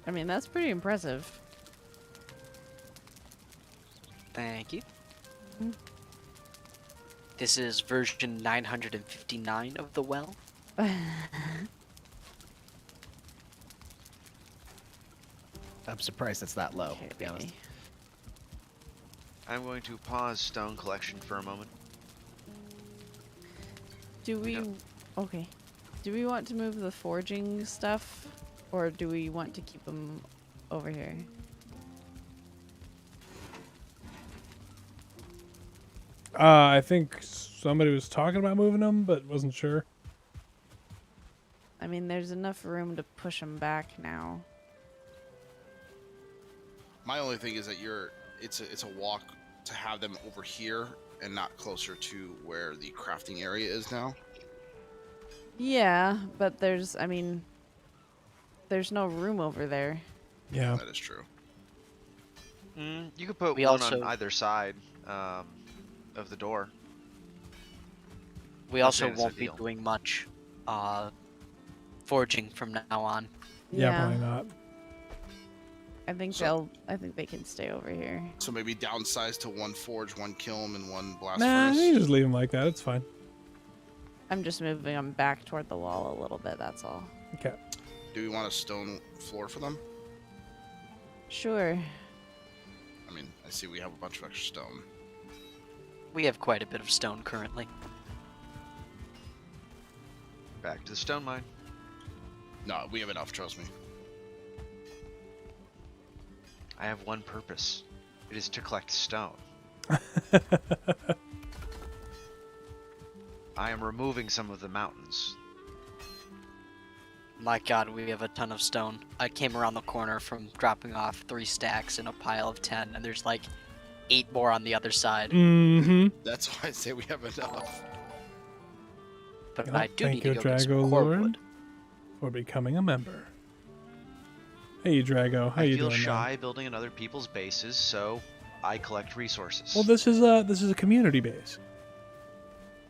I mean, that's pretty impressive. Thank you. This is version 959 of the well. I'm surprised it's that low, to be honest. Okay. I'm going to pause stone collection for a moment. Do we... Okay. Do we want to move the forging stuff? Or do we want to keep them over here? I think somebody was talking about moving them, but wasn't sure. I mean, there's enough room to push them back now. My only thing is that it's a walk to have them over here and not closer to where the crafting area is now. Yeah, but there's no room over there. Yeah. That is true. You could put We one also- on either side of the door. We I'm also saying it's won't be ideal. doing much forging from now on. Yeah, probably not. I think So- I think they can stay over here. So maybe downsize to one forge, one kiln, and one blast Nah, furnace. you just leave them like that. It's fine. I'm just moving them back toward the wall a little bit, that's all. Okay. Do we want a stone floor for them? Sure. I mean, I see we have a bunch of extra stone. We have quite a bit of stone currently. Back to the stone mine. No, we have enough, trust me. I have one purpose. It is to collect stone. I am removing some of the mountains. My god, we have a ton of stone. I came around the corner from dropping off 3 stacks in a pile of 10, and there's like 8 more on the other side. Mm-hmm. That's why I say we have enough. But Well, I do thank need to you, go get some Drago cordwood. Lord, for becoming a member. Hey, Drago, how I you feel doing, shy man? building on other people's bases, so I collect resources. Well, this is a community base.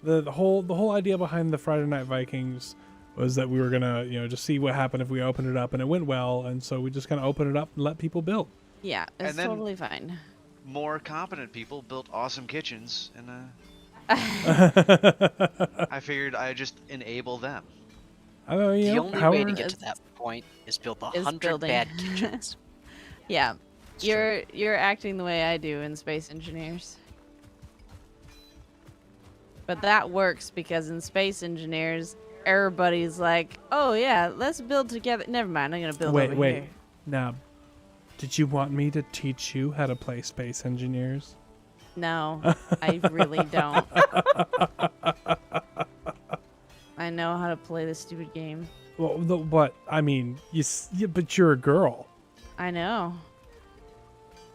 The whole idea behind the Friday Night Vikings was that we were gonna just see what happened if we opened it up, and it went well, and so we just kind of opened it up and let people build. Yeah, it's And then- totally fine. More competent people built awesome kitchens, and I figured I'd just enable them. I mean, The you know, only way to however- get to that point is build Is 100 building. bad kitchens. Yeah, It's true. you're acting the way I do in Space Engineers. But that works because in Space Engineers, everybody's like, "Oh yeah, let's build together." Never mind, I'm gonna build over wait. here. Now, did you want me to teach you how to play Space Engineers? No, I really don't. I know how to play this stupid game. Well, but I mean, but you're a girl. I know.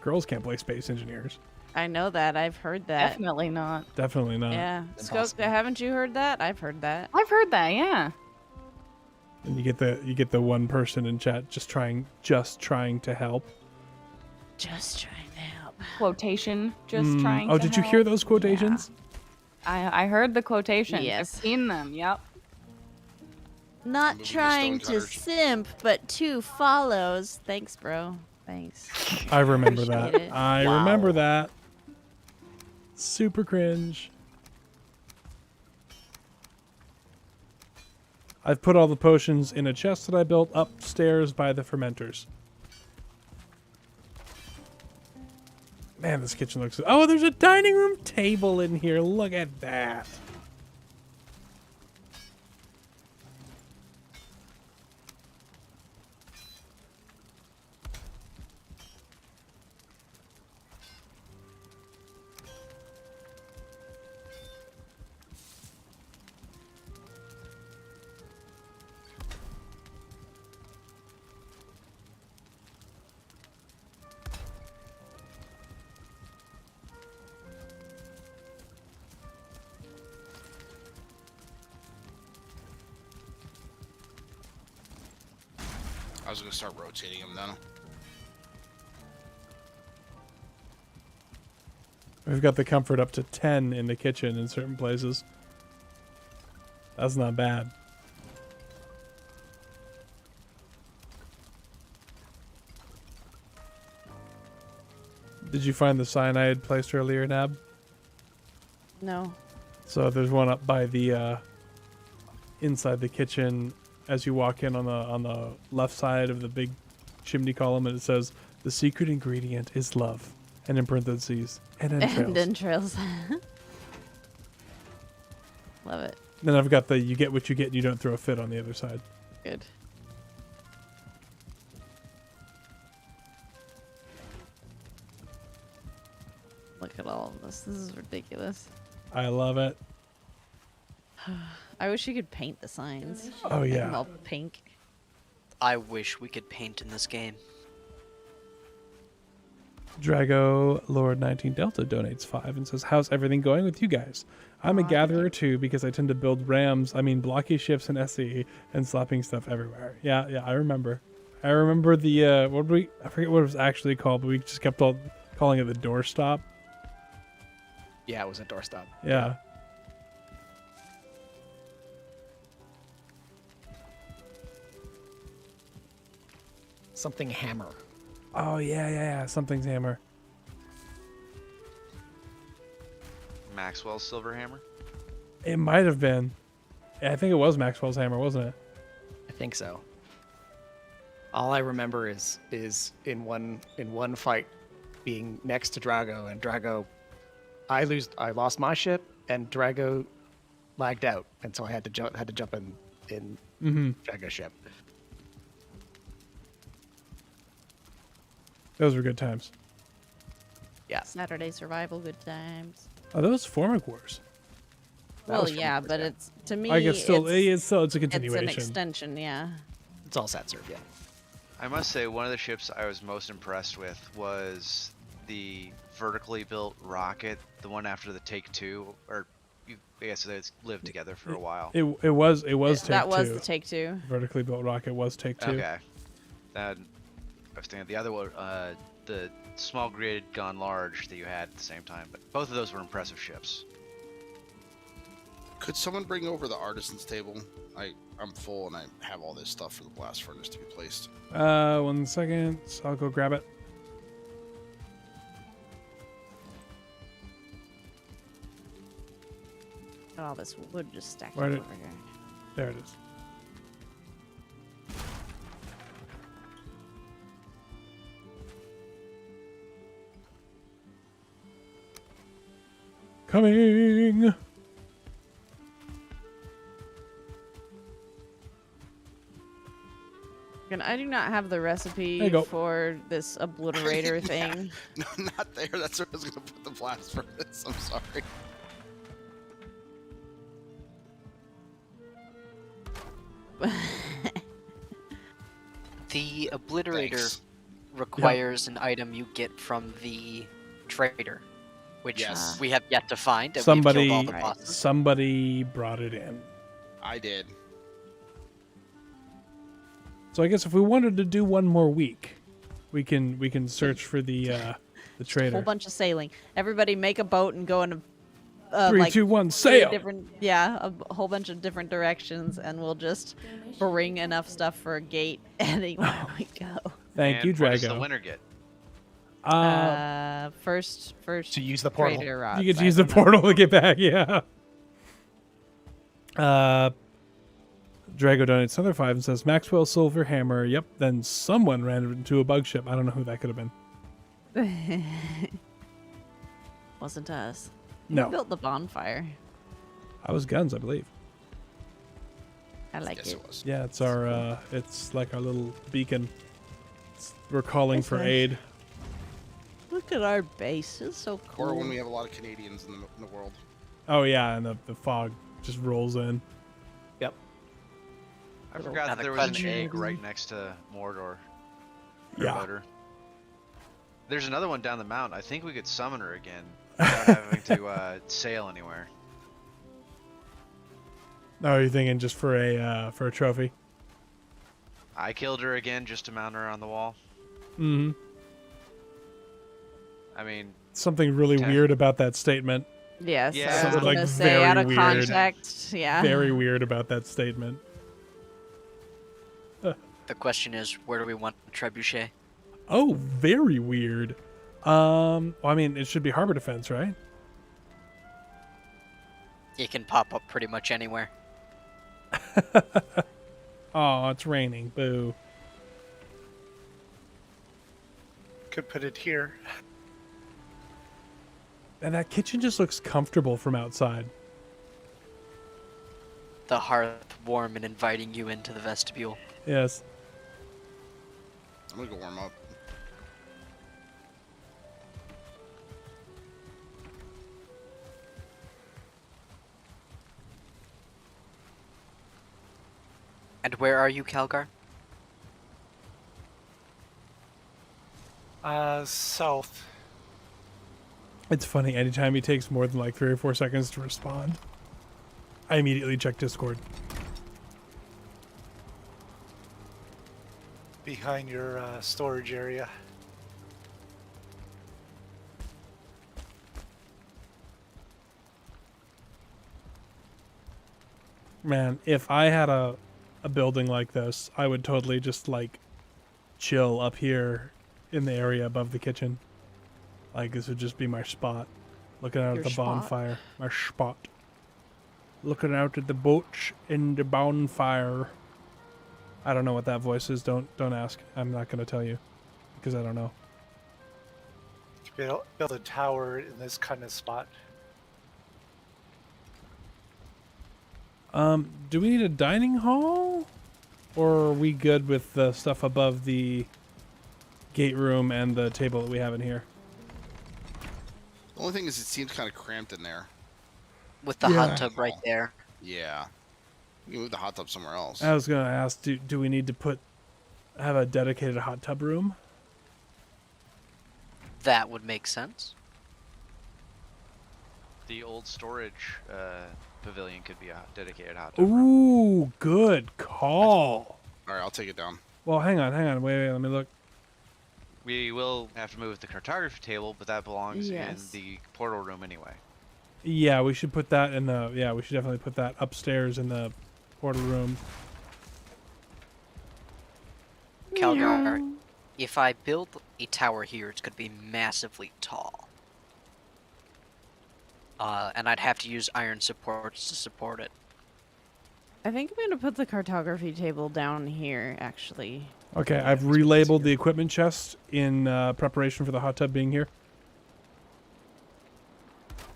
Girls can't play Space Engineers. I know that. I've heard that. Definitely not. Definitely not. Yeah. Skok, Impossible. haven't you heard that? I've heard that. I've heard that, yeah. And you get the one person in chat just trying to help. Just trying to help. Quotation, just trying to Oh, did you hear help. those quotations? Yeah. I heard the quotations. Yes. I've seen them, yep. Not Moving to trying to Stonecutters. simp, but 2 follows. Thanks, bro. Thanks. I remember that. Appreciate it. I Wow. remember that. Super cringe. I've put all the potions in a chest that I built upstairs by the fermenters. Man, this kitchen looks... Oh, there's a dining room table in here. Look at that. I was gonna start rotating them now. We've got the comfort up to 10 in the kitchen in certain places. That's not bad. Did you find the cyanide placed earlier, Nab? No. So there's one up by the inside the kitchen as you walk in on the left side of the big chimney column, and it says the secret ingredient is love, and in parentheses and entrails. And entrails. Love it. Then I've got the you get what you get and you don't throw a fit on the other side. Good. Look at all of this. This is ridiculous. I love it. I wish you could paint the signs. Oh Make them yeah. all pink. I wish we could paint in this game. Drago Lord 19 Delta donates 5 and says, "How's everything going with you guys? I'm a gatherer too because I tend to build blocky ships and SE and slapping stuff everywhere." Yeah, I remember. I remember the I forget what it was actually called, but we just kept calling it the doorstop. Yeah, it was a doorstop. Yeah. Something hammer. Oh yeah. Something's hammer. Maxwell's silver hammer. It might have been. I think it was Maxwell's hammer, wasn't it? I think so. All I remember is in one fight being next to Drago, and Drago, I lost my ship, and Drago lagged out, and so I had to jump in Drago's ship. Those were good times. Yeah. Saturday survival, good times. Oh, those Formic Wars. Well, was yeah, from- but it's to me. I guess still it's a it's continuation. an extension. Yeah. It's all sat serve, yeah. I must say, one of the ships I was most impressed with was the vertically built rocket, the one after the Take-Two, or guess it's lived together for a while. It was take That was two. the take two. Vertically built rocket was take two. Okay. Then I was thinking the other one, the small grid gone large that you had at the same time, but both of those were impressive ships. Could someone bring over the artisan's table? I'm full and I have all this stuff for the blast furnace to be placed. 1 second. I'll go grab it. All this wood just stacked Where up did- over here. There it is. Coming. And I do not have the There you recipe go. for this obliterator thing. No, not there. That's where I was going to put the blast furnace. I'm sorry. The obliterator Thanks. requires an item you get from the trader, which Yes. we have yet to find. And we've killed all Somebody, the bosses. somebody brought it in. I did. So I guess if we wanted to do one more week, we can search for the A trader. whole bunch of sailing. Everybody make a boat and go in a 3, like 2, 1, three sail. different, a whole bunch of different directions, and we'll just bring enough stuff for a gate anywhere we go. Thank And you, what does the Drago. winner get? First To use the portal. trader rods. You get to I use the don't know. portal to get back. Yeah. Drago donates another 5 and says Maxwell Silver Hammer. Yep. Then someone ran into a bug ship. I don't know who that could have been. Wasn't us. No. Who built the bonfire? I was Guns, I believe. I like Yes, it. it was. Yeah, it's our it's like our little beacon. We're calling That's for nice. aid. Look at our base. It's so cool. Or when we have a lot of Canadians in the world. Oh yeah, and the fog just rolls in. Yep. I forgot that Another there was an question. egg right next to Mordor. Or Yeah. Motor. There's another one down the mountain. I think we could summon her again without having to sail anywhere. Oh, you're thinking just for a trophy? I killed her again just to mount her on the wall. Mm-hmm. I mean, Something really Okay. weird about that statement. Yes, Yeah. I was Something, gonna like, say very out of weird. context. Yeah. Very weird about that statement. The question is, where do we want the trebuchet? Oh, very weird. Well, I mean, it should be harbor defense, right? It can pop up pretty much anywhere. Oh, it's raining. Boo. Could put it here. And that kitchen just looks comfortable from outside. The hearth warm and inviting you into the vestibule. Yes. I'm going to go warm up. And where are you, Calgar? South. It's funny. Anytime he takes more than like 3 or 4 seconds to respond, I immediately check Discord. Behind your storage area. Man, if I had a building like this, I would totally just like chill up here in the area above the kitchen. Like this would just be my spot. Looking out Your at the spot? bonfire. My spot. Looking out at the boats in the bonfire. I don't know what that voice is. Don't ask. I'm not gonna tell you. Because I don't know. You could build a tower in this kind of spot. Do we need a dining hall? Or are we good with the stuff above the gate room and the table that we have in here? The only thing is it seems kind of cramped in there. With the Yeah. hot tub right there. Yeah. You can move the hot tub somewhere else. I was gonna ask, do we need to have a dedicated hot tub room? That would make sense. The old storage pavilion could be a dedicated hot tub room. Ooh, good call. All right, I'll take it down. Well, hang on. Wait, let me look. We will have to move the cartography table, but that belongs in Yes. the portal room anyway. Yeah, we should put that in the. Yeah, we should definitely put that upstairs in the portal room. Calgar, if I build a tower here, it's going to be massively tall. And I'd have to use iron supports to support it. I think I'm gonna put the cartography table down here, actually. Okay, Yeah, I've that's what it's relabeled here. the equipment chest in preparation for the hot tub being here.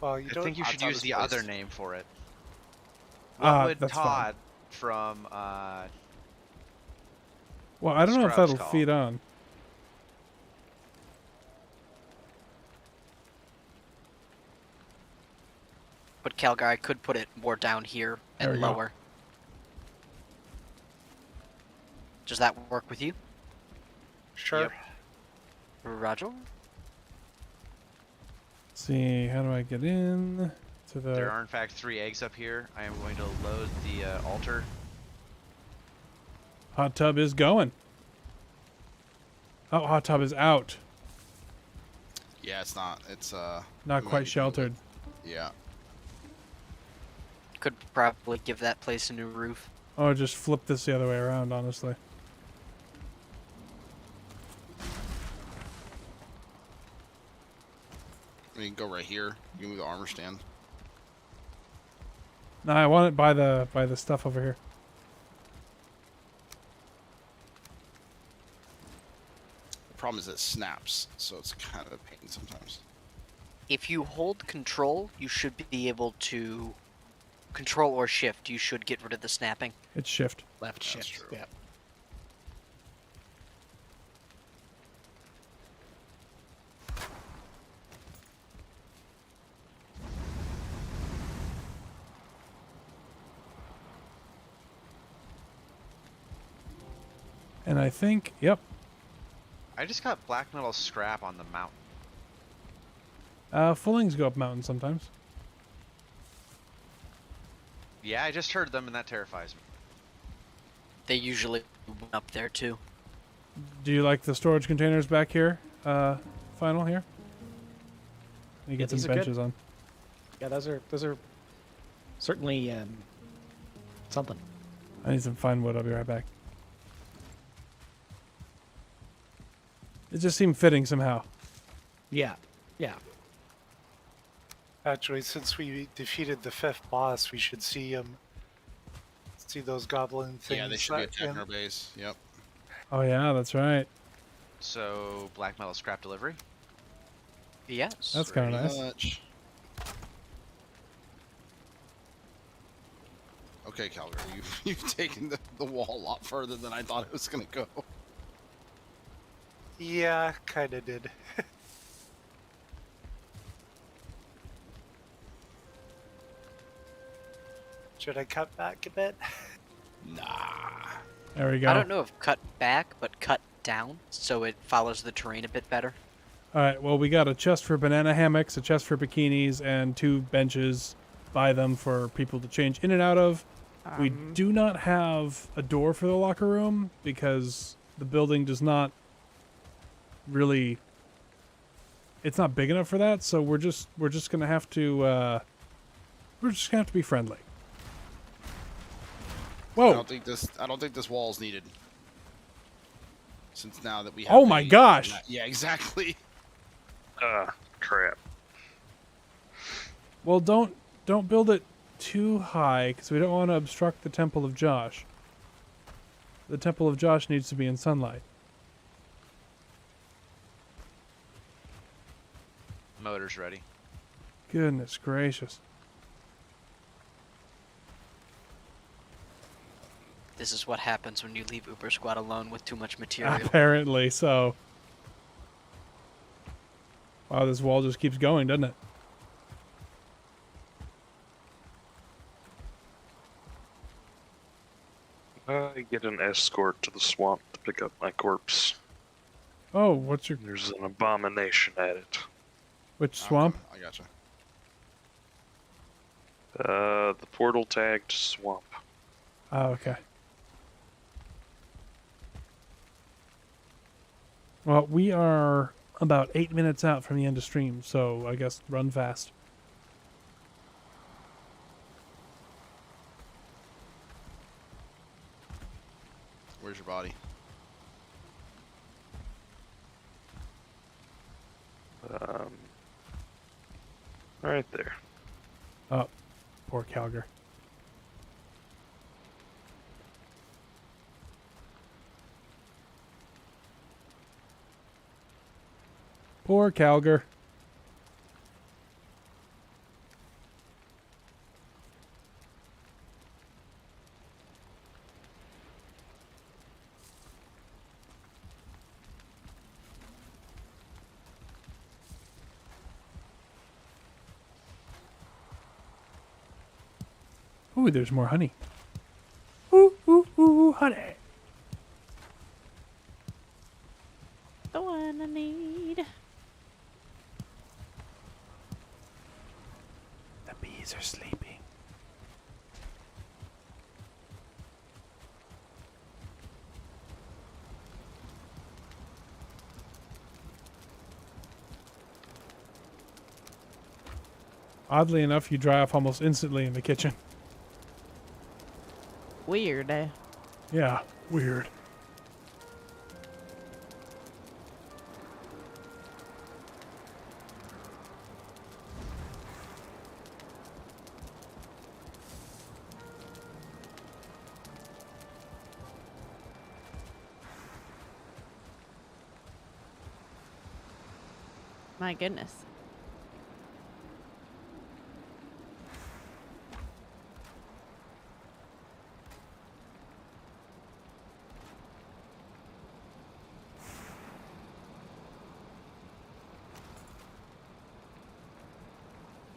Well, you I don't. think you hot should tub use is the placed. other name for it. What would That's fine. Todd from Well, I don't know if Scrubs that'll call. feed on. But Calgar, I could put it more down here There and we go. lower. Does that work with you, Sure. Yep. Roger? Let's see, how do I get in to the? There are in fact 3 eggs up here. I am going to load the altar. Hot tub is going. Oh, hot tub is out. Yeah, it's not. It's Not we might quite need to sheltered. move it. Yeah. Could probably give that place a new roof. Oh, just flip this the other way around, honestly. I mean, go right here. You can move the armor stand. No, I want it by the stuff over here. The problem is it snaps, so it's kind of a pain sometimes. If you hold control, you should be able to control or shift. You should get rid of the snapping. It's shift. Left That's shift. true. Yeah. And I think, yep. I just got black metal scrap on the mountain. Fullings go up mountains sometimes. Yeah, I just heard them and that terrifies me. They usually up there too. Do you like the storage containers back here? Final here. You Yeah, get these some are good. benches on. Yeah, those are certainly something. I need some fine wood. I'll be right back. It just seemed fitting somehow. Yeah. Yeah. Actually, since we defeated the 5th boss, we should see those goblin things. Yeah, they should be that attacking in- our base. Yep. Oh yeah, that's right. So, black metal scrap delivery? Yes. That's kind of Pretty nice. much. Okay, Calgary, you've taken the wall a lot further than I thought it was gonna go. Yeah, kind of did. Should I cut back a bit? Nah. There we go. I don't know if cut back, but cut down, so it follows the terrain a bit better. All right. Well, we got a chest for banana hammocks, a chest for bikinis, and 2 benches by them for people to change in and out of. We do not have a door for the locker room because the building does not really. It's not big enough for that, so we're just gonna have to. We're just gonna have to be friendly. I Whoa! don't think this wall is needed. Since now that we have Oh my gosh! Yeah, exactly. Crap. Well, don't build it too high because we don't want to obstruct the Temple of Josh. The Temple of Josh needs to be in sunlight. Motor's ready. Goodness gracious! This is what happens when you leave Uber Squad alone with too much material. Apparently so. Wow, this wall just keeps going, doesn't it? I get an escort to the swamp to pick up my corpse. Oh, what's your There's an abomination at it. which swamp? I gotcha. The portal tagged swamp. Oh, okay. Well, we are about 8 minutes out from the end of stream, so I guess run fast. Where's your body? Right there. Oh, poor Calgar. Poor Calgar. Ooh, there's more honey. Ooh, ooh, ooh, honey. The one I need. The bees are sleeping. Oddly enough, you dry off almost instantly in the kitchen. Weird. Yeah, weird. My goodness.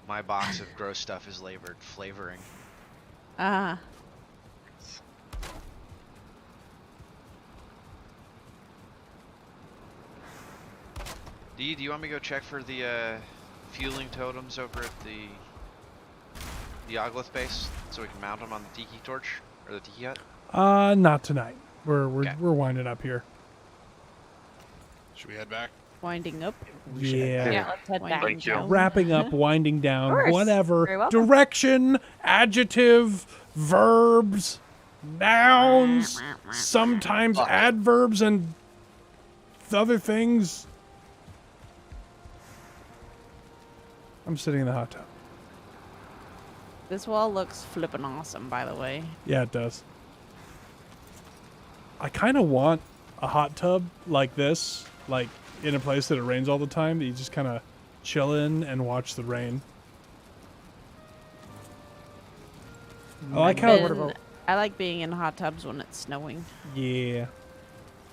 My box of gross stuff is labored flavoring. Ah. Dee, do you want me to go check for the fueling totems over at the Yagluth base so we can mount them on the tiki torch or the tiki hut? Not tonight. We're Okay. winding up here. Should we head back? Winding up. Yeah. Yeah, let's head back. Thank you. Wrapping up, winding down, course. Very whatever. welcome. Direction, adjective, verbs, nouns, sometimes Fuck it. adverbs and other things. I'm sitting in the hot tub. This wall looks flippin' awesome, by the way. Yeah, it does. I kind of want a hot tub like this, like in a place that it rains all the time, that you just kind of chill in and watch the rain. I like how I like being in hot tubs when it's snowing. yeah.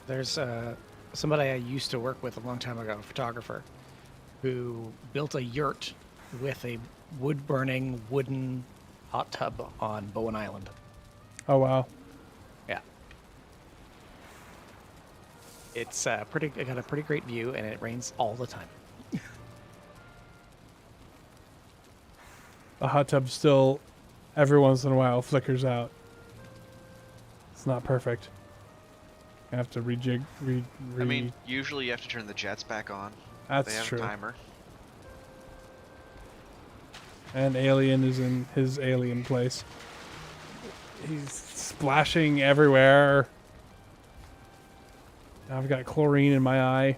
There's somebody I used to work with a long time ago, a photographer, who built a yurt with a wood-burning wooden hot tub on Bowen Island. Oh wow. Yeah. It's it got a pretty great view, and it rains all the time. The hot tub still, every once in a while, flickers out. It's not perfect. I have to rejig. I mean, usually you have to turn the jets back on. That's They have true. a timer. And Alien is in his alien place. He's splashing everywhere. I've got chlorine in my eye.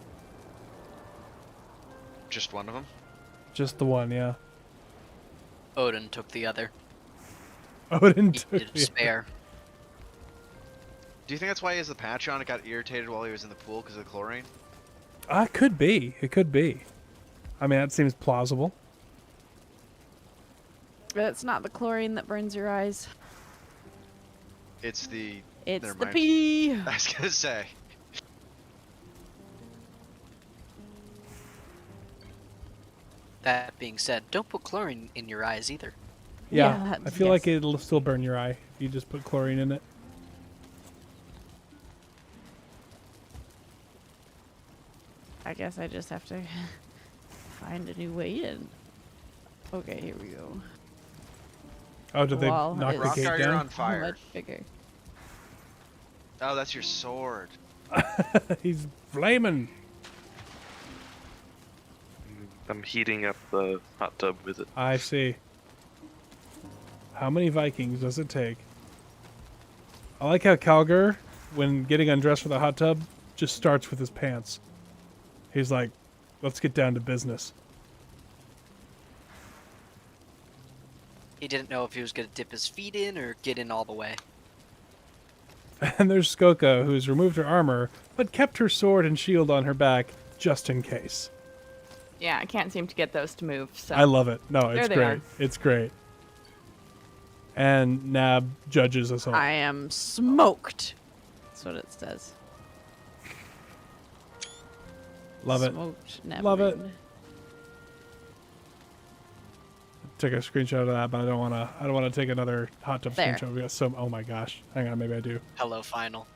Just one of them? Just the one, yeah. Odin took the other. Odin He took did the- spare. Do you think that's why he has the patch on? It got irritated while he was in the pool because of the chlorine? It could be. It could be. I mean, that seems plausible. It's not the chlorine that burns your eyes. It's the... It's never the mind. pee. I was gonna say. That being said, don't put chlorine in your eyes either. Yeah, Yeah, I feel yes. like it'll still burn your eye if you just put chlorine in it. I guess I just have to find a new way in. Okay, here we go. Oh, did they wall knock is the gate Rockar, you're down? on fire. much bigger. Oh, that's your sword. He's flaming. I'm heating up the hot tub with it. I see. How many Vikings does it take? I like how Calgar, when getting undressed for the hot tub, just starts with his pants. He's like, let's get down to business. He didn't know if he was going to dip his feet in or get in all the way. And there's Skoka, who's removed her armor, but kept her sword and shield on her back, just in case. Yeah, I can't seem to get those to move. So I love it. No, There it's they great. are. It's great. And Nab judges us all. I am smoked. That's what it says. Love it. Smoked, Love it. Neverine. Took a screenshot of that, but I don't want to take another hot tub There. screenshot. We got so. Oh my gosh. Hang on, maybe I do. Hello, final.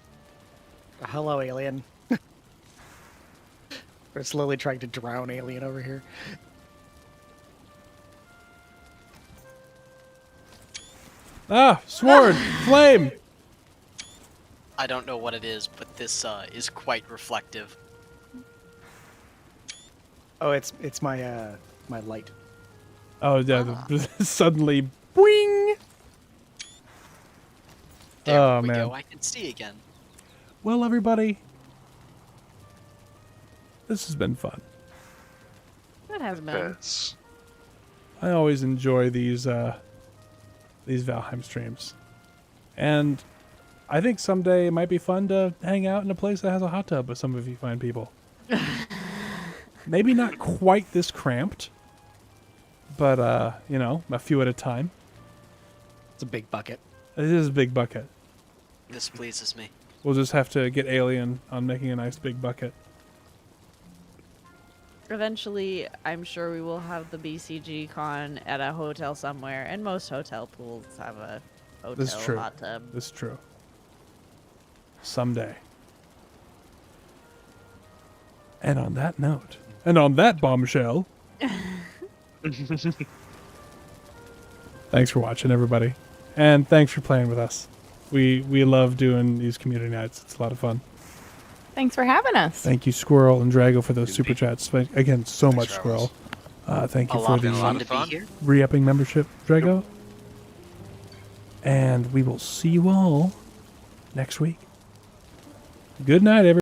Hello, alien. We're slowly trying to drown alien over here. Ah, sword, flame. I don't know what it is, but this is quite reflective. Oh, it's my my light. Oh yeah, suddenly, boing. There Oh, we man. go. I can see again. Well, everybody, this has been fun. That has been. Yes. I always enjoy these Valheim streams, and I think someday it might be fun to hang out in a place that has a hot tub with some of you fine people. Maybe not quite this cramped, but you know, a few at a time. It's a big bucket. It is a big bucket. This pleases me. We'll just have to get Alien on making a nice big bucket. Eventually, I'm sure we will have the BCG con at a hotel somewhere, and most hotel pools have a hotel This is true. hot tub. This is true. Someday. And on that note, and on that bombshell, thanks for watching, everybody, and thanks for playing with us. We love doing these community nights. It's a lot of fun. Thanks for having us. Thank you, Squirrel and Drago, for those super chats. Again, so much, for Squirrel. Thank you A for lot the of fun to fun. be here. re-upping membership, Drago. And we will see you all next week. Good night, everybody.